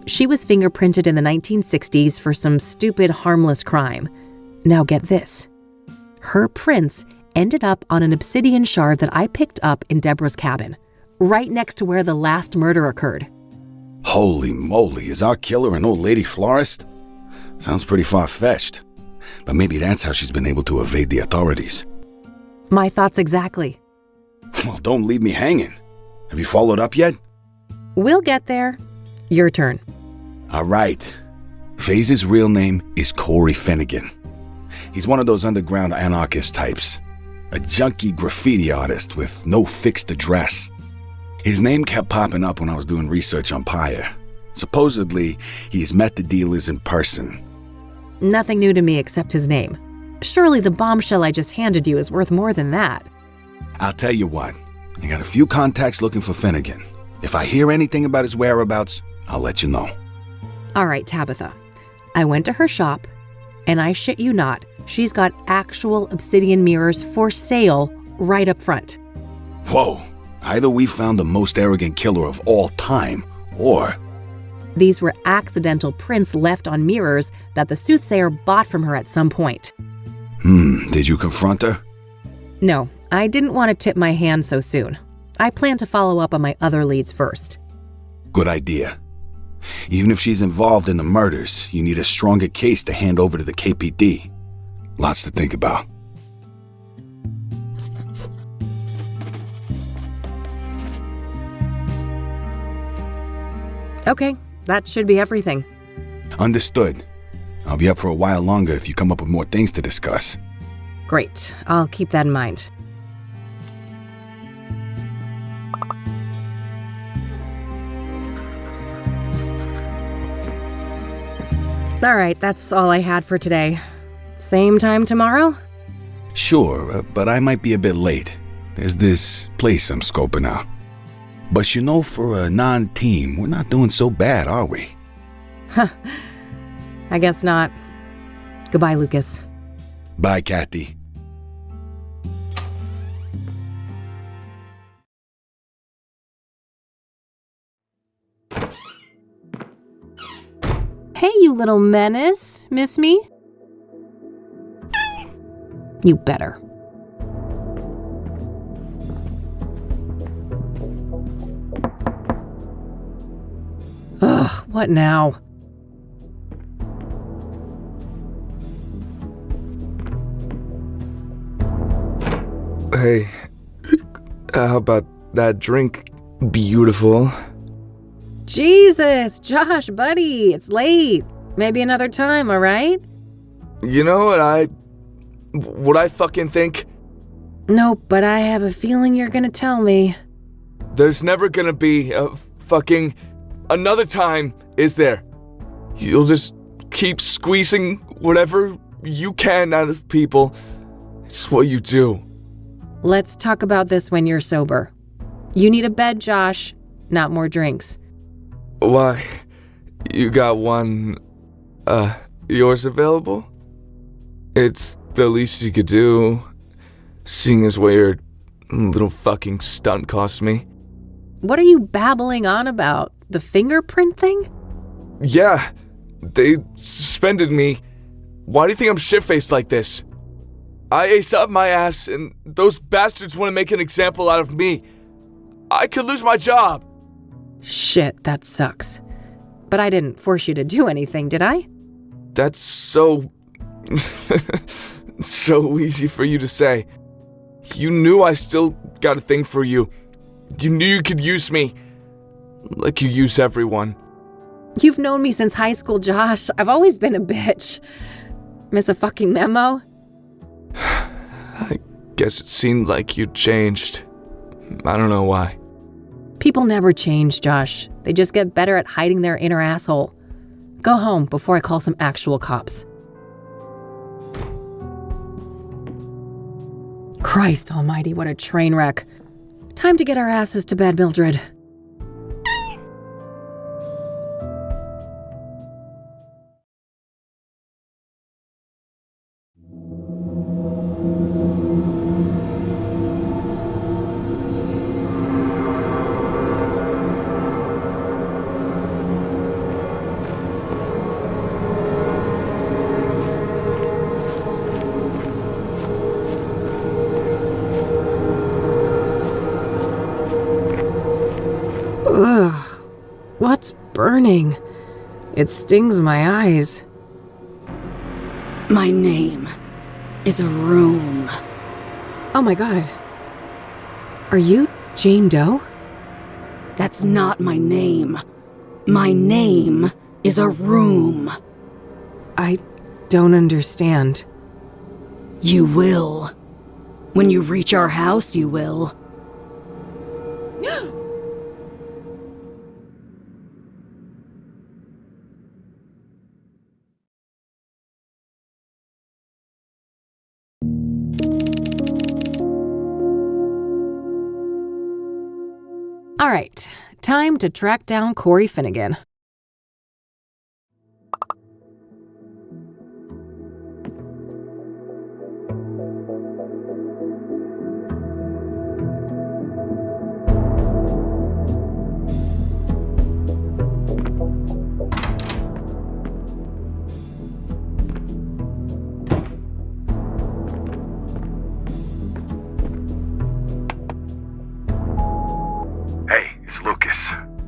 She was fingerprinted in the 1960s for some stupid, harmless crime. Now get this. Her prints ended up on an obsidian shard that I picked up in Deborah's cabin, right next to where the last murder occurred. Holy moly, is our killer an old lady florist? Sounds pretty far-fetched. But maybe that's how she's been able to evade the authorities. My thoughts exactly. Well, don't leave me hanging. Have you followed up yet? We'll get there. Your turn. All right. Phase's real name is Corey Finnegan. He's one of those underground anarchist types. A junkie graffiti artist with no fixed address. His name kept popping up when I was doing research on Pyre. Supposedly, he's met the dealers in person. Nothing new to me except his name. Surely the bombshell I just handed you is worth more than that. I'll tell you what. I got a few contacts looking for Finnegan. If I hear anything about his whereabouts, I'll let you know. All right, Tabitha. I went to her shop, and I shit you not, she's got actual obsidian mirrors for sale right up front. Whoa. Either we found the most arrogant killer of all time, or... These were accidental prints left on mirrors that the Soothsayer bought from her at some point. Did you confront her? No, I didn't want to tip my hand so soon. I plan to follow up on my other leads first. Good idea. Even if she's involved in the murders, you need a stronger case to hand over to the KPD. Lots to think about. Okay, that should be everything. Understood. I'll be up for a while longer if you come up with more things to discuss. Great, I'll keep that in mind. All right, that's all I had for today. Same time tomorrow? Sure, but I might be a bit late. There's this place I'm scoping out. But you know, for a non-team, we're not doing so bad, are we? Huh. I guess not. Goodbye, Lucas. Bye, Kathy. Hey, you little menace. Miss me? You better. Ugh, what now? Hey, how about that drink? Beautiful. Jesus, Josh, buddy, it's late. Maybe another time, all right? You know what I fucking think? Nope, but I have a feeling you're gonna tell me. There's never gonna be a fucking another time, is there? You'll just keep squeezing whatever you can out of people. It's what you do. Let's talk about this when you're sober. You need a bed, Josh, not more drinks. Why? You got one, yours available? It's the least you could do, seeing as what your little fucking stunt cost me. What are you babbling on about? The fingerprint thing? Yeah, they suspended me. Why do you think I'm shit-faced like this? I aced up my ass, and those bastards want to make an example out of me. I could lose my job. Shit, that sucks. But I didn't force you to do anything, did I? That's so... so easy for you to say. You knew I still got a thing for you. You knew you could use me. Like you use everyone. You've known me since high school, Josh. I've always been a bitch. Miss a fucking memo? I guess it seemed like you changed. I don't know why. People never change, Josh. They just get better at hiding their inner asshole. Go home before I call some actual cops. Christ almighty, what a train wreck. Time to get our asses to bed, Mildred. Ugh, what's burning? It stings my eyes. My name is a room. Oh my god. Are you Jane Doe? That's not my name. My name is a room. I don't understand. You will. When you reach our house, you will. All right, time to track down Corey Finnegan. Lucas.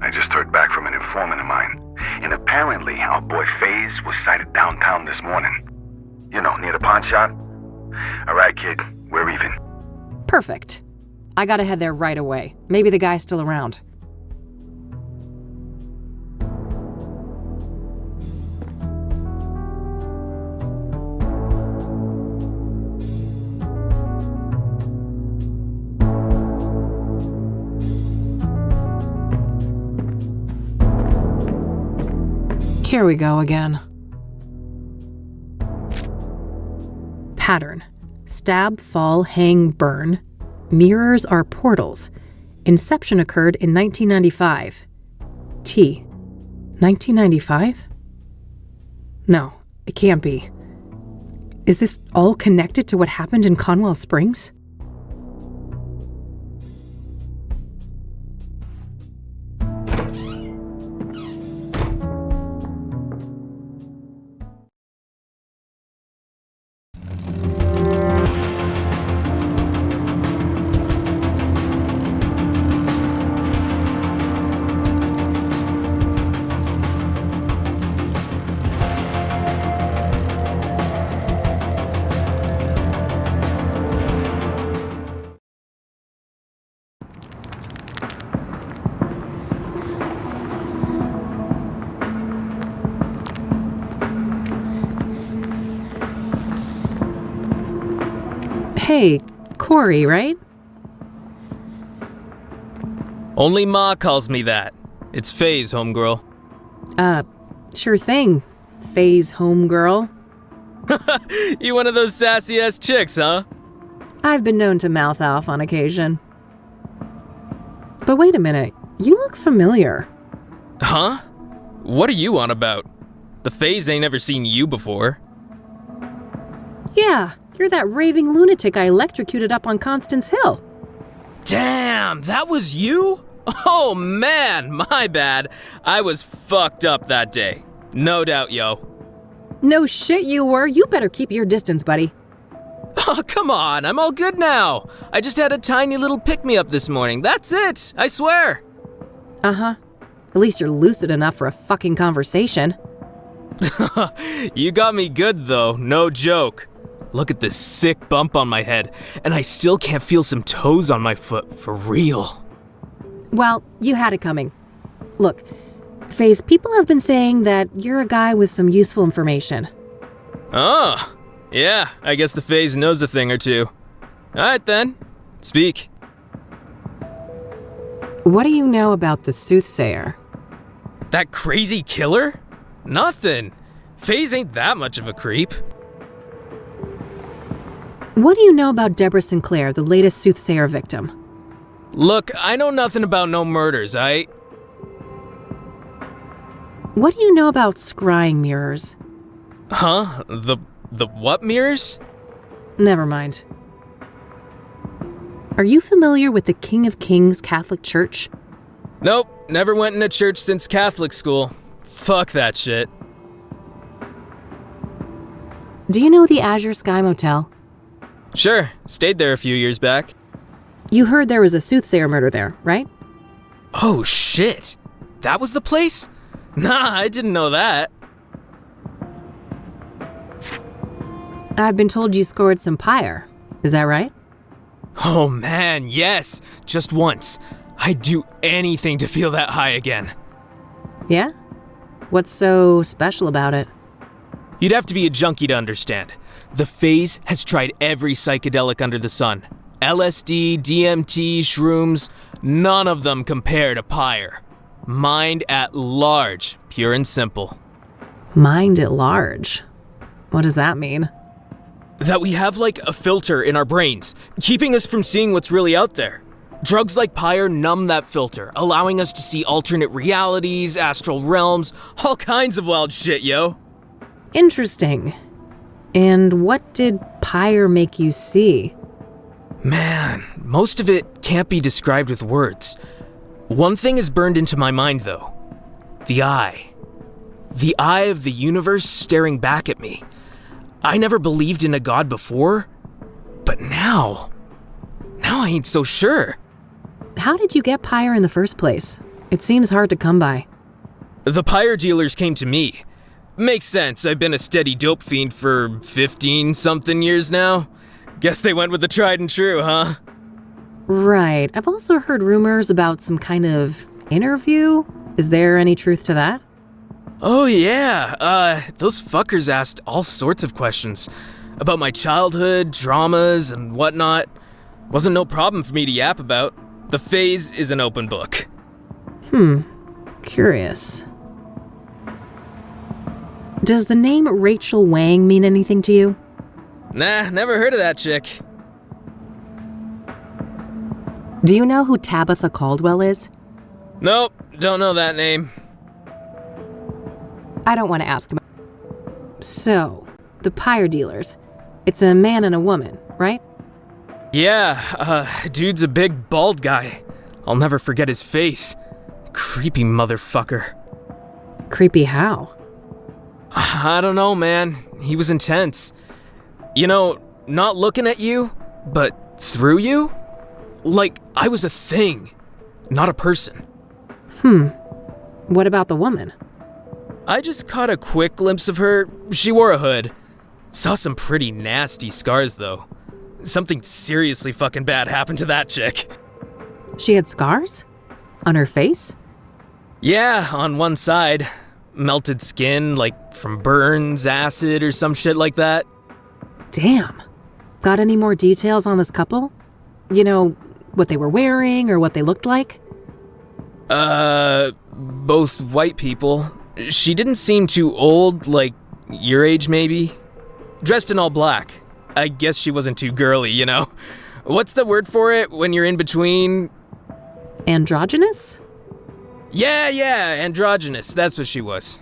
I just heard back from an informant of mine. And apparently our boy FaZe was sighted downtown this morning. You know, near the pawn shop. All right, kid. We're even. Perfect. I gotta head there right away. Maybe the guy's still around. Here we go again. Pattern. Stab, fall, hang, burn. Mirrors are portals. Inception occurred in 1995. T. 1995? No, it can't be. Is this all connected to what happened in Conwell Springs? Hey, Corey, right? Only Ma calls me that. It's Faye's, homegirl. Sure thing, Faye's homegirl. You one of those sassy-ass chicks, huh? I've been known to mouth off on occasion. But wait a minute, you look familiar. Huh? What are you on about? The Fays ain't ever seen you before. Yeah, you're that raving lunatic I electrocuted up on Constance Hill. Damn, that was you? Oh man, my bad. I was fucked up that day. No doubt, yo. No shit you were. You better keep your distance, buddy. Oh, come on, I'm all good now. I just had a tiny little pick-me-up this morning. That's it, I swear. Uh-huh. At least you're lucid enough for a fucking conversation. You got me good, though, no joke. Look at this sick bump on my head, and I still can't feel some toes on my foot, for real. Well, you had it coming. Look, Faze, people have been saying that you're a guy with some useful information. Oh, yeah, I guess the Faze knows a thing or two. Alright then, speak. What do you know about the Soothsayer? That crazy killer? Nothing. Faze ain't that much of a creep. What do you know about Deborah Sinclair, the latest Soothsayer victim? Look, I know nothing about no murders, What do you know about scrying mirrors? Huh? The what mirrors? Never mind. Are you familiar with the King of Kings Catholic Church? Nope, never went in a church since Catholic school. Fuck that shit. Do you know the Azure Sky Motel? Sure, stayed there a few years back. You heard there was a Soothsayer murder there, right? Oh shit! That was the place? Nah, I didn't know that. I've been told you scored some pyre. Is that right? Oh man, yes! Just once. I'd do anything to feel that high again. Yeah? What's so special about it? You'd have to be a junkie to understand. The Faze has tried every psychedelic under the sun. LSD, DMT, shrooms, none of them compare to pyre. Mind at large, pure and simple. Mind at large? What does that mean? That we have like a filter in our brains, keeping us from seeing what's really out there. Drugs like pyre numb that filter, allowing us to see alternate realities, astral realms, all kinds of wild shit, yo. Interesting. And what did pyre make you see? Man, most of it can't be described with words. One thing is burned into my mind, though. The eye. The eye of the universe staring back at me. I never believed in a god before, but now I ain't so sure. How did you get pyre in the first place? It seems hard to come by. The pyre dealers came to me. Makes sense, I've been a steady dope fiend for 15-something years now. Guess they went with the tried and true, huh? Right. I've also heard rumors about some kind of interview. Is there any truth to that? Oh yeah, those fuckers asked all sorts of questions. About my childhood, dramas, and whatnot. Wasn't no problem for me to yap about. The Faze is an open book. Curious. Does the name Rachel Wang mean anything to you? Nah, never heard of that chick. Do you know who Tabitha Caldwell is? Nope, don't know that name. I don't want to ask him. So, the pyre dealers. It's a man and a woman, right? Yeah, dude's a big bald guy. I'll never forget his face. Creepy motherfucker. Creepy how? I don't know, man. He was intense. You know, not looking at you, but through you? Like I was a thing, not a person. What about the woman? I just caught a quick glimpse of her. She wore a hood. Saw some pretty nasty scars, though. Something seriously fucking bad happened to that chick. She had scars? On her face? Yeah, on one side. Melted skin, like from burns, acid, or some shit like that. Damn. Got any more details on this couple? You know, what they were wearing or what they looked like? Both white people. She didn't seem too old, like your age maybe. Dressed in all black. I guess she wasn't too girly, you know? What's the word for it when you're in between? Androgynous? Yeah, androgynous. That's what she was.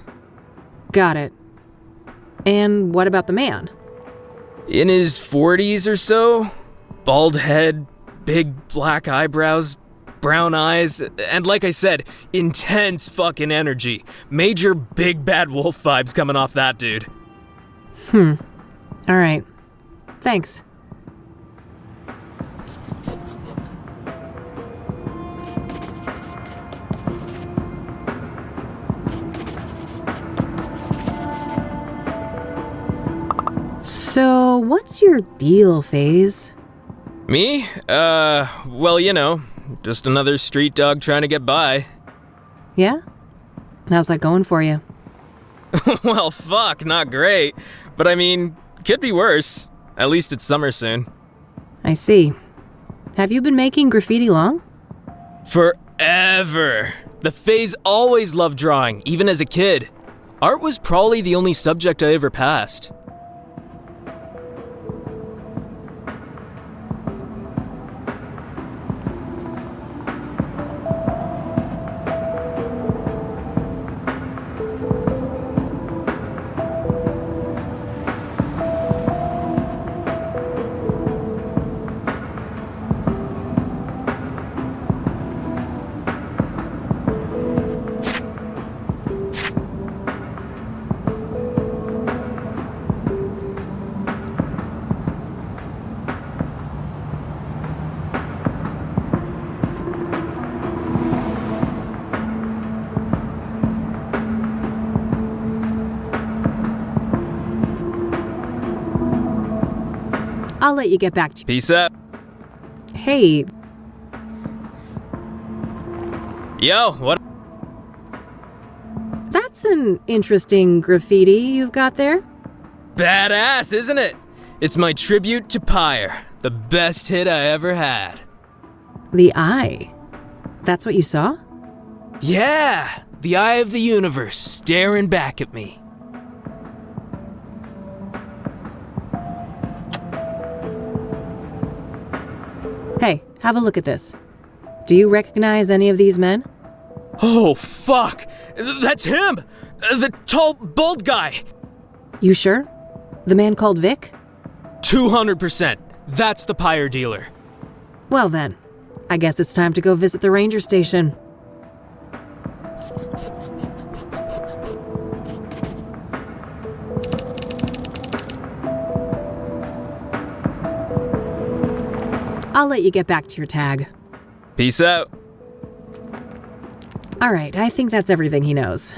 Got it. And what about the man? In his 40s or so. Bald head, big black eyebrows, brown eyes, and like I said, intense fucking energy. Major big bad wolf vibes coming off that dude. All right. Thanks. So, what's your deal, FaZe? Me? Well, you know, just another street dog trying to get by. Yeah? How's that going for you? Well, fuck, not great. But I mean, could be worse. At least it's summer soon. I see. Have you been making graffiti long? Forever. The FaZe always loved drawing, even as a kid. Art was probably the only subject I ever passed. I'll let you get back to... Peace out. Hey. Yo, what? That's an interesting graffiti you've got there. Badass, isn't it? It's my tribute to Pyre, the best hit I ever had. The eye. That's what you saw? Yeah, the eye of the universe staring back at me. Hey, have a look at this. Do you recognize any of these men? Oh, fuck! That's him! The tall, bald guy! You sure? The man called Vic? 200%. That's the pyre dealer. Well then, I guess it's time to go visit the ranger station. I'll let you get back to your tag. Peace out. All right, I think that's everything he knows.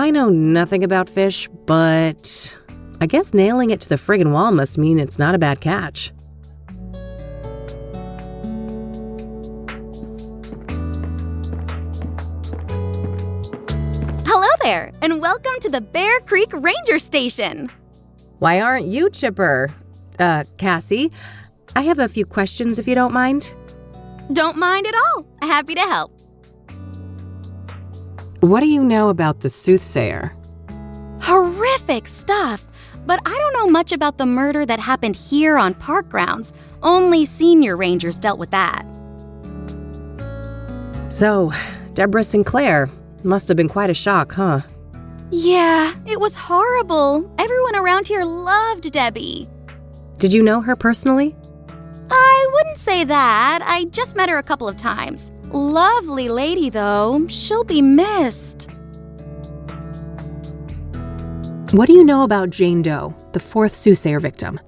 I know nothing about fish, but I guess nailing it to the friggin' wall must mean it's not a bad catch. Hello there, and welcome to the Bear Creek Ranger Station. Why aren't you chipper? Cassie, I have a few questions if you don't mind. Don't mind at all. Happy to help. What do you know about the Soothsayer? Horrific stuff, but I don't know much about the murder that happened here on park grounds. Only senior rangers dealt with that. So, Deborah Sinclair. Must have been quite a shock, huh? Yeah, it was horrible. Everyone around here loved Debbie. Did you know her personally? I wouldn't say that. I just met her a couple of times. Lovely lady, though. She'll be missed. What do you know about Jane Doe, the fourth Soothsayer victim?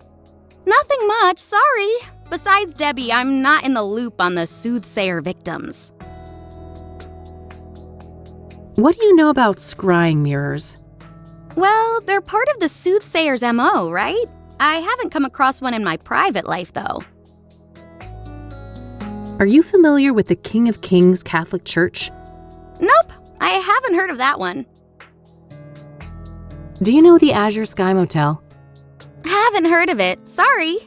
Nothing much, sorry. Besides Debbie, I'm not in the loop on the Soothsayer victims. What do you know about scrying mirrors? Well, they're part of the Soothsayer's MO, right? I haven't come across one in my private life, though. Are you familiar with the King of Kings Catholic Church? Nope, I haven't heard of that one. Do you know the Azure Sky Motel? Haven't heard of it, sorry.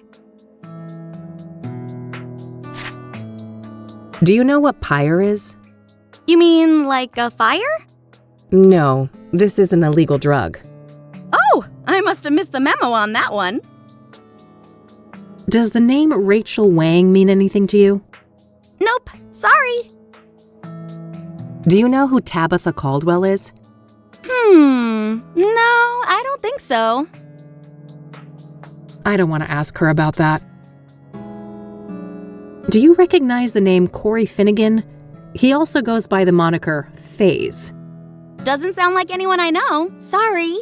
Do you know what pyre is? You mean like a fire? No, this is an illegal drug. Oh, I must have missed the memo on that one. Does the name Rachel Wang mean anything to you? Nope, sorry. Do you know who Tabitha Caldwell is? No, I don't think so. I don't want to ask her about that. Do you recognize the name Corey Finnegan? He also goes by the moniker FaZe. Doesn't sound like anyone I know. Sorry.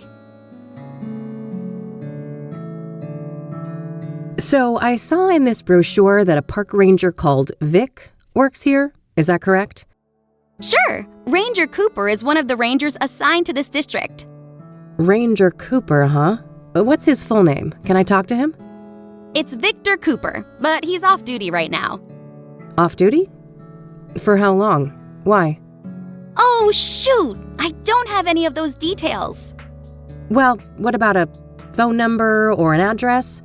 So I saw in this brochure that a park ranger called Vic works here. Is that correct? Sure. Ranger Cooper is one of the rangers assigned to this district. Ranger Cooper, huh? What's his full name? Can I talk to him? It's Victor Cooper, but he's off duty right now. Off duty? For how long? Why? Oh, shoot! I don't have any of those details. Well, what about a phone number or an address?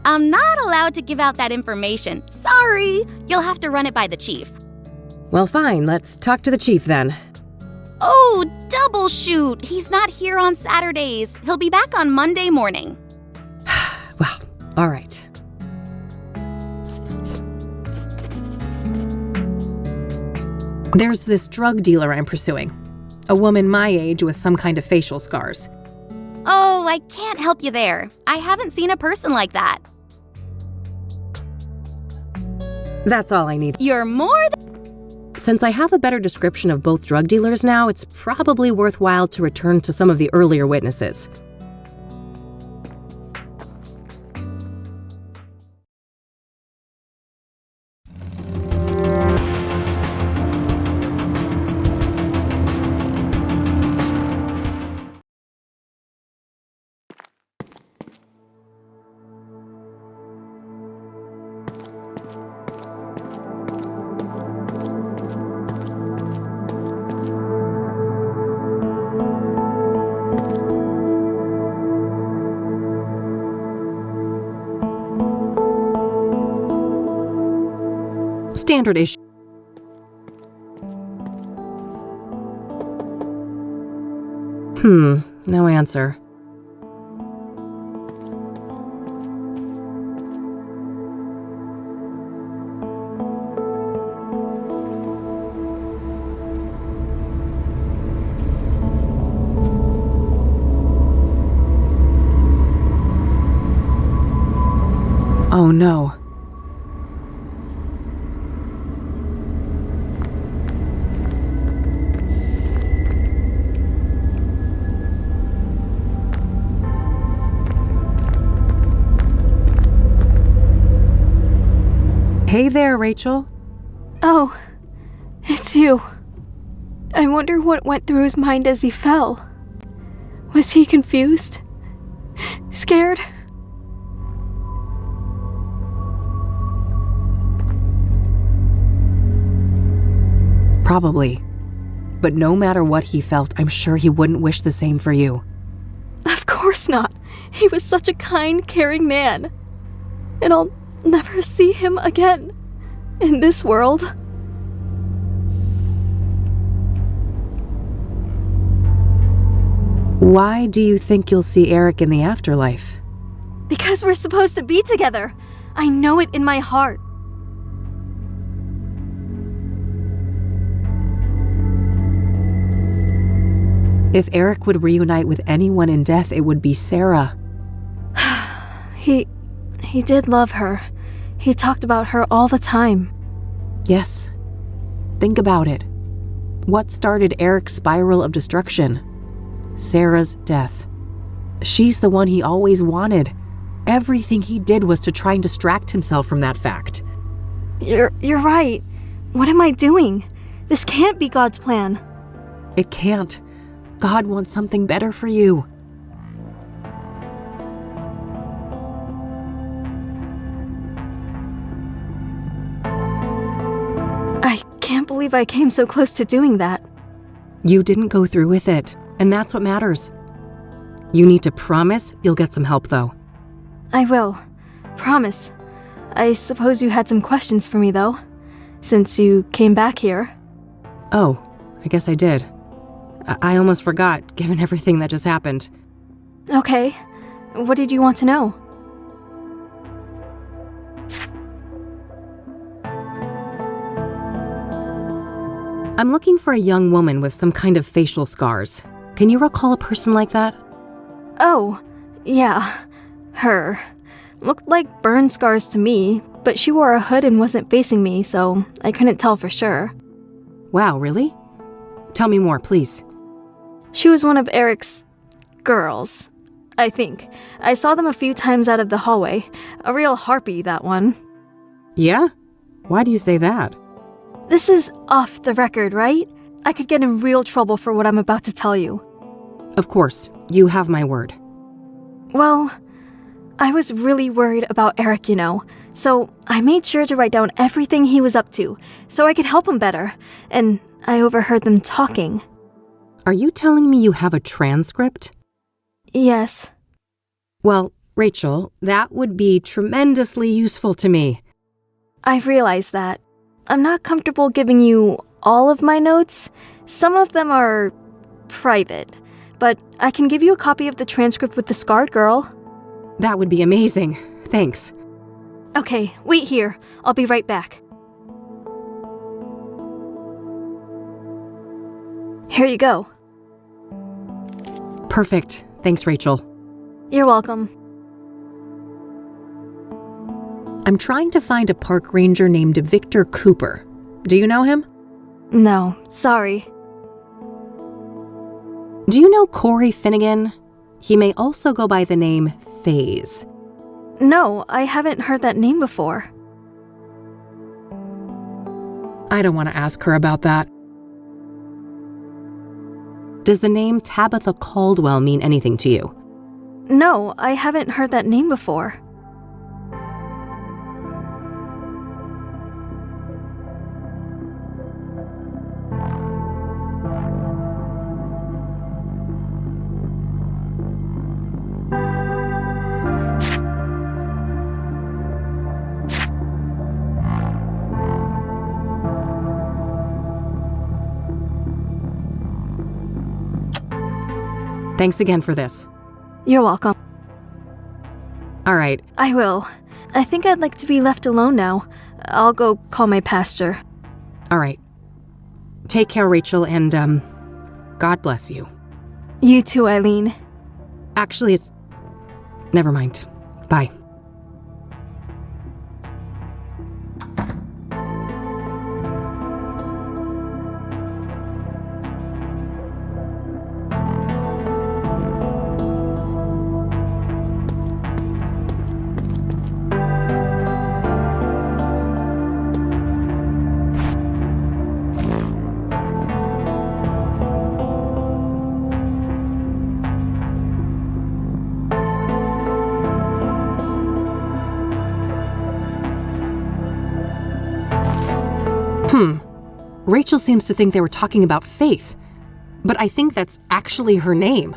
I'm not allowed to give out that information. Sorry. You'll have to run it by the chief. Well, fine. Let's talk to the chief then. Oh, double shoot! He's not here on Saturdays. He'll be back on Monday morning. Well, all right. There's this drug dealer I'm pursuing. A woman my age with some kind of facial scars. Oh, I can't help you there. I haven't seen a person like that. That's all I need. You're more than... Since I have a better description of both drug dealers now, it's probably worthwhile to return to some of the earlier witnesses. Standard issue. No answer. Oh no. Hey there, Rachel. Oh, it's you. I wonder what went through his mind as he fell. Was he confused? Scared? Probably. But no matter what he felt, I'm sure he wouldn't wish the same for you. Of course not. He was such a kind, caring man. And I'll never see him again. In this world. Why do you think you'll see Eric in the afterlife? Because we're supposed to be together. I know it in my heart. If Eric would reunite with anyone in death, it would be Sarah. He did love her. He talked about her all the time. Yes. Think about it. What started Eric's spiral of destruction? Sarah's death. She's the one he always wanted. Everything he did was to try and distract himself from that fact. You're right. What am I doing? This can't be God's plan. It can't. God wants something better for you. I can't believe I came so close to doing that. You didn't go through with it, and that's what matters. You need to promise you'll get some help, though. I will. Promise. I suppose you had some questions for me, though, since you came back here. Oh, I guess I did. I almost forgot, given everything that just happened. Okay. What did you want to know? I'm looking for a young woman with some kind of facial scars. Can you recall a person like that? Oh, yeah. Her. Looked like burn scars to me, but she wore a hood and wasn't facing me, so I couldn't tell for sure. Wow, really? Tell me more, please. She was one of Eric's girls, I think. I saw them a few times out of the hallway. A real harpy, that one. Yeah? Why do you say that? This is off the record, right? I could get in real trouble for what I'm about to tell you. Of course, you have my word. Well, I was really worried about Eric, so I made sure to write down everything he was up to, so I could help him better, and I overheard them talking. Are you telling me you have a transcript? Yes. Well, Rachel, that would be tremendously useful to me. I realize that. I'm not comfortable giving you all of my notes. Some of them are private, but I can give you a copy of the transcript with the scarred girl. That would be amazing. Thanks. Okay, wait here. I'll be right back. Here you go. Perfect. Thanks, Rachel. You're welcome. I'm trying to find a park ranger named Victor Cooper. Do you know him? No, sorry. Do you know Corey Finnegan? He may also go by the name FaZe. No, I haven't heard that name before. I don't want to ask her about that. Does the name Tabitha Caldwell mean anything to you? No, I haven't heard that name before. Thanks again for this. You're welcome. All right. I will. I think I'd like to be left alone now. I'll go call my pastor. All right. Take care, Rachel, and, God bless you. You too, Eileen. Actually, it's... Never mind. Bye. Rachel seems to think they were talking about Faith, but I think that's actually her name.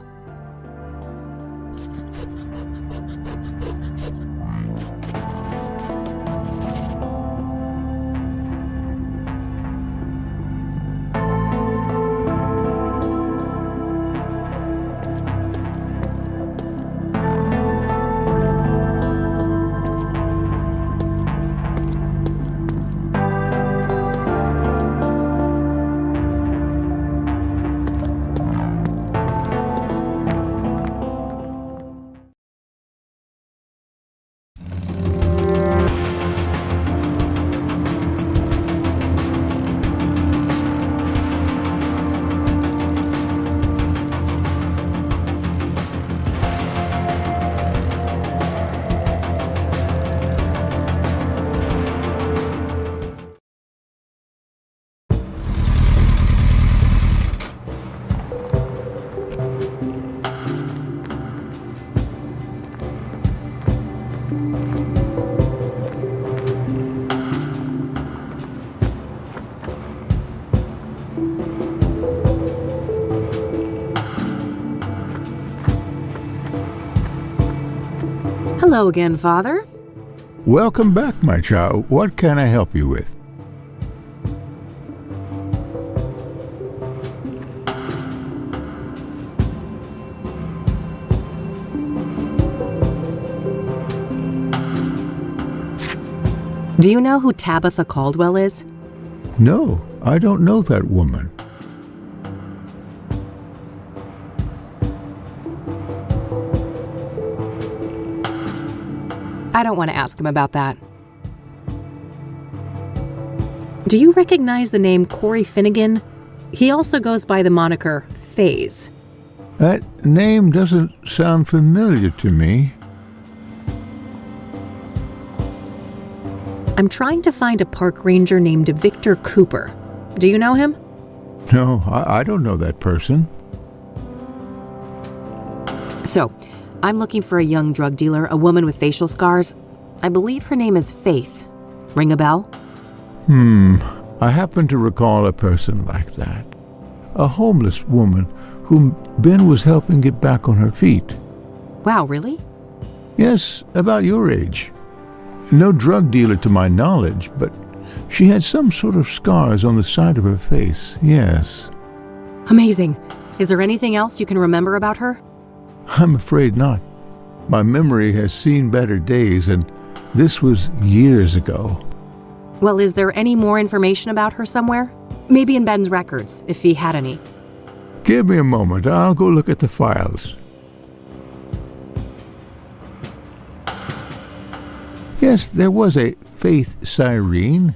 Hello again, Father. Welcome back, my child. What can I help you with? Do you know who Tabitha Caldwell is? No, I don't know that woman. I don't want to ask him about that. Do you recognize the name Corey Finnegan? He also goes by the moniker FaZe. That name doesn't sound familiar to me. I'm trying to find a park ranger named Victor Cooper. Do you know him? No, I don't know that person. So, I'm looking for a young drug dealer, a woman with facial scars. I believe her name is Faith. Ring a bell? I happen to recall a person like that. A homeless woman whom Ben was helping get back on her feet. Wow, really? Yes, about your age. No drug dealer to my knowledge, but she had some sort of scars on the side of her face, yes. Amazing. Is there anything else you can remember about her? I'm afraid not. My memory has seen better days, and this was years ago. Well, is there any more information about her somewhere? Maybe in Ben's records, if he had any. Give me a moment. I'll go look at the files. Yes, there was a Faith Cyrene.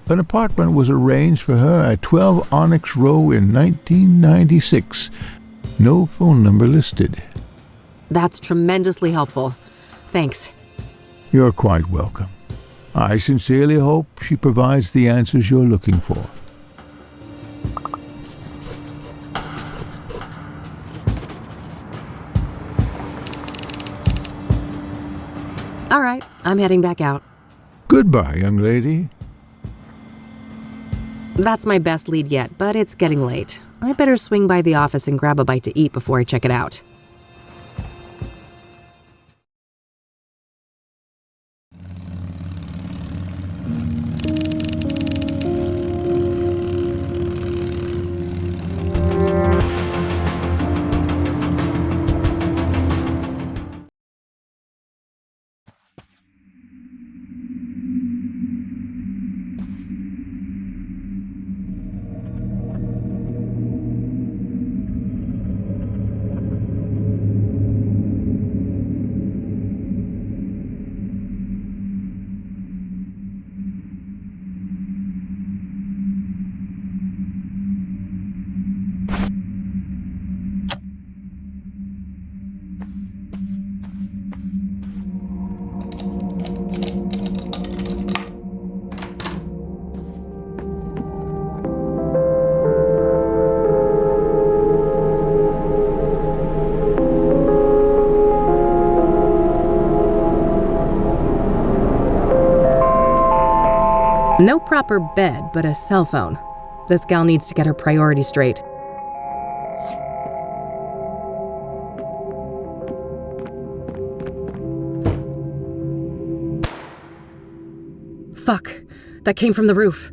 An apartment was arranged for her at 12 Onyx Row in 1996. No phone number listed. That's tremendously helpful. Thanks. You're quite welcome. I sincerely hope she provides the answers you're looking for. All right, I'm heading back out. Goodbye, young lady. That's my best lead yet, but it's getting late. I better swing by the office and grab a bite to eat before I check it out. No proper bed, but a cell phone. This gal needs to get her priorities straight. Fuck. That came from the roof.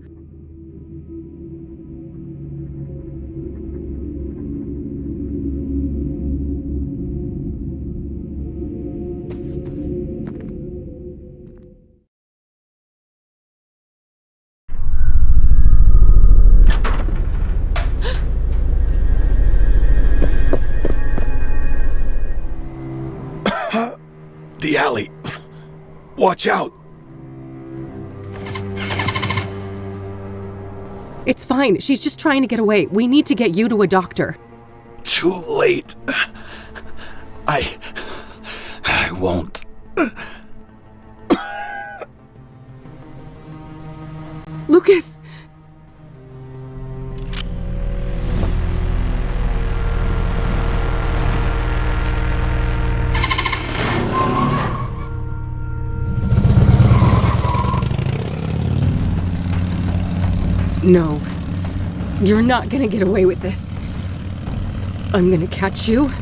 The alley. Watch out. It's fine. She's just trying to get away. We need to get you to a doctor. Too late. I won't. Lucas! No. You're not gonna get away with this. I'm gonna catch you,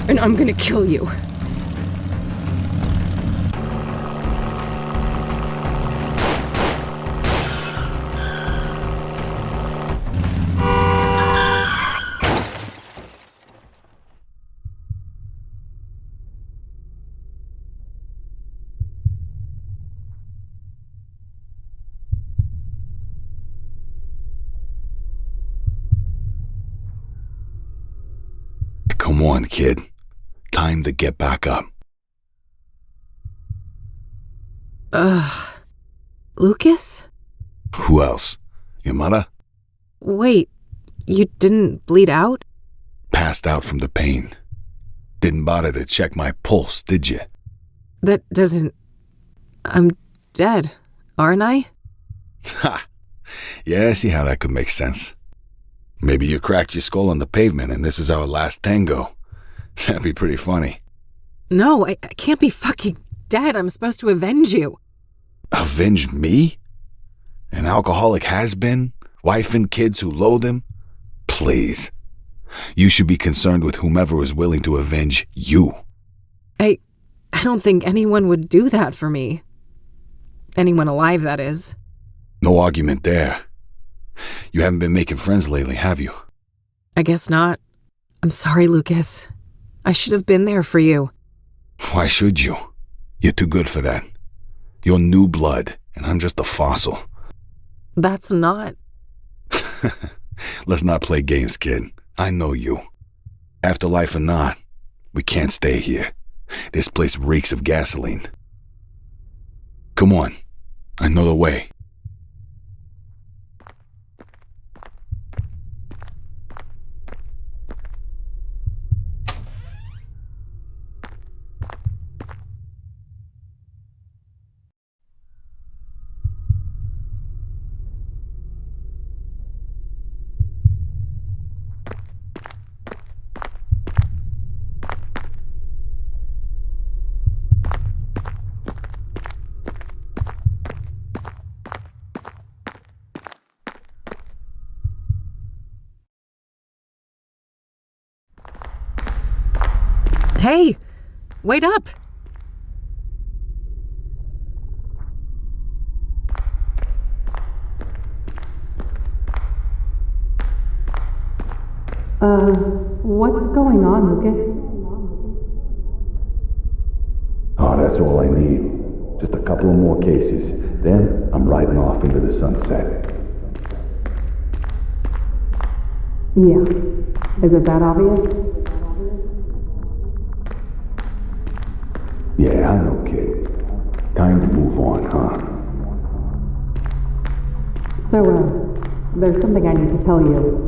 and I'm gonna kill you. Come on, kid. Time to get back up. Lucas? Who else? Your mother? Wait, you didn't bleed out? Passed out from the pain. Didn't bother to check my pulse, did you? That doesn't... I'm dead, aren't I? Ha! Yeah, I see how that could make sense. Maybe you cracked your skull on the pavement and this is our last tango. That'd be pretty funny. No, I can't be fucking dead. I'm supposed to avenge you. Avenge me? An alcoholic has-been? Wife and kids who loathe him? Please. You should be concerned with whomever is willing to avenge you. I don't think anyone would do that for me. Anyone alive, that is. No argument there. You haven't been making friends lately, have you? I guess not. I'm sorry, Lucas. I should have been there for you. Why should you? You're too good for that. You're new blood, and I'm just a fossil. That's not... Let's not play games, kid. I know you. Afterlife or not, we can't stay here. This place reeks of gasoline. Come on. I know the way. Hey! Wait up! What's going on, Lucas? Oh, that's all I need. Just a couple of more cases. Then I'm riding off into the sunset. Yeah. Is it that obvious? Yeah, I know, kid. Time to move on, huh? So, there's something I need to tell you.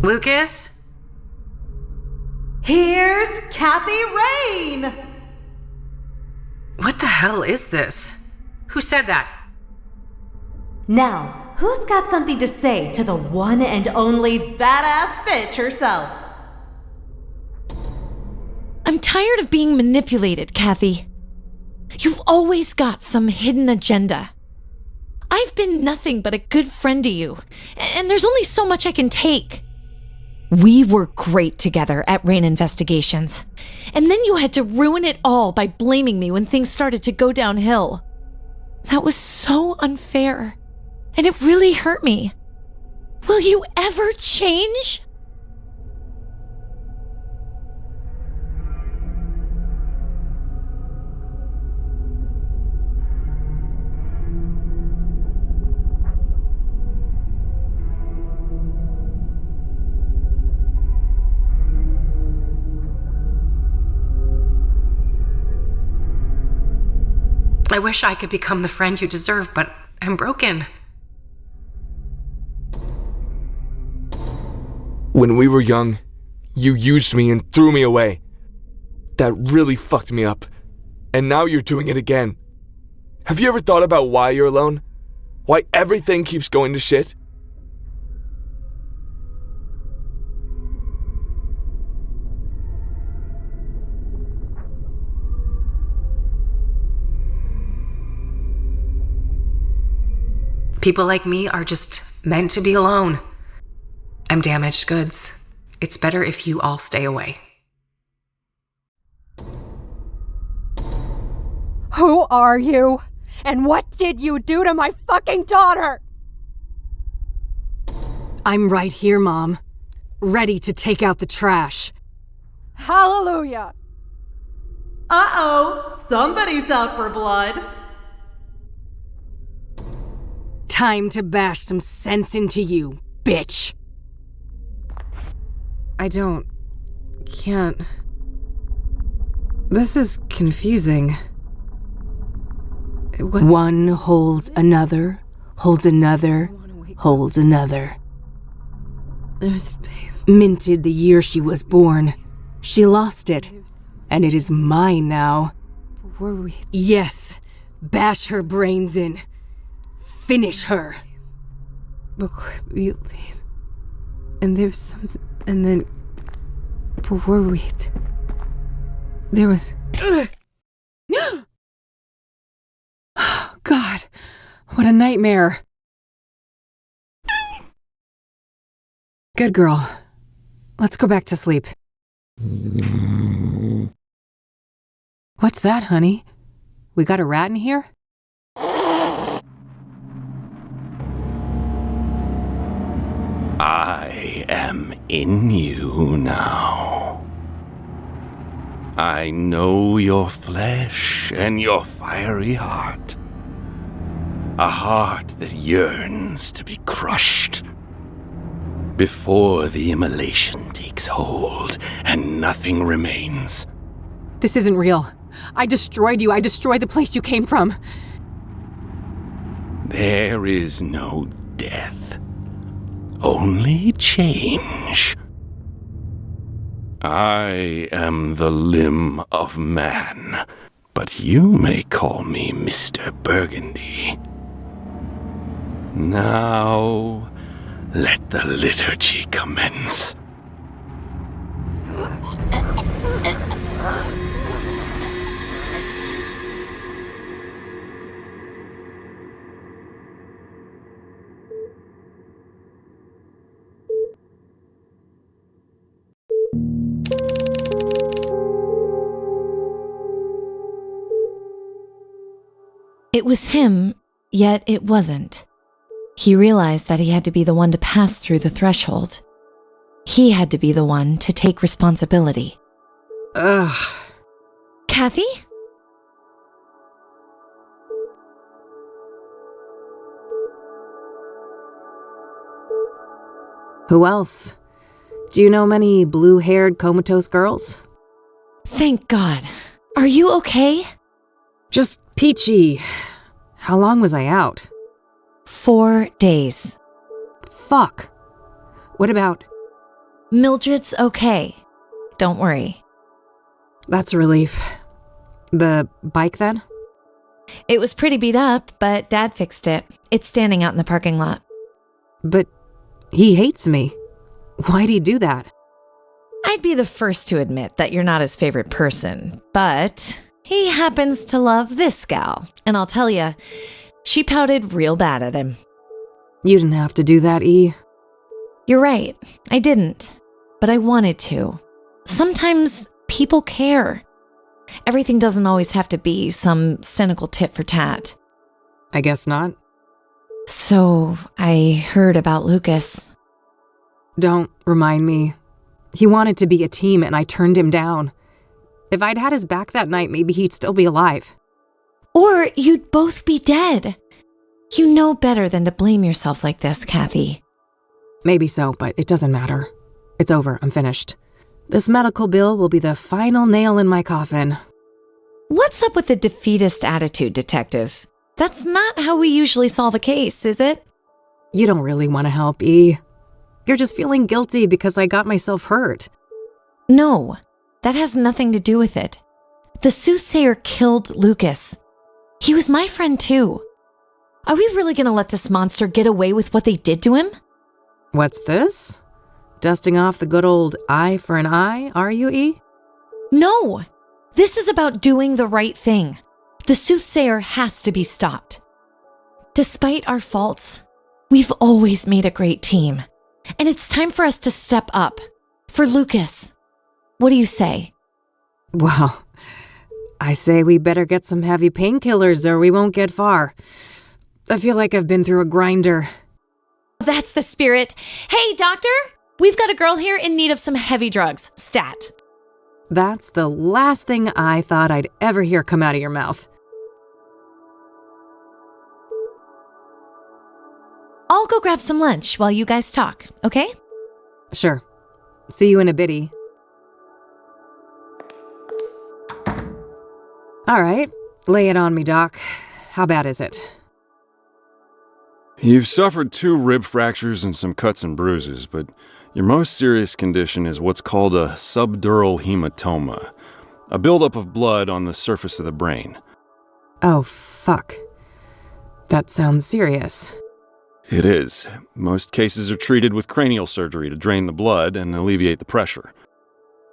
Lucas? Here's Kathy Rain! What the hell is this? Who said that? Now, who's got something to say to the one and only badass bitch herself? I'm tired of being manipulated, Kathy. You've always got some hidden agenda. I've been nothing but a good friend to you, and there's only so much I can take. We were great together at Rain Investigations, and then you had to ruin it all by blaming me when things started to go downhill. That was so unfair, and it really hurt me. Will you ever change? I wish I could become the friend you deserve, but I'm broken. When we were young, you used me and threw me away. That really fucked me up. And now you're doing it again. Have you ever thought about why you're alone? Why everything keeps going to shit? People like me are just meant to be alone. I'm damaged goods. It's better if you all stay away. Who are you? And what did you do to my fucking daughter? I'm right here, Mom. Ready to take out the trash. Hallelujah! Uh-oh, somebody's out for blood. Time to bash some sense into you, bitch. Can't. This is confusing. One holds another, holds another, holds another. There's minted the year she was born. She lost it, and it is mine now. Yes, bash her brains in. Finish her. And there's something, and then before we, there was. God, what a nightmare. Good girl. Let's go back to sleep. What's that, honey? We got a rat in here? I am in you now. I know your flesh and your fiery heart. A heart that yearns to be crushed before the immolation takes hold and nothing remains. This isn't real. I destroyed you. I destroyed the place you came from. There is no death. Only change. I am the limb of man, but you may call me Mr. Burgundy. Now, let the liturgy commence. It was him, yet it wasn't. He realized that he had to be the one to pass through the threshold. He had to be the one to take responsibility. Ugh. Kathy? Who else? Do you know many blue-haired comatose girls? Thank God. Are you okay? Just peachy. How long was I out? 4 days. Fuck. What about... Mildred's okay. Don't worry. That's a relief. The bike then? It was pretty beat up, but Dad fixed it. It's standing out in the parking lot. But he hates me. Why'd he do that? I'd be the first to admit that you're not his favorite person, but he happens to love this gal. And I'll tell you, she pouted real bad at him. You didn't have to do that, E. You're right. I didn't. But I wanted to. Sometimes people care. Everything doesn't always have to be some cynical tit for tat. I guess not. So, I heard about Lucas. Don't remind me. He wanted to be a team and I turned him down. If I'd had his back that night, maybe he'd still be alive. Or you'd both be dead. You know better than to blame yourself like this, Kathy. Maybe so, but it doesn't matter. It's over. I'm finished. This medical bill will be the final nail in my coffin. What's up with the defeatist attitude, Detective? That's not how we usually solve a case, is it? You don't really want to help, E. You're just feeling guilty because I got myself hurt. No, that has nothing to do with it. The Soothsayer killed Lucas. He was my friend too. Are we really going to let this monster get away with what they did to him? What's this? Dusting off the good old eye for an eye, are you, E? No! This is about doing the right thing. The Soothsayer has to be stopped. Despite our faults, we've always made a great team. And it's time for us to step up. For Lucas. What do you say? Well, I say we better get some heavy painkillers or we won't get far. I feel like I've been through a grinder. That's the spirit. Hey, doctor! We've got a girl here in need of some heavy drugs. Stat. That's the last thing I thought I'd ever hear come out of your mouth. I'll go grab some lunch while you guys talk, okay? Sure. See you in a bitty. All right. Lay it on me, Doc. How bad is it? You've suffered 2 rib fractures and some cuts and bruises, but your most serious condition is what's called a subdural hematoma, a buildup of blood on the surface of the brain. Oh, fuck. That sounds serious. It is. Most cases are treated with cranial surgery to drain the blood and alleviate the pressure.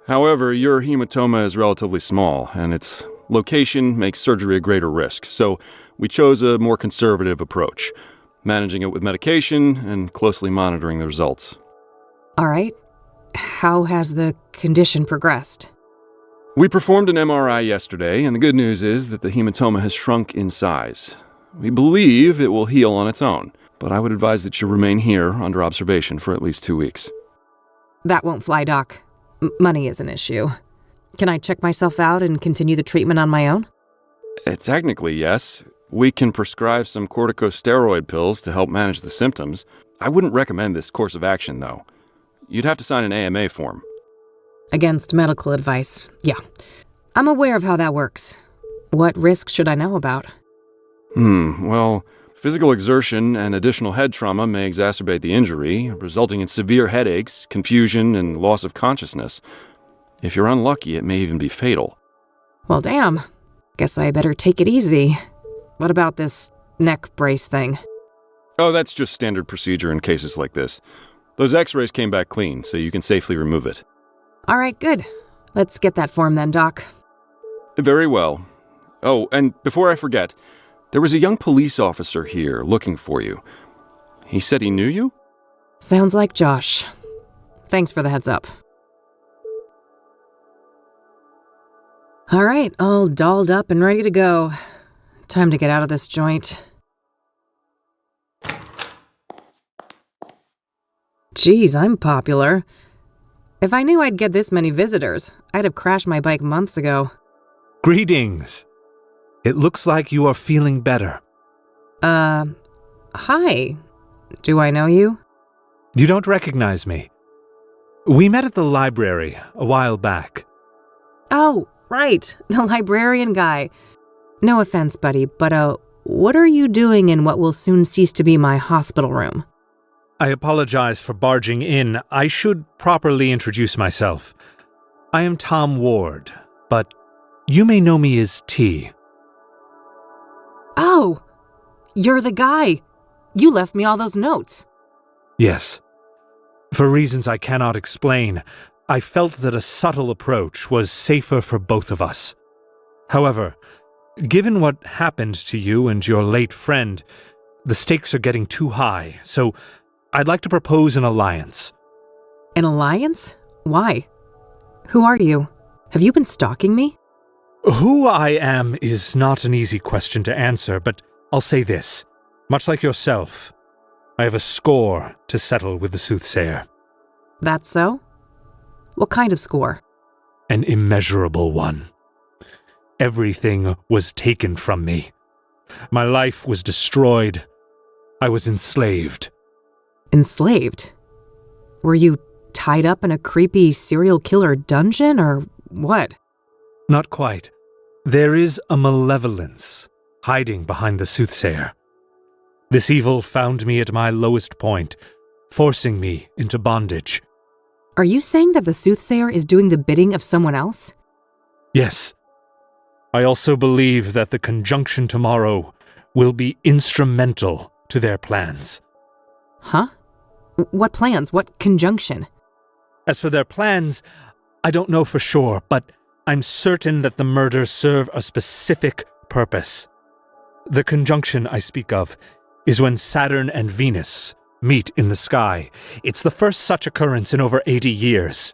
However, your hematoma is relatively small, and its location makes surgery a greater risk, so we chose a more conservative approach, managing it with medication and closely monitoring the results. All right. How has the condition progressed? We performed an MRI yesterday, and the good news is that the hematoma has shrunk in size. We believe it will heal on its own, but I would advise that you remain here under observation for at least 2 weeks. That won't fly, Doc. Money is an issue. Can I check myself out and continue the treatment on my own? Technically, yes. We can prescribe some corticosteroid pills to help manage the symptoms. I wouldn't recommend this course of action, though. You'd have to sign an AMA form. Against medical advice, yeah. I'm aware of how that works. What risks should I know about? Well, physical exertion and additional head trauma may exacerbate the injury, resulting in severe headaches, confusion, and loss of consciousness. If you're unlucky, it may even be fatal. Well, damn. Guess I better take it easy. What about this neck brace thing? Oh, that's just standard procedure in cases like this. Those x-rays came back clean, so you can safely remove it. All right, good. Let's get that form then, Doc. Very well. Oh, and before I forget, there was a young police officer here looking for you. He said he knew you? Sounds like Josh. Thanks for the heads up. All right, all dolled up and ready to go. Time to get out of this joint. Geez, I'm popular. If I knew I'd get this many visitors, I'd have crashed my bike months ago. Greetings. It looks like you are feeling better. Hi. Do I know you? You don't recognize me. We met at the library a while back. Oh, right. The librarian guy. No offense, buddy, but, what are you doing in what will soon cease to be my hospital room? I apologize for barging in. I should properly introduce myself. I am Tom Ward, but you may know me as T. Oh, you're the guy. You left me all those notes. Yes. For reasons I cannot explain, I felt that a subtle approach was safer for both of us. However, given what happened to you and your late friend, the stakes are getting too high, so I'd like to propose an alliance. An alliance? Why? Who are you? Have you been stalking me? Who I am is not an easy question to answer, but I'll say this. Much like yourself, I have a score to settle with the Soothsayer. That's so? What kind of score? An immeasurable one. Everything was taken from me. My life was destroyed. I was enslaved. Enslaved? Were you tied up in a creepy serial killer dungeon, or what? Not quite. There is a malevolence hiding behind the Soothsayer. This evil found me at my lowest point, forcing me into bondage. Are you saying that the Soothsayer is doing the bidding of someone else? Yes. I also believe that the conjunction tomorrow will be instrumental to their plans. Huh? What plans? What conjunction? As for their plans, I don't know for sure, but I'm certain that the murders serve a specific purpose. The conjunction I speak of is when Saturn and Venus meet in the sky. It's the first such occurrence in over 80 years.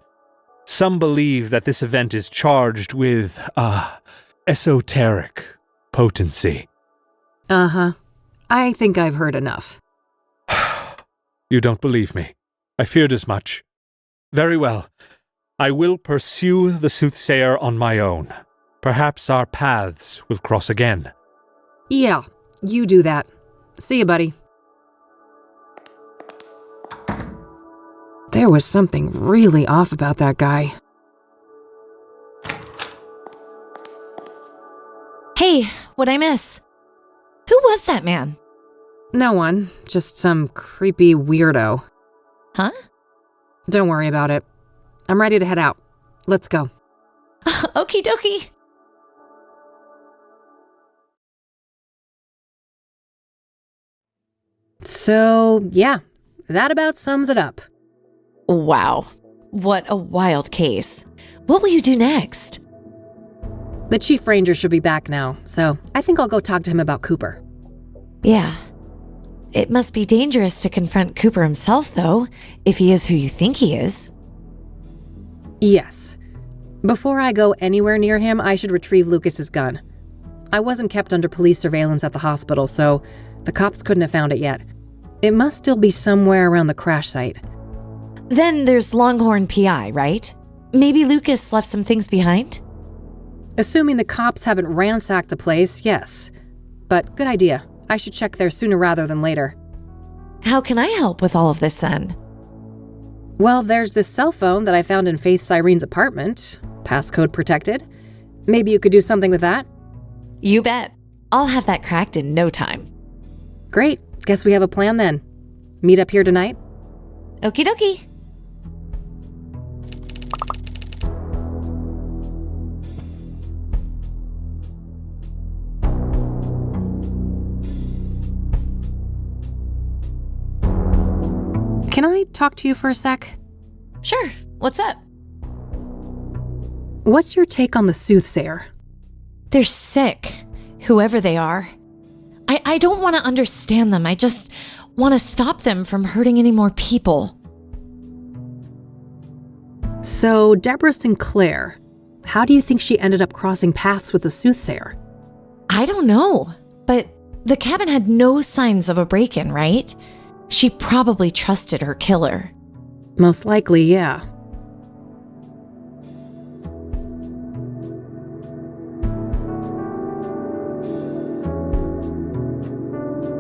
Some believe that this event is charged with, esoteric potency. Uh-huh. I think I've heard enough. You don't believe me. I feared as much. Very well. I will pursue the Soothsayer on my own. Perhaps our paths will cross again. Yeah, you do that. See you, buddy. There was something really off about that guy. Hey, what'd I miss? Who was that man? No one, just some creepy weirdo. Huh? Don't worry about it. I'm ready to head out. Let's go. Okie dokie. So, yeah, that about sums it up. Wow. What a wild case. What will you do next? The Chief Ranger should be back now, so I think I'll go talk to him about Cooper. Yeah. It must be dangerous to confront Cooper himself, though, if he is who you think he is. Yes. Before I go anywhere near him, I should retrieve Lucas's gun. I wasn't kept under police surveillance at the hospital, so the cops couldn't have found it yet. It must still be somewhere around the crash site. Then there's Longhorn PI, right? Maybe Lucas left some things behind? Assuming the cops haven't ransacked the place, yes. But good idea. I should check there sooner rather than later. How can I help with all of this then? Well, there's this cell phone that I found in Faith Cyrene's apartment. Passcode protected. Maybe you could do something with that? You bet. I'll have that cracked in no time. Great. Guess we have a plan then. Meet up here tonight? Okie dokie. Can I talk to you for a sec? Sure. What's up? What's your take on the Soothsayer? They're sick, whoever they are. I don't want to understand them. I just want to stop them from hurting any more people. So, Deborah Sinclair, how do you think she ended up crossing paths with the Soothsayer? I don't know, but the cabin had no signs of a break-in, right? She probably trusted her killer. Most likely, yeah.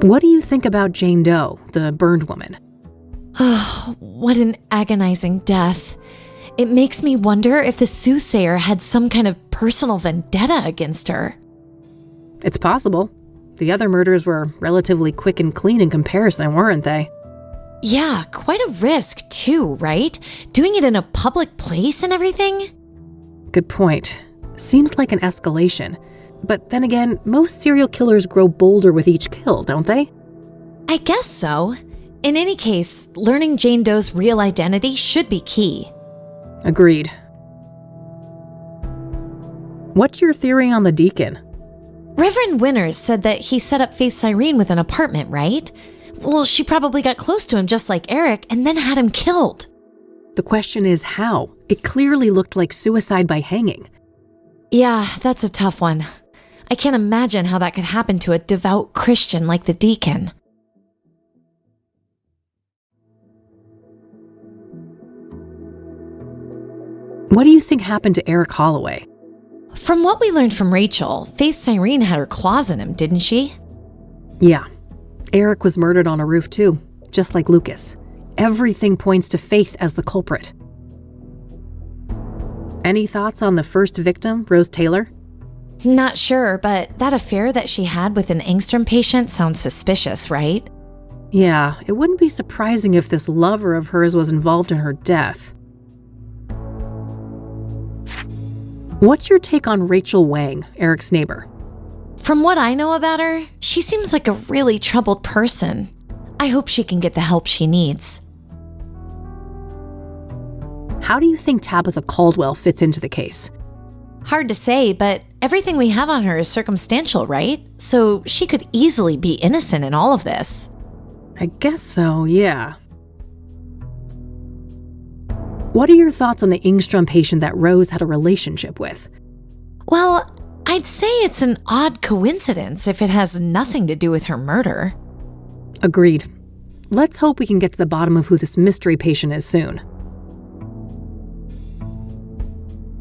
What do you think about Jane Doe, the burned woman? Oh, what an agonizing death. It makes me wonder if the Soothsayer had some kind of personal vendetta against her. It's possible. The other murders were relatively quick and clean in comparison, weren't they? Yeah, quite a risk too, right? Doing it in a public place and everything? Good point. Seems like an escalation. But then again, most serial killers grow bolder with each kill, don't they? I guess so. In any case, learning Jane Doe's real identity should be key. Agreed. What's your theory on the deacon? Reverend Winters said that he set up Faith Cyrene with an apartment, right? Well, she probably got close to him just like Eric and then had him killed. The question is how? It clearly looked like suicide by hanging. Yeah, that's a tough one. I can't imagine how that could happen to a devout Christian like the deacon. What do you think happened to Eric Holloway? From what we learned from Rachel, Faith Cyrene had her claws in him, didn't she? Yeah. Eric was murdered on a roof too, just like Lucas. Everything points to Faith as the culprit. Any thoughts on the first victim, Rose Taylor? Not sure, but that affair that she had with an Angstrom patient sounds suspicious, right? Yeah, it wouldn't be surprising if this lover of hers was involved in her death. What's your take on Rachel Wang, Eric's neighbor? From what I know about her, she seems like a really troubled person. I hope she can get the help she needs. How do you think Tabitha Caldwell fits into the case? Hard to say, but everything we have on her is circumstantial, right? So she could easily be innocent in all of this. I guess so, yeah. What are your thoughts on the Engstrom patient that Rose had a relationship with? Well, I'd say it's an odd coincidence if it has nothing to do with her murder. Agreed. Let's hope we can get to the bottom of who this mystery patient is soon.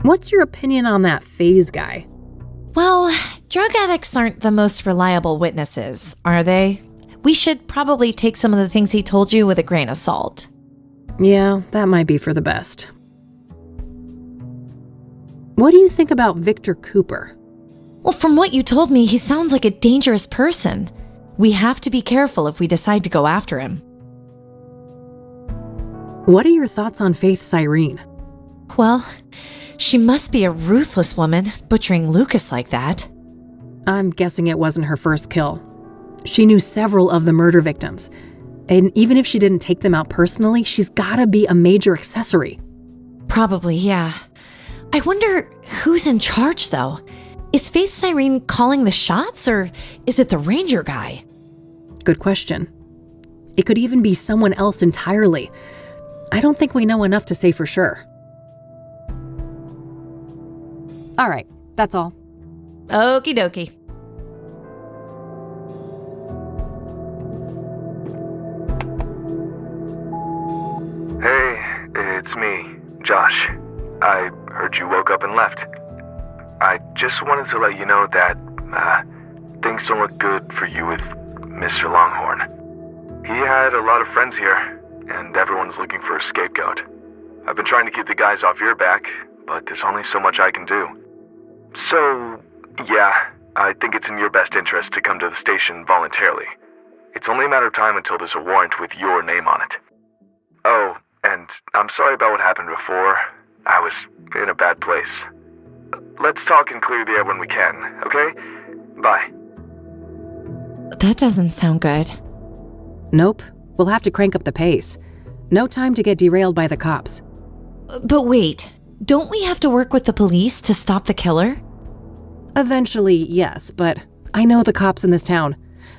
What's your opinion on that Phase guy? Well, drug addicts aren't the most reliable witnesses, are they? We should probably take some of the things he told you with a grain of salt. Yeah, that might be for the best. What do you think about Victor Cooper? Well, from what you told me, he sounds like a dangerous person. We have to be careful if we decide to go after him. What are your thoughts on Faith Cyrene? Well, she must be a ruthless woman, butchering Lucas like that. I'm guessing it wasn't her first kill. She knew several of the murder victims. And even if she didn't take them out personally, she's gotta be a major accessory. Probably, yeah. I wonder who's in charge, though. Is Faith Cyrene calling the shots, or is it the ranger guy? Good question. It could even be someone else entirely. I don't think we know enough to say for sure. All right, that's all. Okie dokie. Hey, it's me, Josh. I heard you woke up and left. I just wanted to let you know that, things don't look good for you with Mr. Longhorn. He had a lot of friends here, and everyone's looking for a scapegoat. I've been trying to keep the guys off your back, but there's only so much I can do. So, yeah, I think it's in your best interest to come to the station voluntarily. It's only a matter of time until there's a warrant with your name on it. Oh, and I'm sorry about what happened before. I was in a bad place. Let's talk and clear the air when we can, okay? Bye. That doesn't sound good. Nope. We'll have to crank up the pace. No time to get derailed by the cops. But wait, don't we have to work with the police to stop the killer? Eventually, yes, but I know the cops in this town.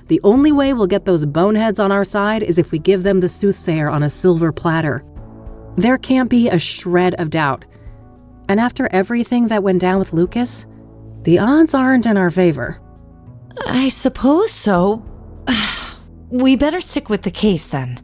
The only way we'll get those boneheads on our side is if we give them the Soothsayer on a silver platter. There can't be a shred of doubt. And after everything that went down with Lucas, the odds aren't in our favor. I suppose so. We better stick with the case then.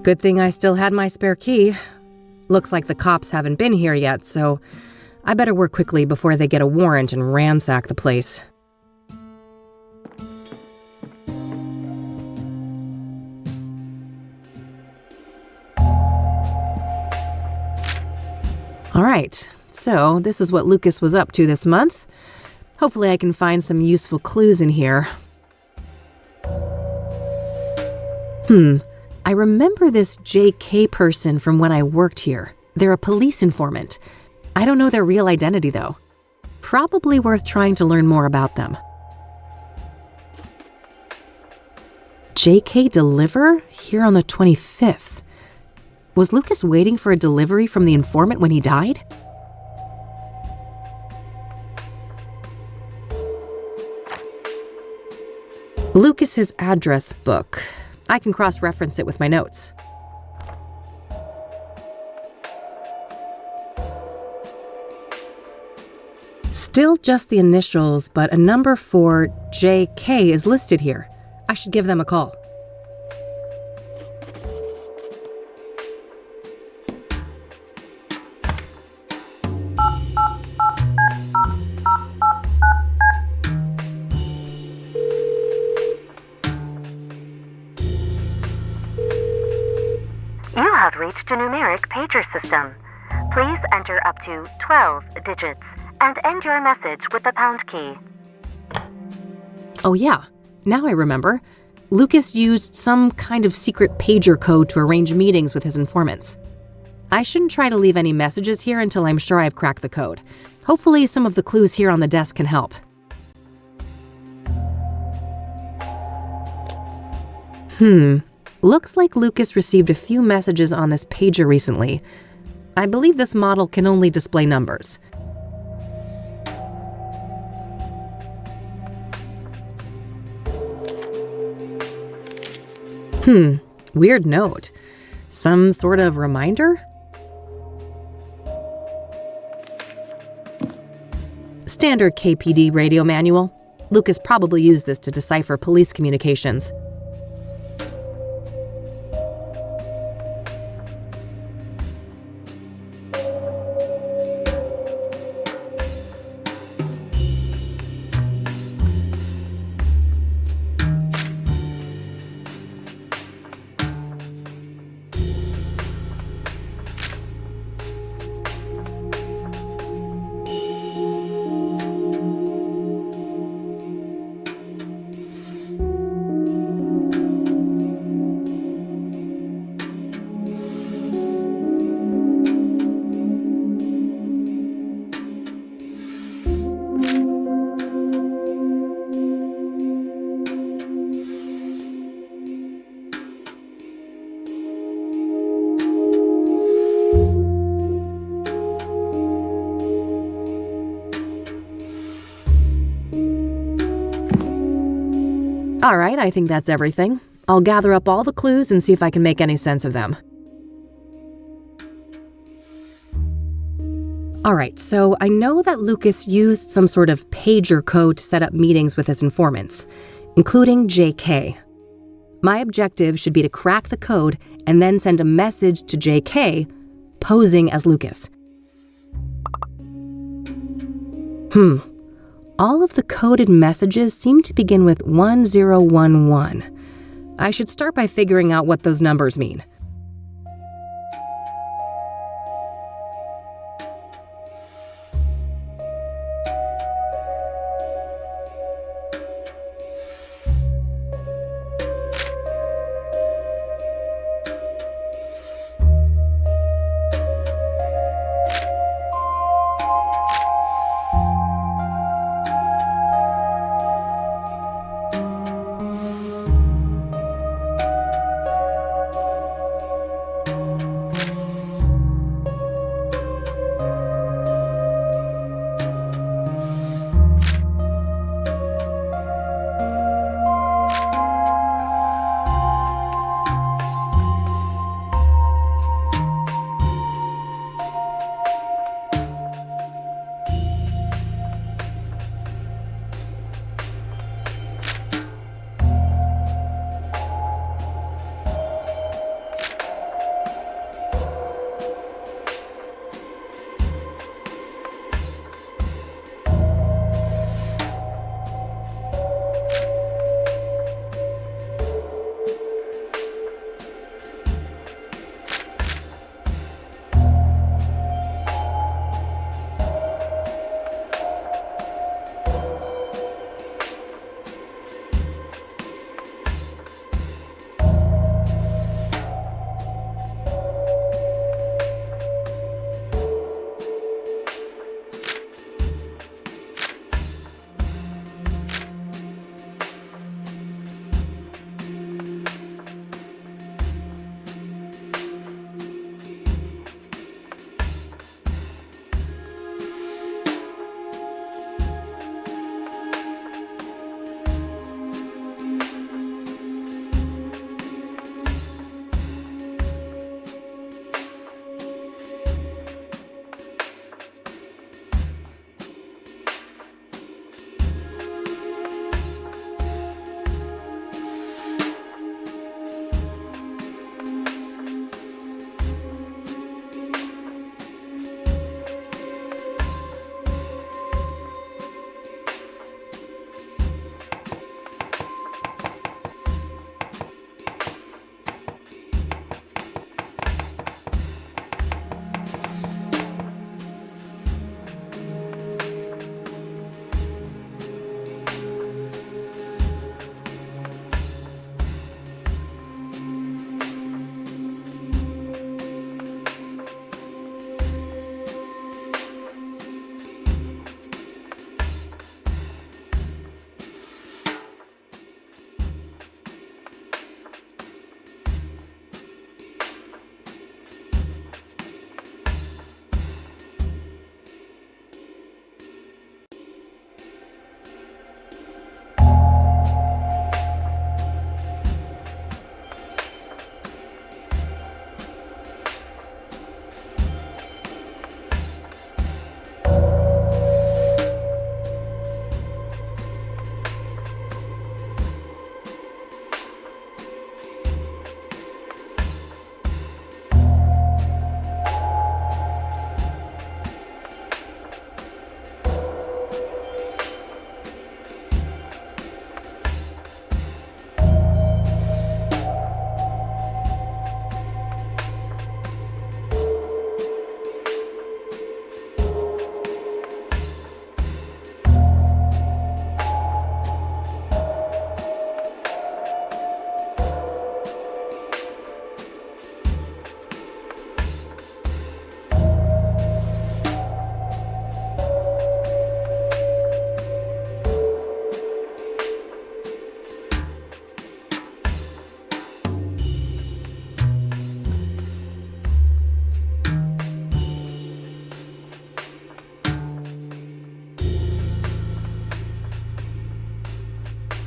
Good thing I still had my spare key. Looks like the cops haven't been here yet, so I better work quickly before they get a warrant and ransack the place. All right, so this is what Lucas was up to this month. Hopefully I can find some useful clues in here. I remember this JK person from when I worked here. They're a police informant. I don't know their real identity, though. Probably worth trying to learn more about them. JK deliver? Here on the 25th. Was Lucas waiting for a delivery from the informant when he died? Lucas's address book. I can cross-reference it with my notes. Still just the initials, but a number for JK is listed here. I should give them a call. You have reached a numeric pager system. Please enter up to 12 digits and end your message with the pound key. Oh yeah, now I remember. Lucas used some kind of secret pager code to arrange meetings with his informants. I shouldn't try to leave any messages here until I'm sure I've cracked the code. Hopefully some of the clues here on the desk can help. Looks like Lucas received a few messages on this pager recently. I believe this model can only display numbers. Weird note. Some sort of reminder? Standard KPD radio manual. Lucas probably used this to decipher police communications. All right, I think that's everything. I'll gather up all the clues and see if I can make any sense of them. All right, so I know that Lucas used some sort of pager code to set up meetings with his informants, including JK. My objective should be to crack the code and then send a message to JK, posing as Lucas. All of the coded messages seem to begin with 1011. I should start by figuring out what those numbers mean.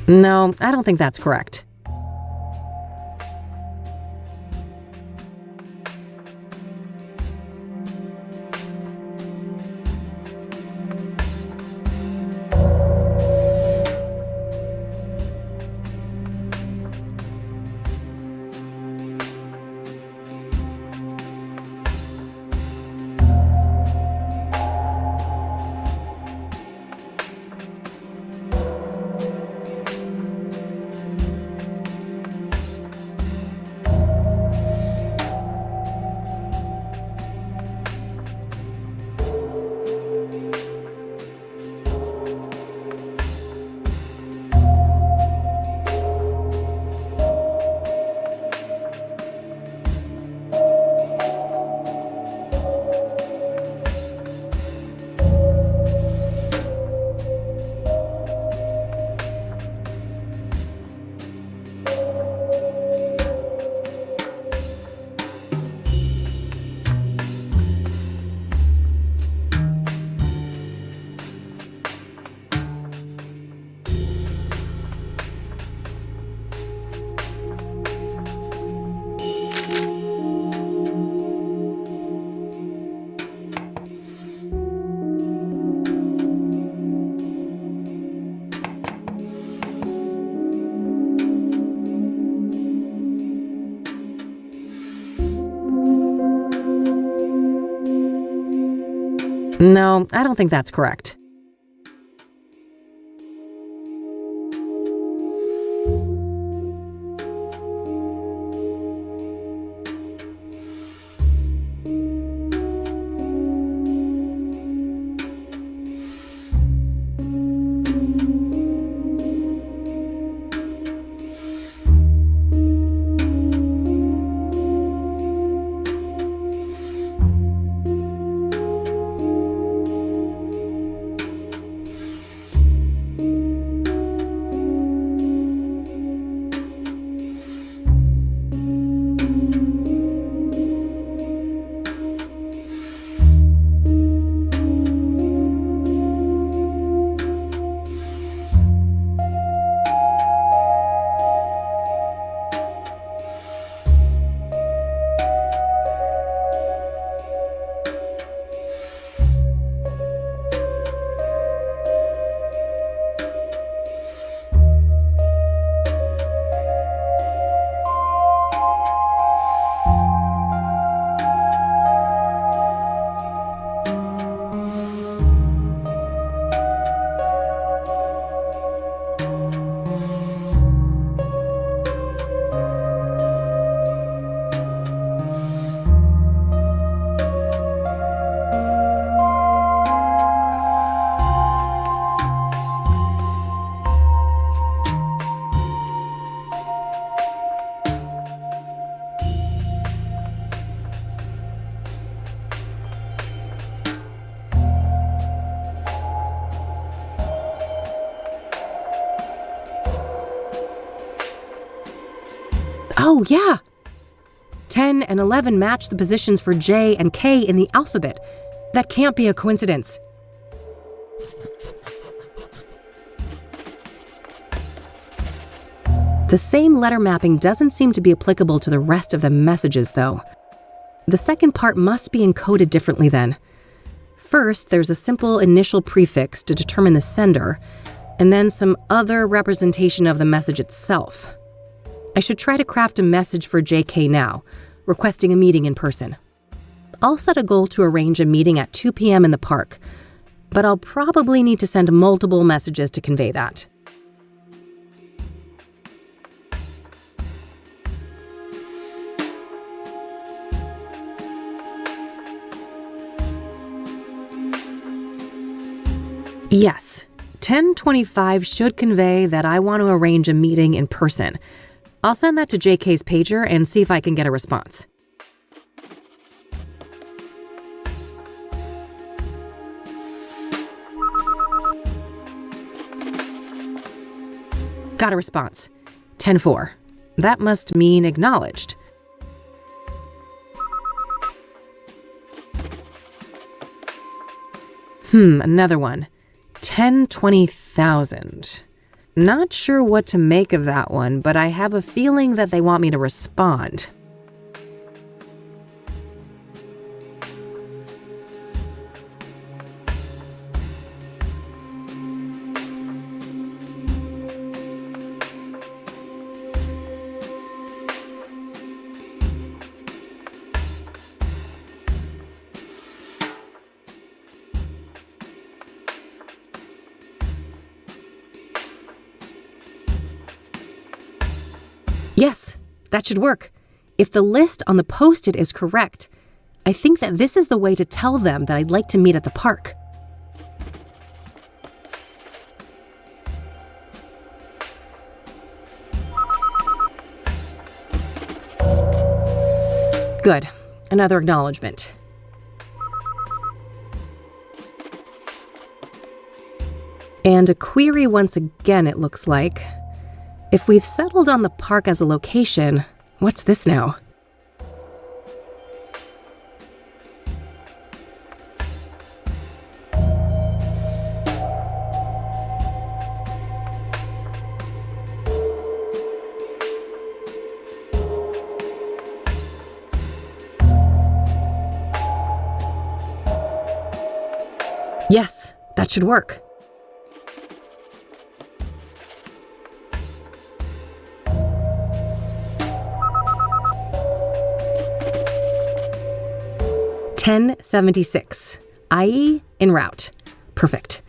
No, I don't think that's correct. No, I don't think that's correct. Oh, yeah! 10 and 11 match the positions for J and K in the alphabet. That can't be a coincidence. The same letter mapping doesn't seem to be applicable to the rest of the messages, though. The second part must be encoded differently then. First, there's a simple initial prefix to determine the sender, and then some other representation of the message itself. I should try to craft a message for JK now, requesting a meeting in person. I'll set a goal to arrange a meeting at 2 p.m. in the park, but I'll probably need to send multiple messages to convey that. Yes, 1025 should convey that I want to arrange a meeting in person. I'll send that to JK's pager and see if I can get a response. Got a response. 10-4. That must mean acknowledged. Another one. 10-20,000. Not sure what to make of that one, but I have a feeling that they want me to respond. Yes, that should work. If the list on the post-it is correct, I think that this is the way to tell them that I'd like to meet at the park. Good. Another acknowledgement. And a query once again, it looks like. If we've settled on the park as a location, what's this now? Yes, that should work. $10.76. IE en route. Perfect.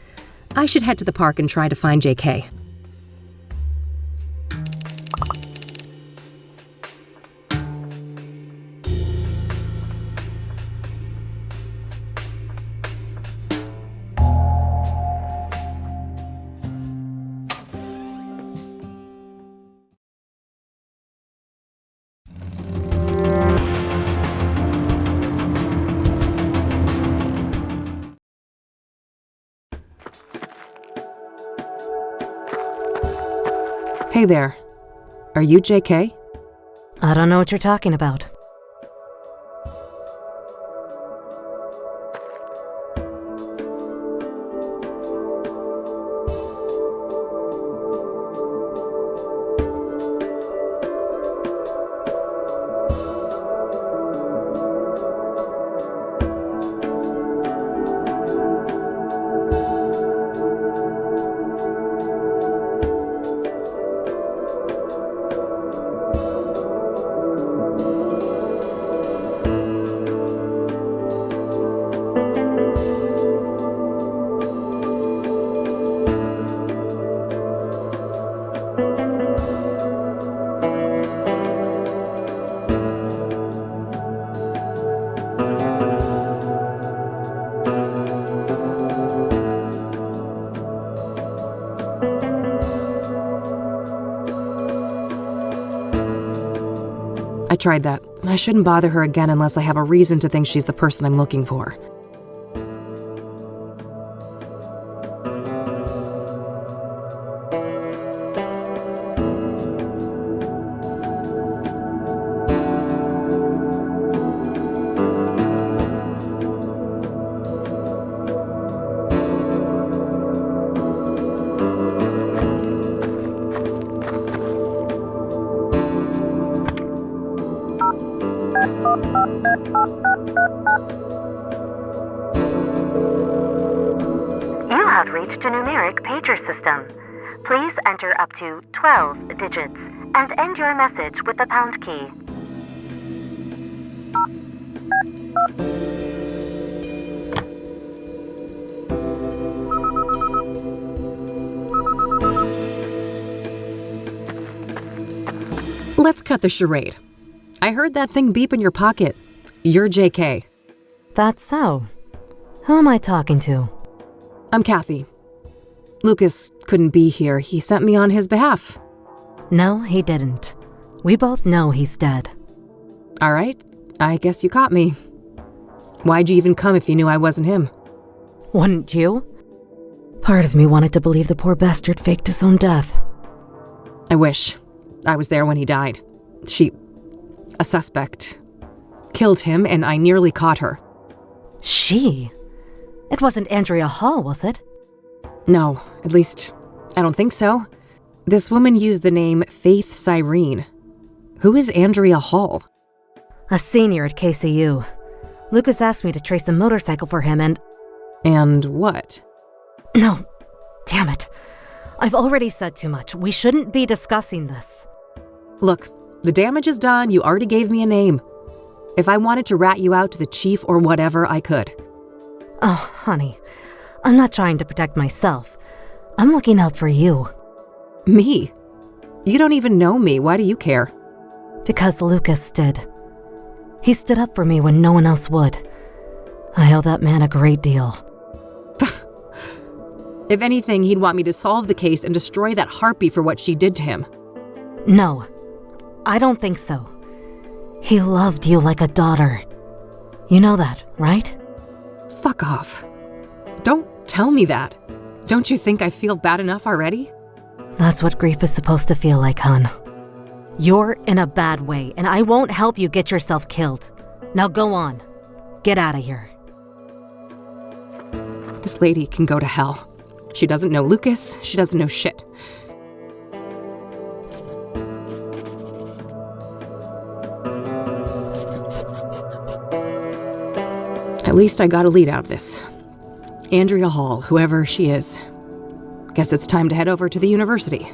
I should head to the park and try to find JK. Hey there. Are you JK? I don't know what you're talking about. I tried that. I shouldn't bother her again unless I have a reason to think she's the person I'm looking for. You have reached a numeric pager system. Please enter up to 12 digits and end your message with the pound key. Let's cut the charade. I heard that thing beep in your pocket. You're JK. That's so. Who am I talking to? I'm Kathy. Lucas couldn't be here. He sent me on his behalf. No, he didn't. We both know he's dead. All right. I guess you caught me. Why'd you even come if you knew I wasn't him? Wouldn't you? Part of me wanted to believe the poor bastard faked his own death. I wish. I was there when he died. A suspect, killed him and I nearly caught her. She? It wasn't Andrea Hall, was it? No, at least, I don't think so. This woman used the name Faith Cyrene. Who is Andrea Hall? A senior at KCU. Lucas asked me to trace a motorcycle for him and... And what? No, damn it. I've already said too much. We shouldn't be discussing this. Look, the damage is done. You already gave me a name. If I wanted to rat you out to the chief or whatever, I could. Oh, honey, I'm not trying to protect myself. I'm looking out for you. Me? You don't even know me. Why do you care? Because Lucas did. He stood up for me when no one else would. I owe that man a great deal. If anything, he'd want me to solve the case and destroy that harpy for what she did to him. No, I don't think so. He loved you like a daughter. You know that, right? Fuck off. Don't tell me that. Don't you think I feel bad enough already? That's what grief is supposed to feel like, hon. You're in a bad way, and I won't help you get yourself killed. Now go on. Get out of here. This lady can go to hell. She doesn't know Lucas. She doesn't know shit. At least I got a lead out of this. Andrea Hall, whoever she is. Guess it's time to head over to the university.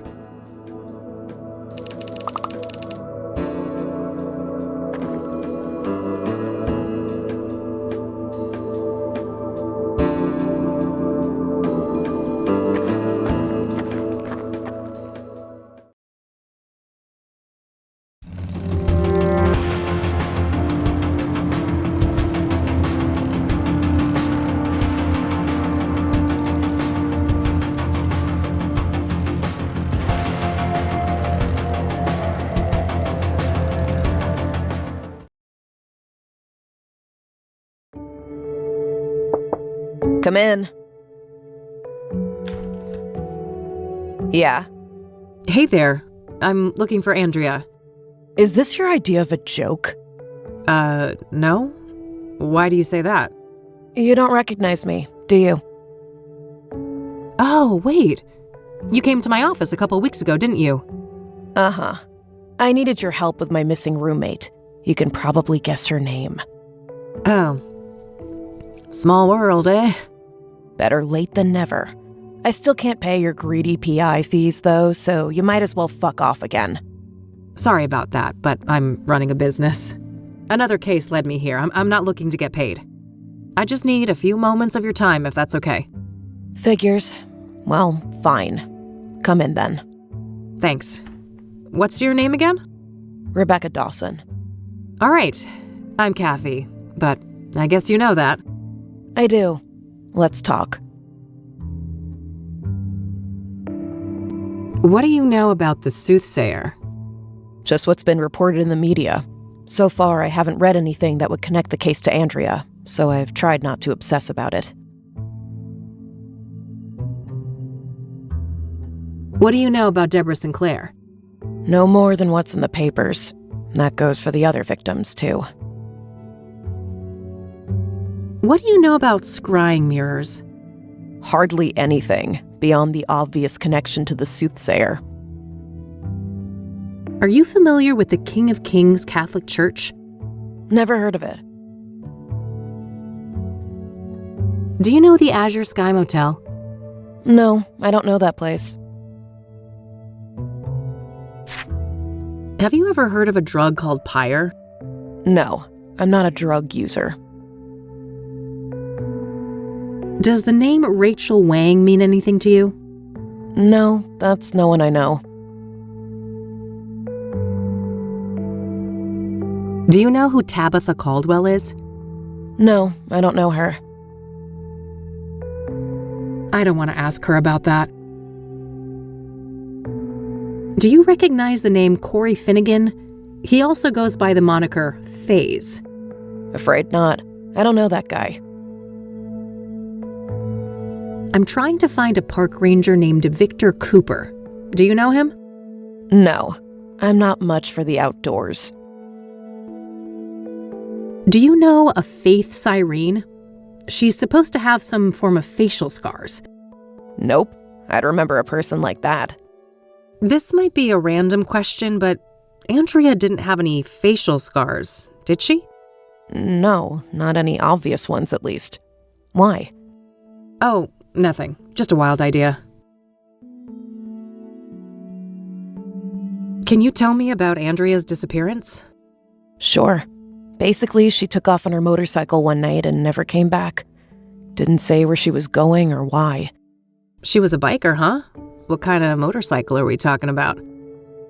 Come in. Yeah. Hey there. I'm looking for Andrea. Is this your idea of a joke? No? Why do you say that? You don't recognize me, do you? Oh, wait. You came to my office a couple weeks ago, didn't you? Uh-huh. I needed your help with my missing roommate. You can probably guess her name. Oh. Small world, eh? Better late than never. I still can't pay your greedy PI fees, though, so you might as well fuck off again. Sorry about that, but I'm running a business. Another case led me here. I'm not looking to get paid. I just need a few moments of your time, if that's okay. Figures. Well, fine. Come in then. Thanks. What's your name again? Rebecca Dawson. All right. I'm Kathy, but I guess you know that. I do. Let's talk. What do you know about the Soothsayer? Just what's been reported in the media. So far, I haven't read anything that would connect the case to Andrea, so I've tried not to obsess about it. What do you know about Deborah Sinclair? No more than what's in the papers. That goes for the other victims, too. What do you know about scrying mirrors? Hardly anything, beyond the obvious connection to the Soothsayer. Are you familiar with the King of Kings Catholic Church? Never heard of it. Do you know the Azure Sky Motel? No, I don't know that place. Have you ever heard of a drug called Pyre? No, I'm not a drug user. Does the name Rachel Wang mean anything to you? No, that's no one I know. Do you know who Tabitha Caldwell is? No, I don't know her. I don't want to ask her about that. Do you recognize the name Corey Finnegan? He also goes by the moniker FaZe. Afraid not. I don't know that guy. I'm trying to find a park ranger named Victor Cooper. Do you know him? No, I'm not much for the outdoors. Do you know a Faith Cyrene? She's supposed to have some form of facial scars. Nope, I'd remember a person like that. This might be a random question, but Andrea didn't have any facial scars, did she? No, not any obvious ones at least. Why? Oh, nothing. Just a wild idea. Can you tell me about Andrea's disappearance? Sure. Basically, she took off on her motorcycle one night and never came back. Didn't say where she was going or why. She was a biker, huh? What kind of motorcycle are we talking about?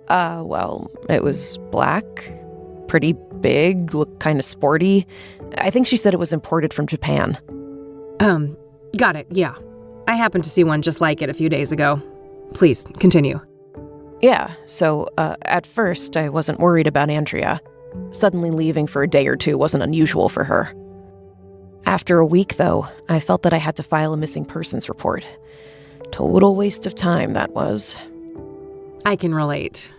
Well, it was black, pretty big, looked kind of sporty. I think she said it was imported from Japan. Got it, yeah. I happened to see one just like it a few days ago. Please, continue. Yeah, so, at first, I wasn't worried about Andrea. Suddenly leaving for a day or two wasn't unusual for her. After a week, though, I felt that I had to file a missing persons report. Total waste of time, that was. I can relate.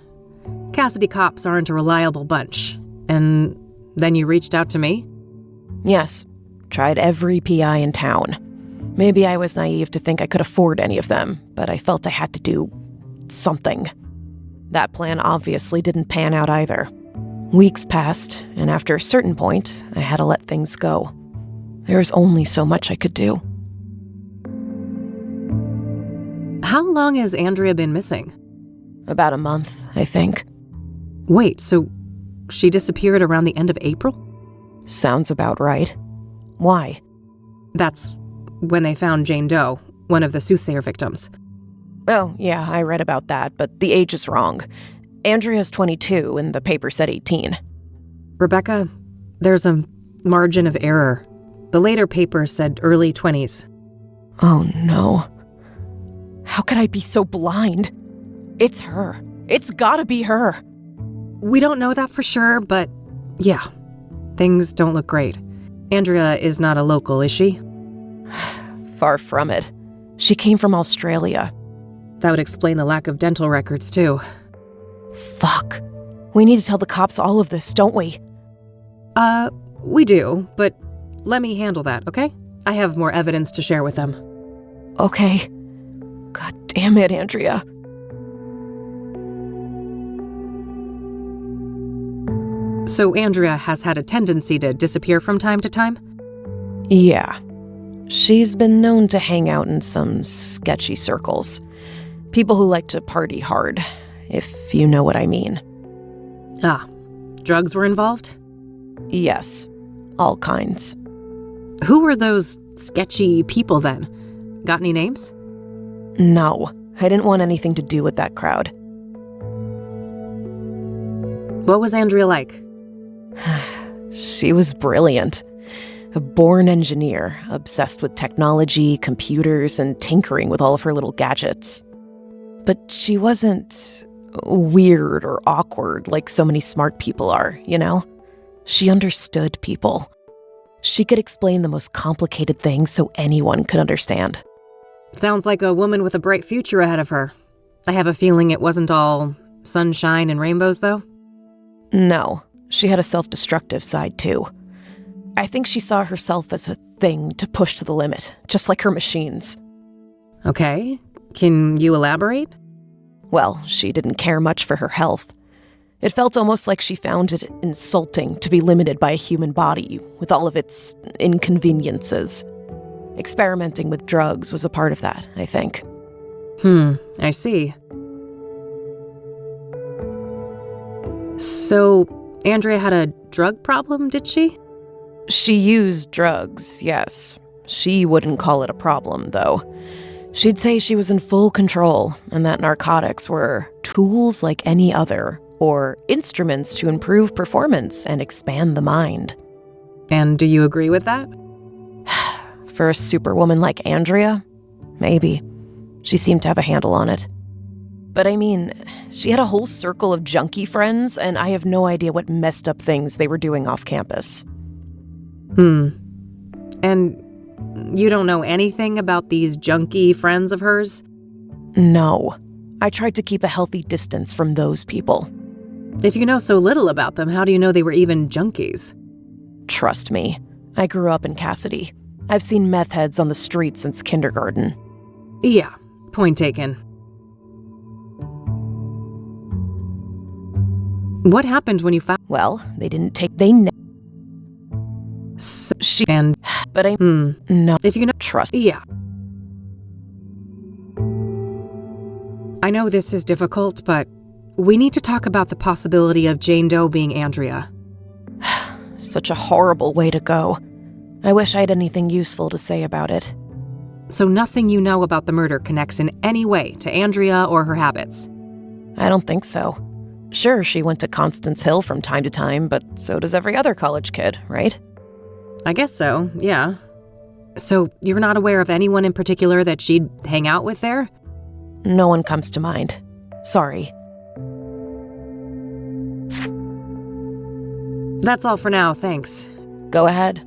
Cassidy cops aren't a reliable bunch. And then you reached out to me? Yes. Tried every PI in town. Maybe I was naive to think I could afford any of them, but I felt I had to do something. That plan obviously didn't pan out either. Weeks passed, and after a certain point, I had to let things go. There was only so much I could do. How long has Andrea been missing? About a month, I think. Wait, so she disappeared around the end of April? Sounds about right. Why? That's when they found Jane Doe, one of the Soothsayer victims. Oh, yeah, I read about that, but the age is wrong. Andrea's 22, and the paper said 18. Rebecca, there's a margin of error. The later paper said early 20s. Oh, no. How could I be so blind? It's her. It's gotta be her. We don't know that for sure, but yeah, things don't look great. Andrea is not a local, is she? Far from it. She came from Australia. That would explain the lack of dental records, too. Fuck. We need to tell the cops all of this, don't we? We do, but let me handle that, okay? I have more evidence to share with them. Okay. God damn it, Andrea. So Andrea has had a tendency to disappear from time to time? Yeah. She's been known to hang out in some sketchy circles. People who like to party hard, if you know what I mean. Ah, drugs were involved? Yes, all kinds. Who were those sketchy people then? Got any names? No, I didn't want anything to do with that crowd. What was Andrea like? She was brilliant. A born engineer, obsessed with technology, computers, and tinkering with all of her little gadgets. But she wasn't weird or awkward like so many smart people are, you know? She understood people. She could explain the most complicated things so anyone could understand. Sounds like a woman with a bright future ahead of her. I have a feeling it wasn't all sunshine and rainbows, though. No, she had a self-destructive side, too. I think she saw herself as a thing to push to the limit, just like her machines. Okay, can you elaborate? Well, she didn't care much for her health. It felt almost like she found it insulting to be limited by a human body, with all of its inconveniences. Experimenting with drugs was a part of that, I think. I see. So, Andrea had a drug problem, did she? She used drugs, yes. She wouldn't call it a problem, though. She'd say she was in full control, and that narcotics were tools like any other, or instruments to improve performance and expand the mind. And do you agree with that? For a superwoman like Andrea? Maybe. She seemed to have a handle on it. But I mean, she had a whole circle of junkie friends, and I have no idea what messed up things they were doing off campus. And you don't know anything about these junkie friends of hers? No. I tried to keep a healthy distance from those people. If you know so little about them, how do you know they were even junkies? Trust me. I grew up in Cassidy. I've seen meth heads on the street since kindergarten. Yeah, point taken. What happened when you found? Well, they didn't take. But I. No. If you know. Trust. Yeah. I know this is difficult, but we need to talk about the possibility of Jane Doe being Andrea. Such a horrible way to go. I wish I had anything useful to say about it. So nothing you know about the murder connects in any way to Andrea or her habits? I don't think so. Sure, she went to Constance Hill from time to time, but so does every other college kid, right? I guess so, yeah. So you're not aware of anyone in particular that she'd hang out with there? No one comes to mind. Sorry. That's all for now, thanks. Go ahead.